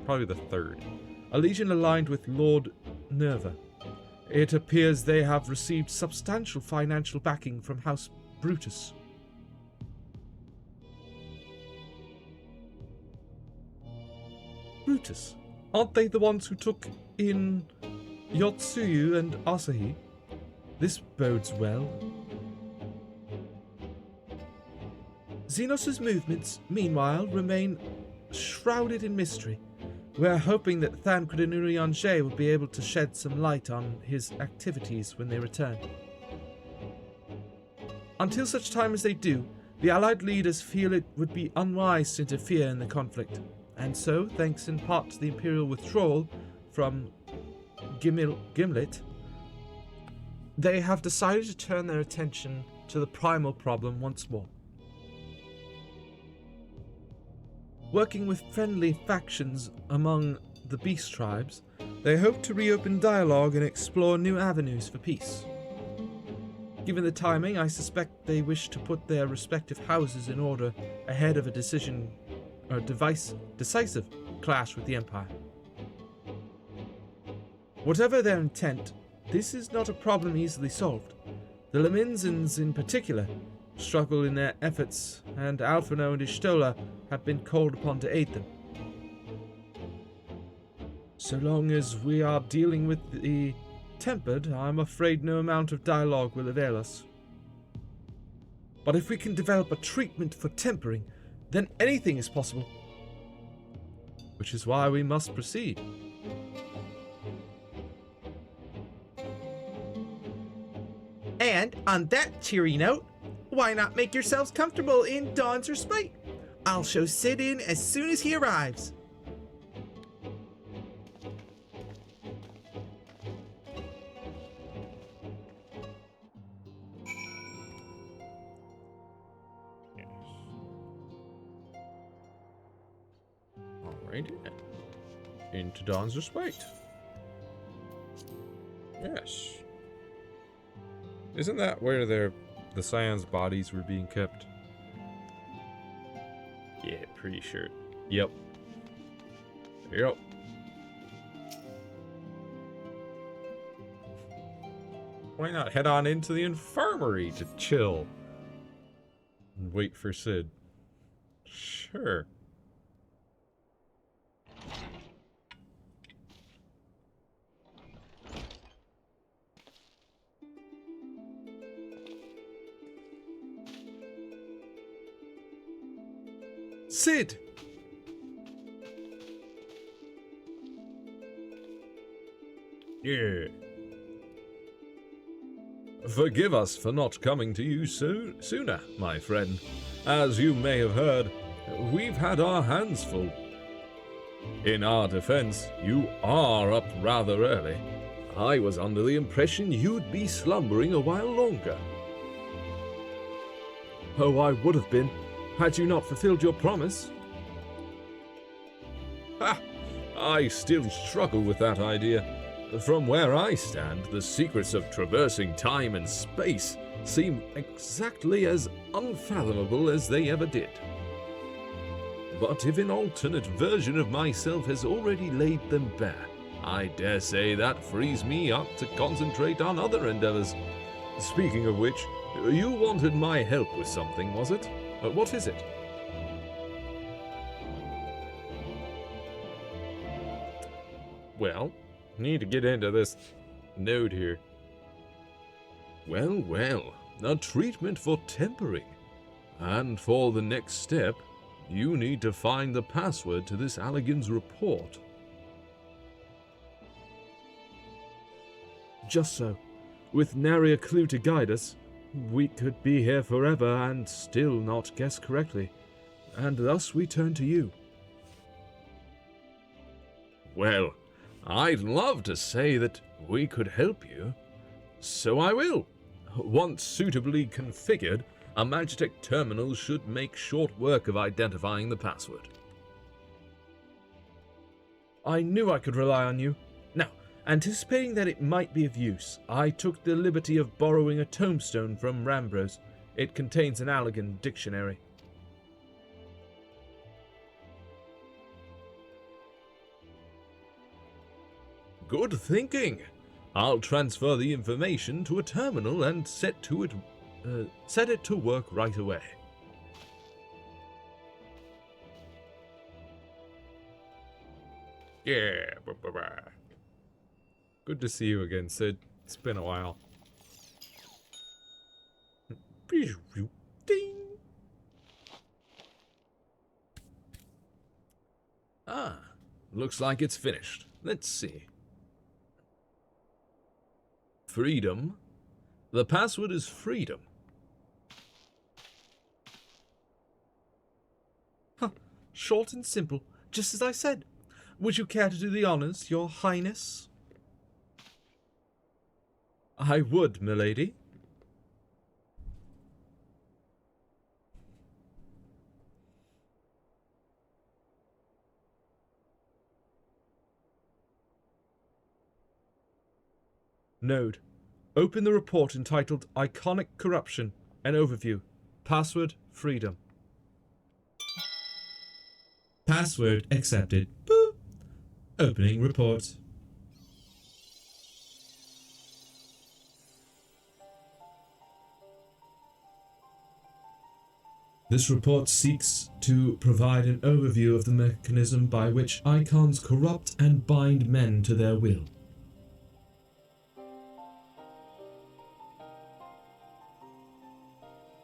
S1: Probably the third.
S2: A legion aligned with Lord Nerva. It appears they have received substantial financial backing from House Brutus. Brutus? Aren't they the ones who took in Yotsuyu and Asahi? This bodes well. Xenos' movements, meanwhile, remain shrouded in mystery. We're hoping that Thancred and Urianger will be able to shed some light on his activities when they return. Until such time as they do, the Allied leaders feel it would be unwise to interfere in the conflict, and so, thanks in part to the Imperial withdrawal from Gimlet, they have decided to turn their attention to the primal problem once more. Working with friendly factions among the beast tribes, they hope to reopen dialogue and explore new avenues for peace. Given the timing, I suspect they wish to put their respective houses in order ahead of a decisive clash with the Empire. Whatever their intent, this is not a problem easily solved. The Leminzans in particular struggle in their efforts, and Alphino and Ishtola have been called upon to aid them. So long as we are dealing with the Tempered, I'm afraid no amount of dialogue will avail us. But if we can develop a treatment for tempering, then anything is possible. Which is why we must proceed.
S20: And on that cheery note, why not make yourselves comfortable in Dawn's Respite? I'll show Sid in as soon as he arrives.
S1: Alrighty then. Into Dawn's Respite. Yes. Isn't that where the Scions' bodies were being kept? Yeah, pretty sure. Yep. Yep. Why not head on into the infirmary to chill? Wait for Sid. Sure.
S2: Sid!
S3: Yeah. Forgive us for not coming to you sooner, my friend. As you may have heard, we've had our hands full. In our defense, you are up rather early. I was under the impression you'd be slumbering a while longer.
S2: Oh, I would have been, had you not fulfilled your promise.
S3: Ha! I still struggle with that idea. From where I stand, the secrets of traversing time and space seem exactly as unfathomable as they ever did. But if an alternate version of myself has already laid them bare, I dare say that frees me up to concentrate on other endeavors. Speaking of which, you wanted my help with something, was it? What is it?
S1: Well, need to get into this node here.
S3: Well, well, a treatment for tempering. And for the next step, you need to find the password to this Allegan's report.
S2: Just so. With nary a clue to guide us, we could be here forever and still not guess correctly. And thus we turn to you.
S3: Well, I'd love to say that we could help you. So I will. Once suitably configured, a Magitech terminal should make short work of identifying the password.
S2: I knew I could rely on you. Now, anticipating that it might be of use, I took the liberty of borrowing a tombstone from Rambros. It contains an Allegan dictionary.
S3: Good thinking. I'll transfer the information to a terminal and set it to work right away.
S1: Yeah. Good to see you again, Sid. It's been a while.
S3: Ding. Ah, looks like it's finished. Let's see. Freedom. The password is freedom.
S2: Huh. Short and simple, just as I said. Would you care to do the honors, your highness? I would, milady. Node. Open the report entitled Iconic Corruption, an overview. Password, freedom.
S4: Password accepted. Boop. Opening report. This report seeks to provide an overview of the mechanism by which icons corrupt and bind men to their will.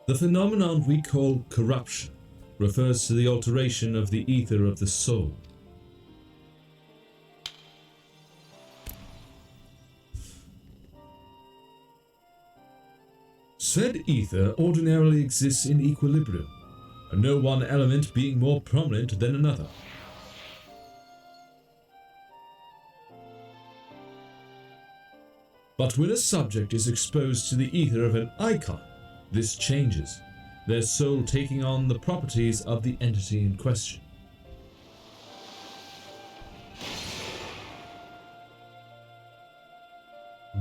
S4: The phenomenon we call corruption refers to the alteration of the ether of the soul. Said ether ordinarily exists in equilibrium, no one element being more prominent than another. But when a subject is exposed to the ether of an icon, this changes, their soul taking on the properties of the entity in question.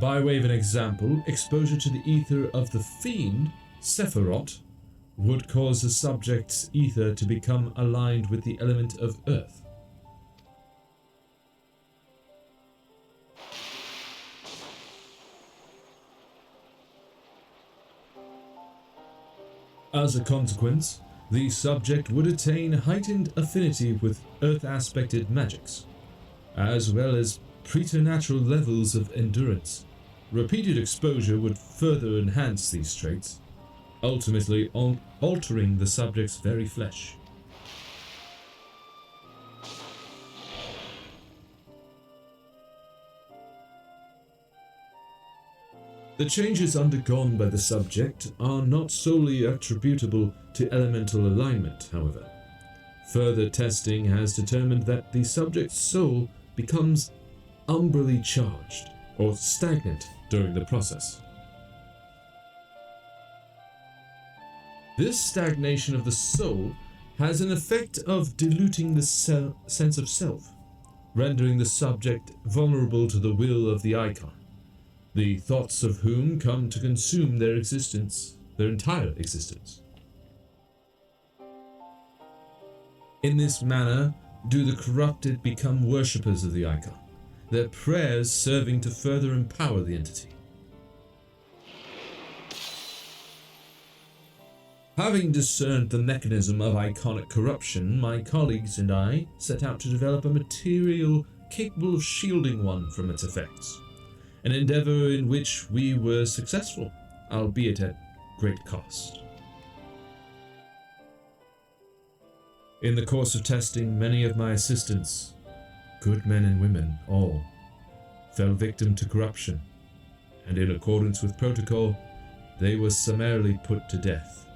S4: By way of an example, exposure to the ether of the fiend, Sephiroth, would cause the subject's ether to become aligned with the element of earth. As a consequence, the subject would attain heightened affinity with earth-aspected magics, as well as preternatural levels of endurance. Repeated exposure would further enhance these traits, ultimately altering the subject's very flesh. The changes undergone by the subject are not solely attributable to elemental alignment, however. Further testing has determined that the subject's soul becomes umbrally charged or stagnant during the process. This stagnation of the soul has an effect of diluting the sense of self, rendering the subject vulnerable to the will of the icon, the thoughts of whom come to consume their existence, their entire existence. In this manner, do the corrupted become worshippers of the icon, their prayers serving to further empower the entity. Having discerned the mechanism of iconic corruption, my colleagues and I set out to develop a material capable of shielding one from its effects, an endeavor in which we were successful, albeit at great cost. In the course of testing, many of my assistants, good men and women all, fell victim to corruption, and in accordance with protocol, they were summarily put to death.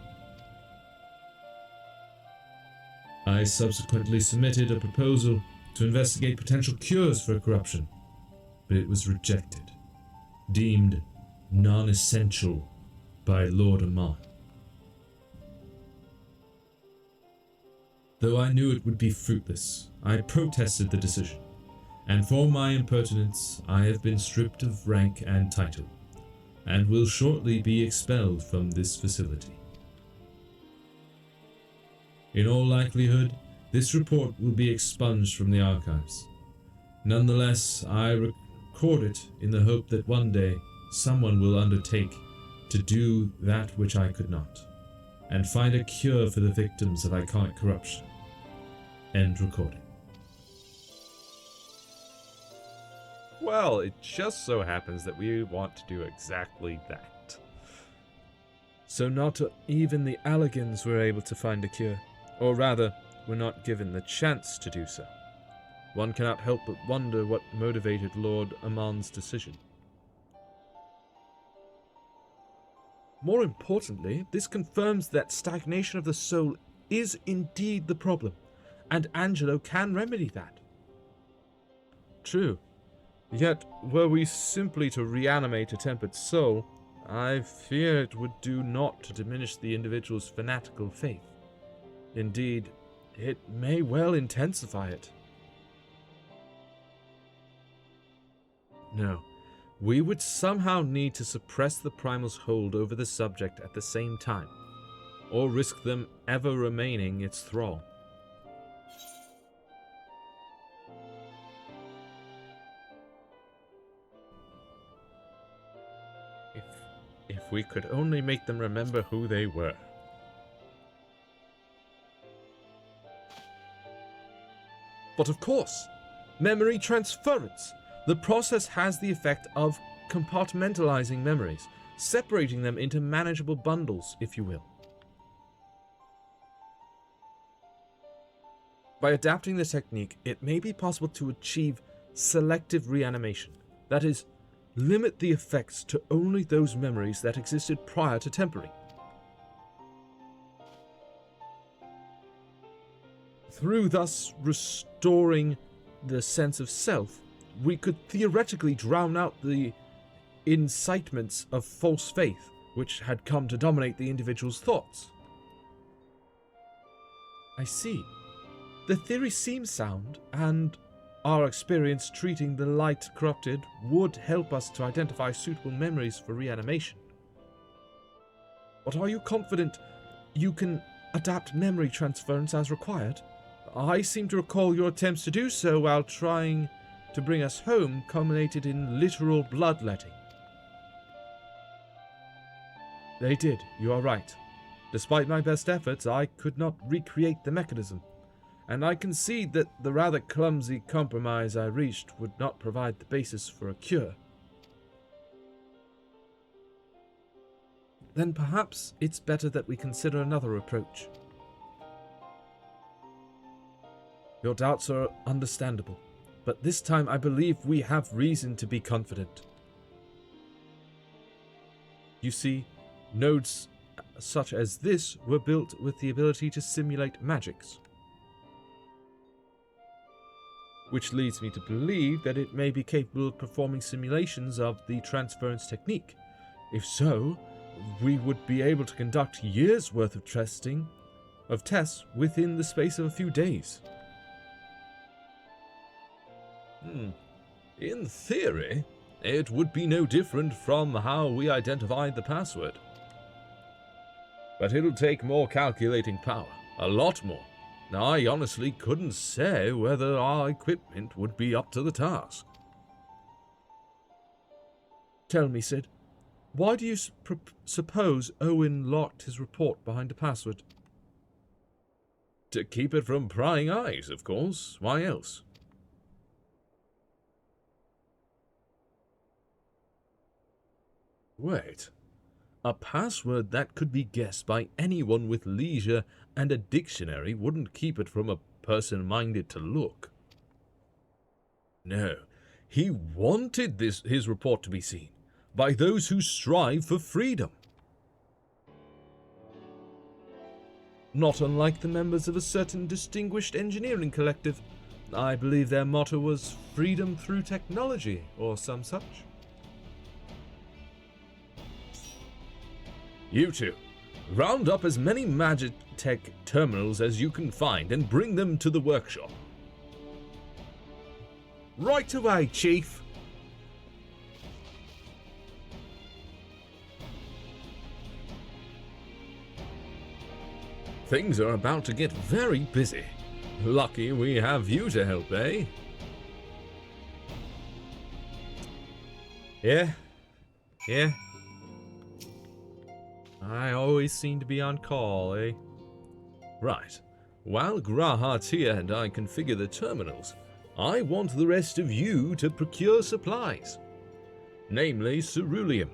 S4: I subsequently submitted a proposal to investigate potential cures for corruption, but it was rejected, deemed non-essential by Lord Amon. Though I knew it would be fruitless, I protested the decision, and for my impertinence I have been stripped of rank and title, and will shortly be expelled from this facility. In all likelihood, this report will be expunged from the archives. Nonetheless, I record it in the hope that one day someone will undertake to do that which I could not, and find a cure for the victims of iconic corruption. End recording.
S1: Well, it just so happens that we want to do exactly that.
S2: So not even the Allegans were able to find a cure, or rather, were not given the chance to do so. One cannot help but wonder what motivated Lord Amon's decision. More importantly, this confirms that stagnation of the soul is indeed the problem, and Angelo can remedy that. True. Yet, were we simply to reanimate a tempered soul, I fear it would do naught to diminish the individual's fanatical faith. Indeed, it may well intensify it. No, we would somehow need to suppress the primal's hold over the subject at the same time, or risk them ever remaining its thrall. If we could only make them remember who they were. But of course, memory transference. The process has the effect of compartmentalizing memories, separating them into manageable bundles, if you will. By adapting the technique, it may be possible to achieve selective reanimation. That is, limit the effects to only those memories that existed prior to tempering. Through thus restoring the sense of self, we could theoretically drown out the incitements of false faith which had come to dominate the individual's thoughts. I see. The theory seems sound, and our experience treating the light corrupted would help us to identify suitable memories for reanimation. But are you confident you can adapt memory transference as required? I seem to recall your attempts to do so while trying to bring us home culminated in literal bloodletting. They did, you are right. Despite my best efforts, I could not recreate the mechanism, and I concede that the rather clumsy compromise I reached would not provide the basis for a cure. Then perhaps it's better that we consider another approach. Your doubts are understandable, but this time I believe we have reason to be confident. You see, nodes such as this were built with the ability to simulate magics, which leads me to believe that it may be capable of performing simulations of the transference technique. If so, we would be able to conduct years' worth of tests within the space of a few days.
S3: In theory, it would be no different from how we identified the password. But it'll take more calculating power, a lot more. Now, I honestly couldn't say whether our equipment would be up to the task.
S2: Tell me, Sid, why do you suppose Owen locked his report behind a password?
S3: To keep it from prying eyes, of course. Why else? Wait. A password that could be guessed by anyone with leisure and a dictionary wouldn't keep it from a person minded to look. No, he wanted his report to be seen by those who strive for freedom.
S2: Not unlike the members of a certain distinguished engineering collective. I believe their motto was freedom through technology, or some such.
S3: You two, round up as many Magitech terminals as you can find and bring them to the workshop.
S20: Right away, Chief.
S3: Things are about to get very busy. Lucky we have you to help, eh?
S2: Yeah. I always seem to be on call, eh?
S3: Right. While Grahat's here and I configure the terminals, I want the rest of you to procure supplies. Namely, ceruleum.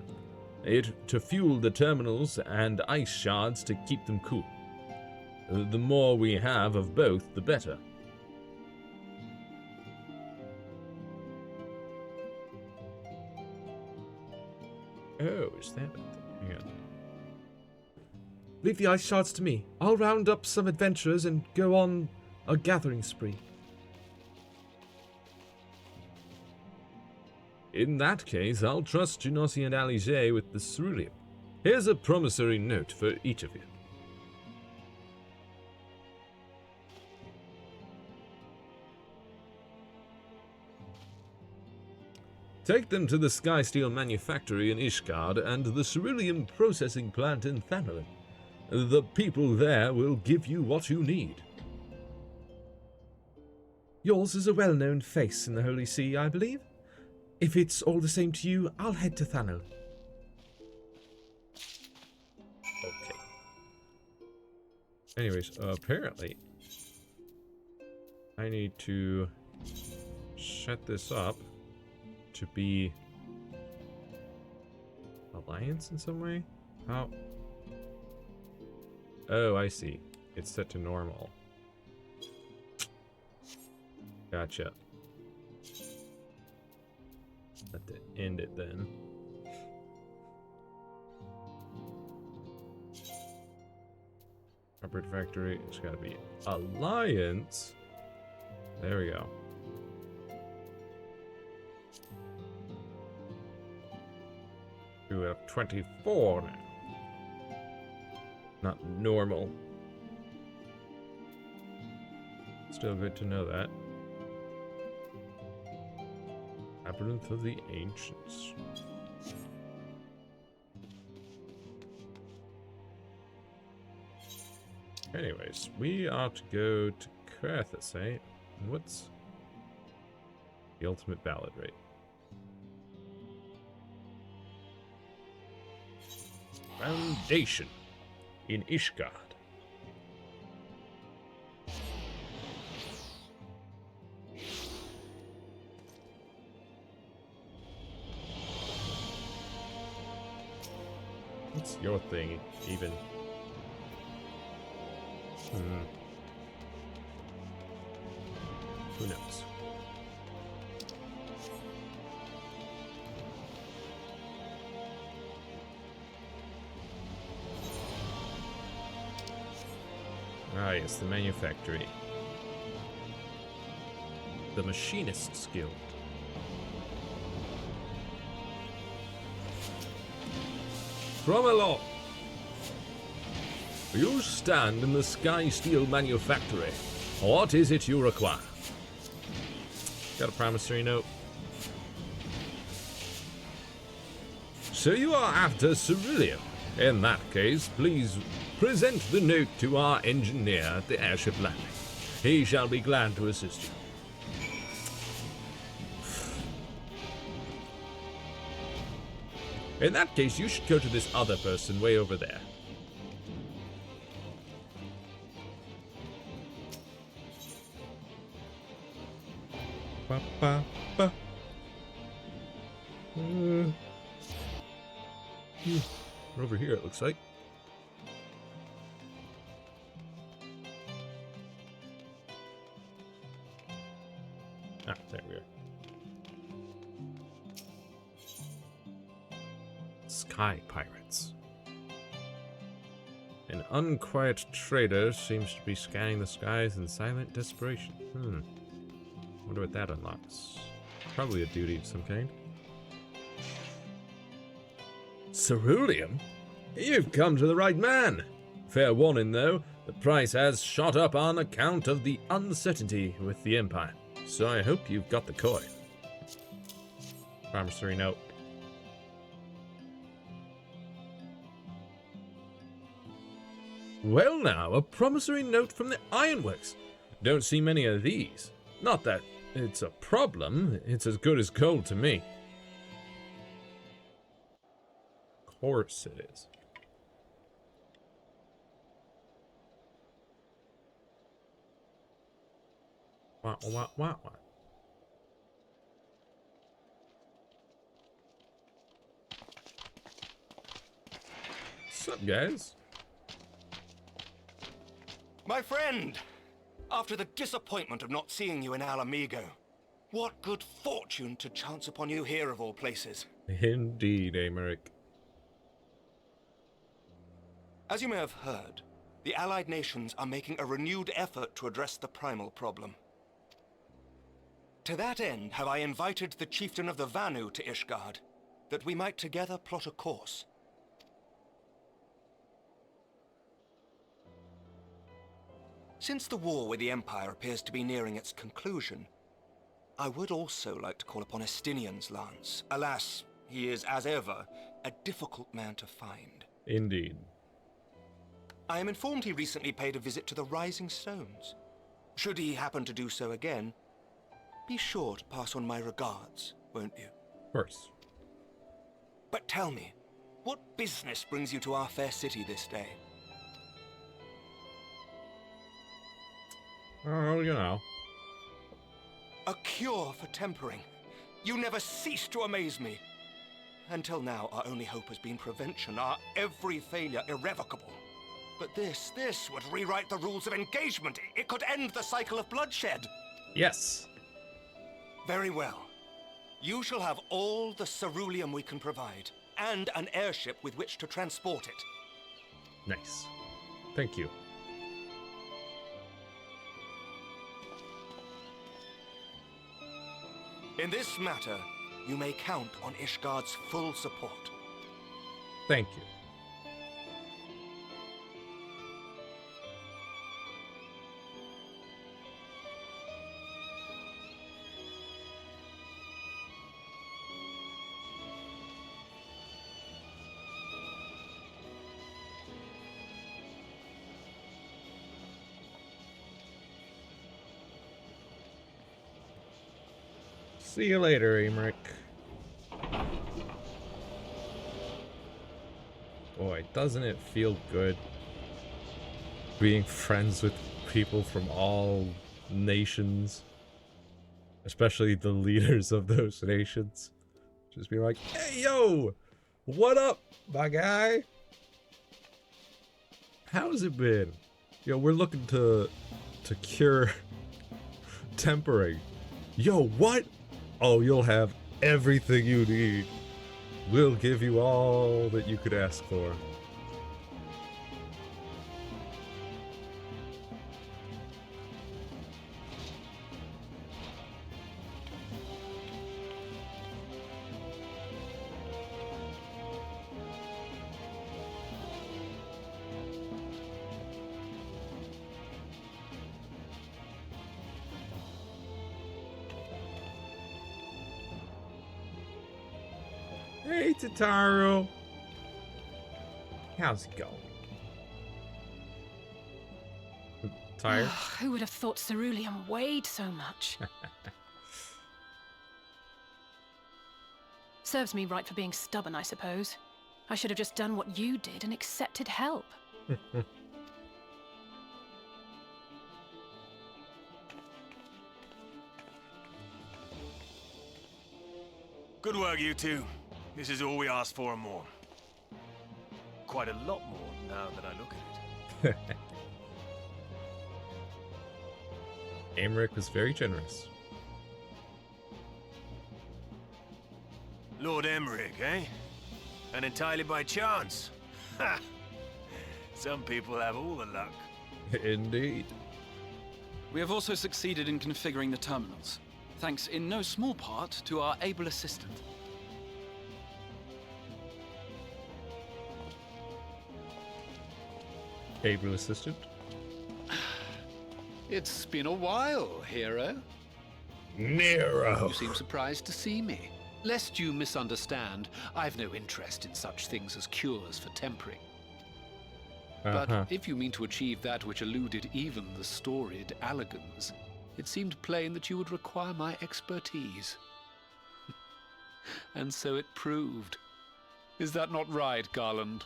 S3: To fuel the terminals and ice shards to keep them cool. The more we have of both, the better.
S2: Oh, is that... Hang on. Leave the ice shards to me. I'll round up some adventurers and go on a gathering spree.
S3: In that case, I'll trust Genossi and Alize with the ceruleum. Here's a promissory note for each of you. Take them to the Skysteel manufactory in Ishgard and the ceruleum processing plant in Thanalin. The people there will give you what you need.
S2: Yours is a well-known face in the Holy See, I believe. If it's all the same to you, I'll head to Thanalin.
S1: Okay. Anyways, apparently I need to set this up to be Alliance in some way? How? Oh, I see. It's set to normal. Gotcha. Have to end it then. Upward factory, it's gotta be Alliance. There we go. We have 24 now. Not normal. Still good to know that. Labyrinth of the Ancients. Anyways, we ought to go to Krathus, eh? And what's the ultimate ballad rate? Foundation. in Ishgard. What's your thing, even? Who knows? Ah, yes, the manufactory. The Machinist's Guild.
S3: From aloft. You stand in the Sky Steel Manufactory. What is it you require?
S1: Got a promissory note.
S3: So you are after ceruleum. In that case, please present the note to our engineer at the airship landing. He shall be glad to assist you.
S1: In that case, you should go to this other person way over there. Ba, ba, ba. Over here, it looks like. Ah, there we are. Sky pirates. An unquiet trader seems to be scanning the skies in silent desperation. Wonder what that unlocks. Probably a duty of some kind.
S3: Ceruleum? You've come to the right man. Fair warning, though, the price has shot up on account of the uncertainty with the Empire. So I hope you've got the coin.
S1: Promissory note.
S3: Well now, a promissory note from the Ironworks. Don't see many of these. Not that it's a problem, it's as good as gold to me.
S1: Of course it is. Wah, wah, wah, wah.
S3: What's up, guys?
S8: My friend! After the disappointment of not seeing you in Alamigo, what good fortune to chance upon you here of all places.
S1: Indeed, Amaric.
S8: As you may have heard, the Allied nations are making a renewed effort to address the primal problem. To that end, have I invited the chieftain of the Vanu to Ishgard, that we might together plot a course. Since the war with the Empire appears to be nearing its conclusion, I would also like to call upon Estinian's lance. Alas, he is, as ever, a difficult man to find.
S1: Indeed.
S8: I am informed he recently paid a visit to the Rising Stones. Should he happen to do so again, be sure to pass on my regards, won't you?
S1: Of course.
S8: But tell me, what business brings you to our fair city this day?
S1: Oh, you know.
S8: A cure for tempering. You never cease to amaze me. Until now, our only hope has been prevention, our every failure irrevocable. But this would rewrite the rules of engagement. It could end the cycle of bloodshed.
S1: Yes.
S8: Very well. You shall have all the ceruleum we can provide, and an airship with which to transport it.
S1: Nice. Thank you.
S8: In this matter, you may count on Ishgard's full support.
S1: Thank you. See you later, Emmerich. Boy, doesn't it feel good being friends with people from all nations, especially the leaders of those nations. Just be like, hey, yo, what up, my guy? How's it been? Yo, we're looking to cure tempering. Yo, what? Oh, you'll have everything you need. We'll give you all that you could ask for. Hey, Tataru. How's it going? Tired?
S11: Who would have thought cerulean weighed so much? Serves me right for being stubborn, I suppose. I should have just done what you did and accepted help.
S10: Good work, you two. This is all we asked for and more. Quite a lot more now that I look at it.
S1: Amric was very generous.
S10: Lord Emmerich, eh? And entirely by chance. Ha! Some people have all the luck.
S1: Indeed.
S16: We have also succeeded in configuring the terminals, thanks in no small part to our able assistant.
S1: Able assistant?
S22: It's been a while, hero.
S3: Nero!
S22: You seem surprised to see me. Lest you misunderstand, I've no interest in such things as cures for tempering. But if you mean to achieve that which eluded even the storied Allagans, it seemed plain that you would require my expertise. And so it proved. Is that not right, Garland?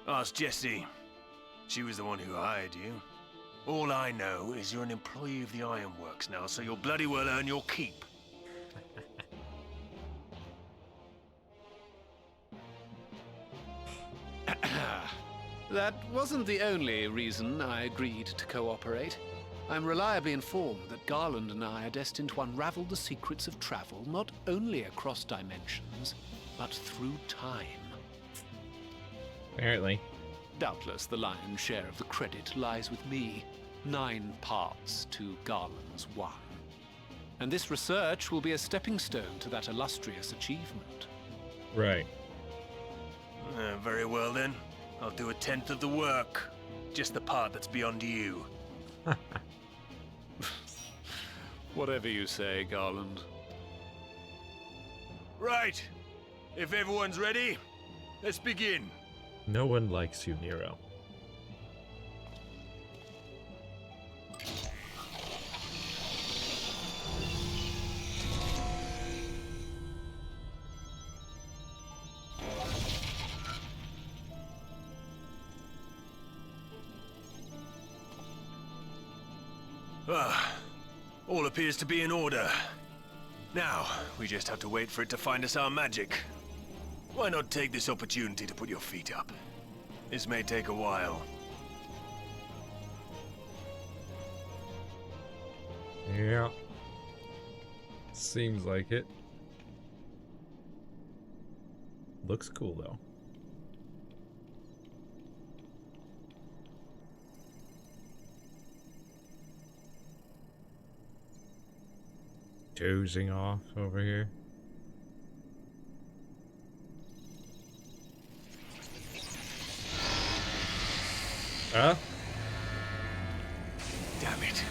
S10: Ask Jessie. She was the one who hired you. All I know is you're an employee of the Ironworks now, so you'll bloody well earn your keep.
S22: That wasn't the only reason I agreed to cooperate. I'm reliably informed that Garland and I are destined to unravel the secrets of travel not only across dimensions, but through time.
S1: Apparently.
S22: Doubtless the lion's share of the credit lies with me. 9 parts to Garland's 1. And this research will be a stepping stone to that illustrious achievement.
S1: Right.
S10: Very well then. I'll do 1/10 of the work. Just the part that's beyond you.
S22: Whatever you say, Garland.
S10: Right. If everyone's ready, let's begin.
S1: No one likes you, Nero.
S10: All appears to be in order. Now, we just have to wait for it to find us our magic. Why not take this opportunity to put your feet up? This may take a while.
S1: Yeah. Seems like it. Looks cool, though. Dozing off over here. Huh?
S10: Damn it.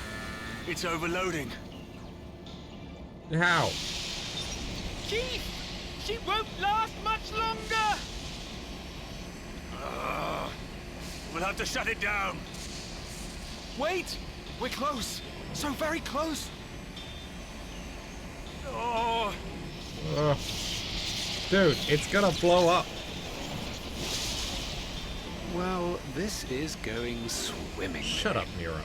S10: It's overloading.
S1: How?
S17: Chief! She won't last much longer!
S10: We'll have to shut it down.
S17: Wait! We're close. So very close.
S10: Oh.
S1: Dude, it's gonna blow up.
S22: Well, this is going swimming.
S1: Shut up, Nero.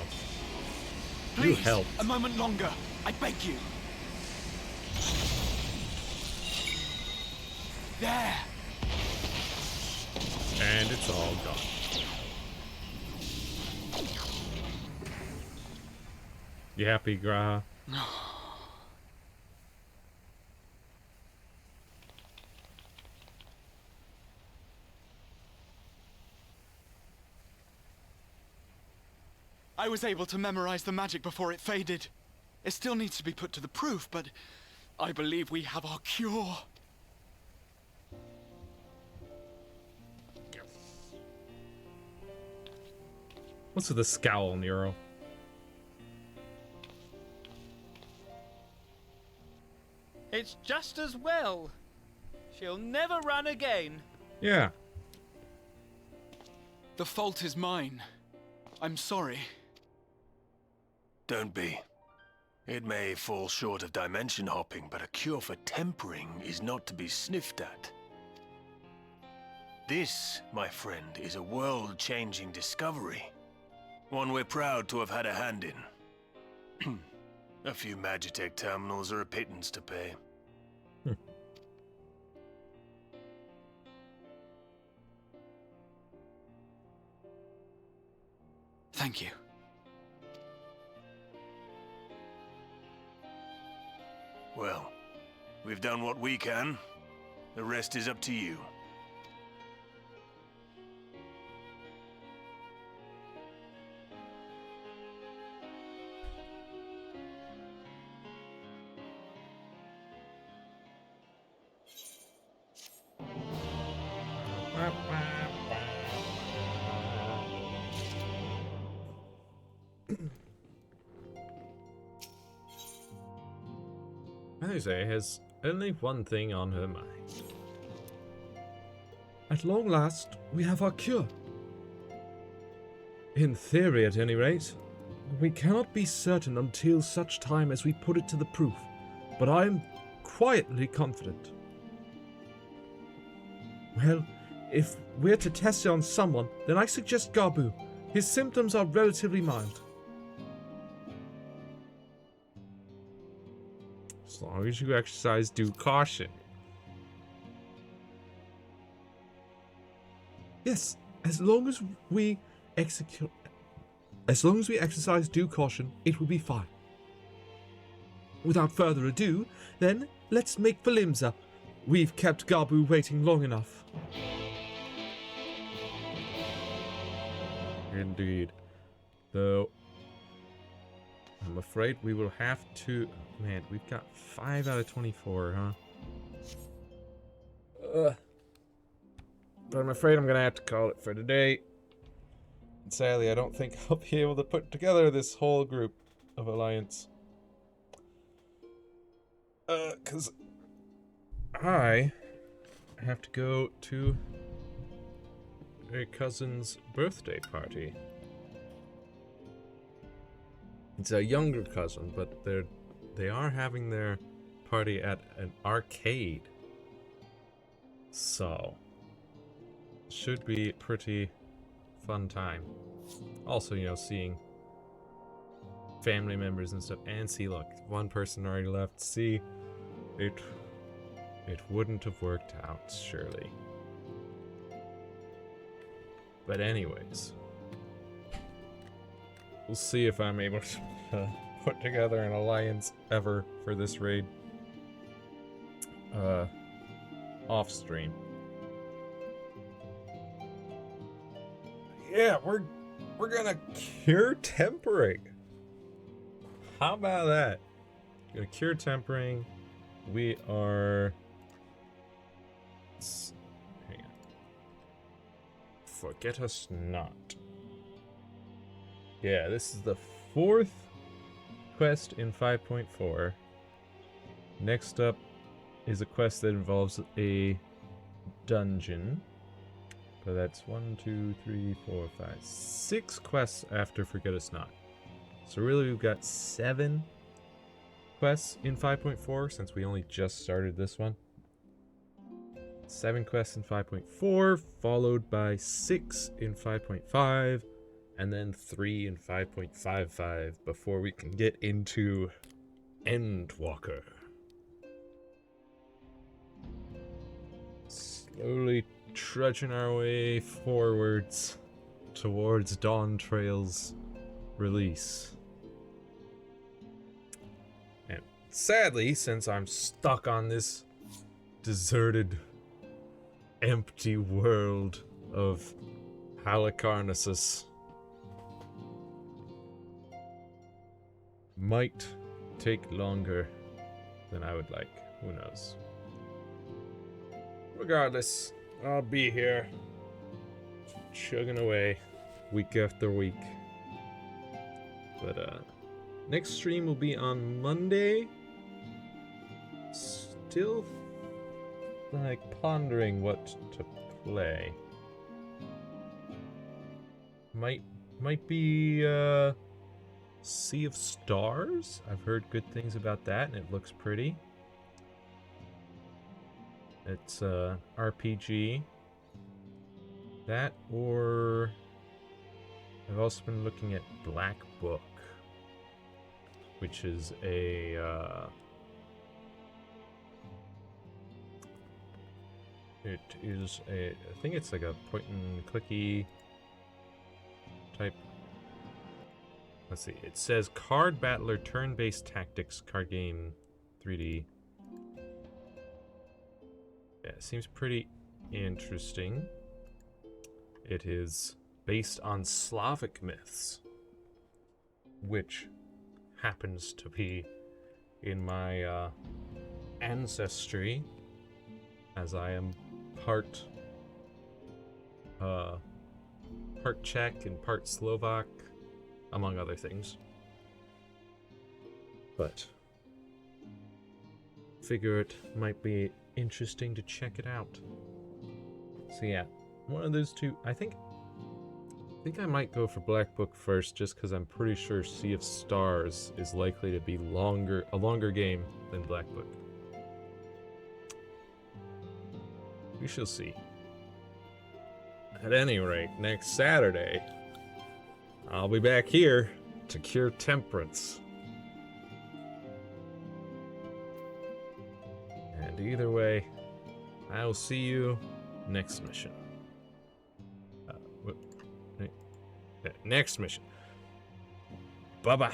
S18: Please,
S1: You help.
S18: a moment longer. I beg you. There.
S1: And it's all gone. You happy, Graha?
S18: I was able to memorize the magic before it faded. It still needs to be put to the proof, but I believe we have our cure.
S1: What's with the scowl, Nero?
S17: It's just as well. She'll never run again.
S1: Yeah.
S18: The fault is mine. I'm sorry.
S10: Don't be. It may fall short of dimension hopping, but a cure for tempering is not to be sniffed at. This, my friend, is a world-changing discovery. One we're proud to have had a hand in. A few Magitech terminals are a pittance to pay.
S18: Thank you.
S10: Well, we've done what we can. The rest is up to you.
S1: Jose has only one thing on her mind.
S2: At long last, we have our cure. In theory, at any rate. We cannot be certain until such time as we put it to the proof, but I am quietly confident. Well, if we're to test it on someone, then I suggest Gabu. His symptoms are relatively mild.
S1: As long as you exercise due caution.
S2: Yes, as long as we exercise due caution, it will be fine. Without further ado, then, let's make for Limsa. We've kept Gabu waiting long enough.
S1: Indeed. Though, I'm afraid we will have to... Man, we've got 5 out of 24, huh? But I'm afraid I'm gonna have to call it for today. And sadly, I don't think I'll be able to put together this whole group of Alliance. Cause I have to go to a cousin's birthday party. It's a younger cousin, but they are having their party at an arcade. So, should be pretty fun time. Also, you know, seeing family members and stuff. And see, look, one person already left. See, it wouldn't have worked out, surely. But anyways, we'll see if I'm able to put together an alliance ever for this raid. Off stream. Yeah, we're gonna cure tempering. How about that? Gonna cure tempering. We are... Hang on. Forget us not. Yeah, this is the 4th quest in 5.4. Next up is a quest that involves a dungeon. But that's 1, 2, 3, 4, 5, 6 quests after Forget Us Not. So really we've got 7 quests in 5.4 since we only just started this one. 7 quests in 5.4, followed by 6 in 5.5, and then 3 in 5.55 before we can get into Endwalker. Slowly trudging our way forwards towards Dawn Trail's release. And sadly, since I'm stuck on this deserted, empty world of Halicarnassus, might take longer than I would like. Who knows? Regardless, I'll be here, chugging away, week after week. But, next stream will be on Monday. Still, like, pondering what to play. Might be, Sea of Stars? I've heard good things about that, and it looks pretty. It's RPG. That, or I've also been looking at Black Book, which is a it is a, I think it's like a point and clicky type. Let's see. It says Card Battler Turn-Based Tactics card game 3D. Yeah, it seems pretty interesting. It is based on Slavic myths, which happens to be in my ancestry, as I am part Czech and part Slovak, among other things. But figure it might be interesting to check it out. So yeah, one of those two. I think I might go for Black Book first, just because I'm pretty sure Sea of Stars is likely to be a longer game than Black Book. We shall see. At any rate, next Saturday, I'll be back here to cure temperance. And either way, I'll see you next mission. Next mission. Bye-bye.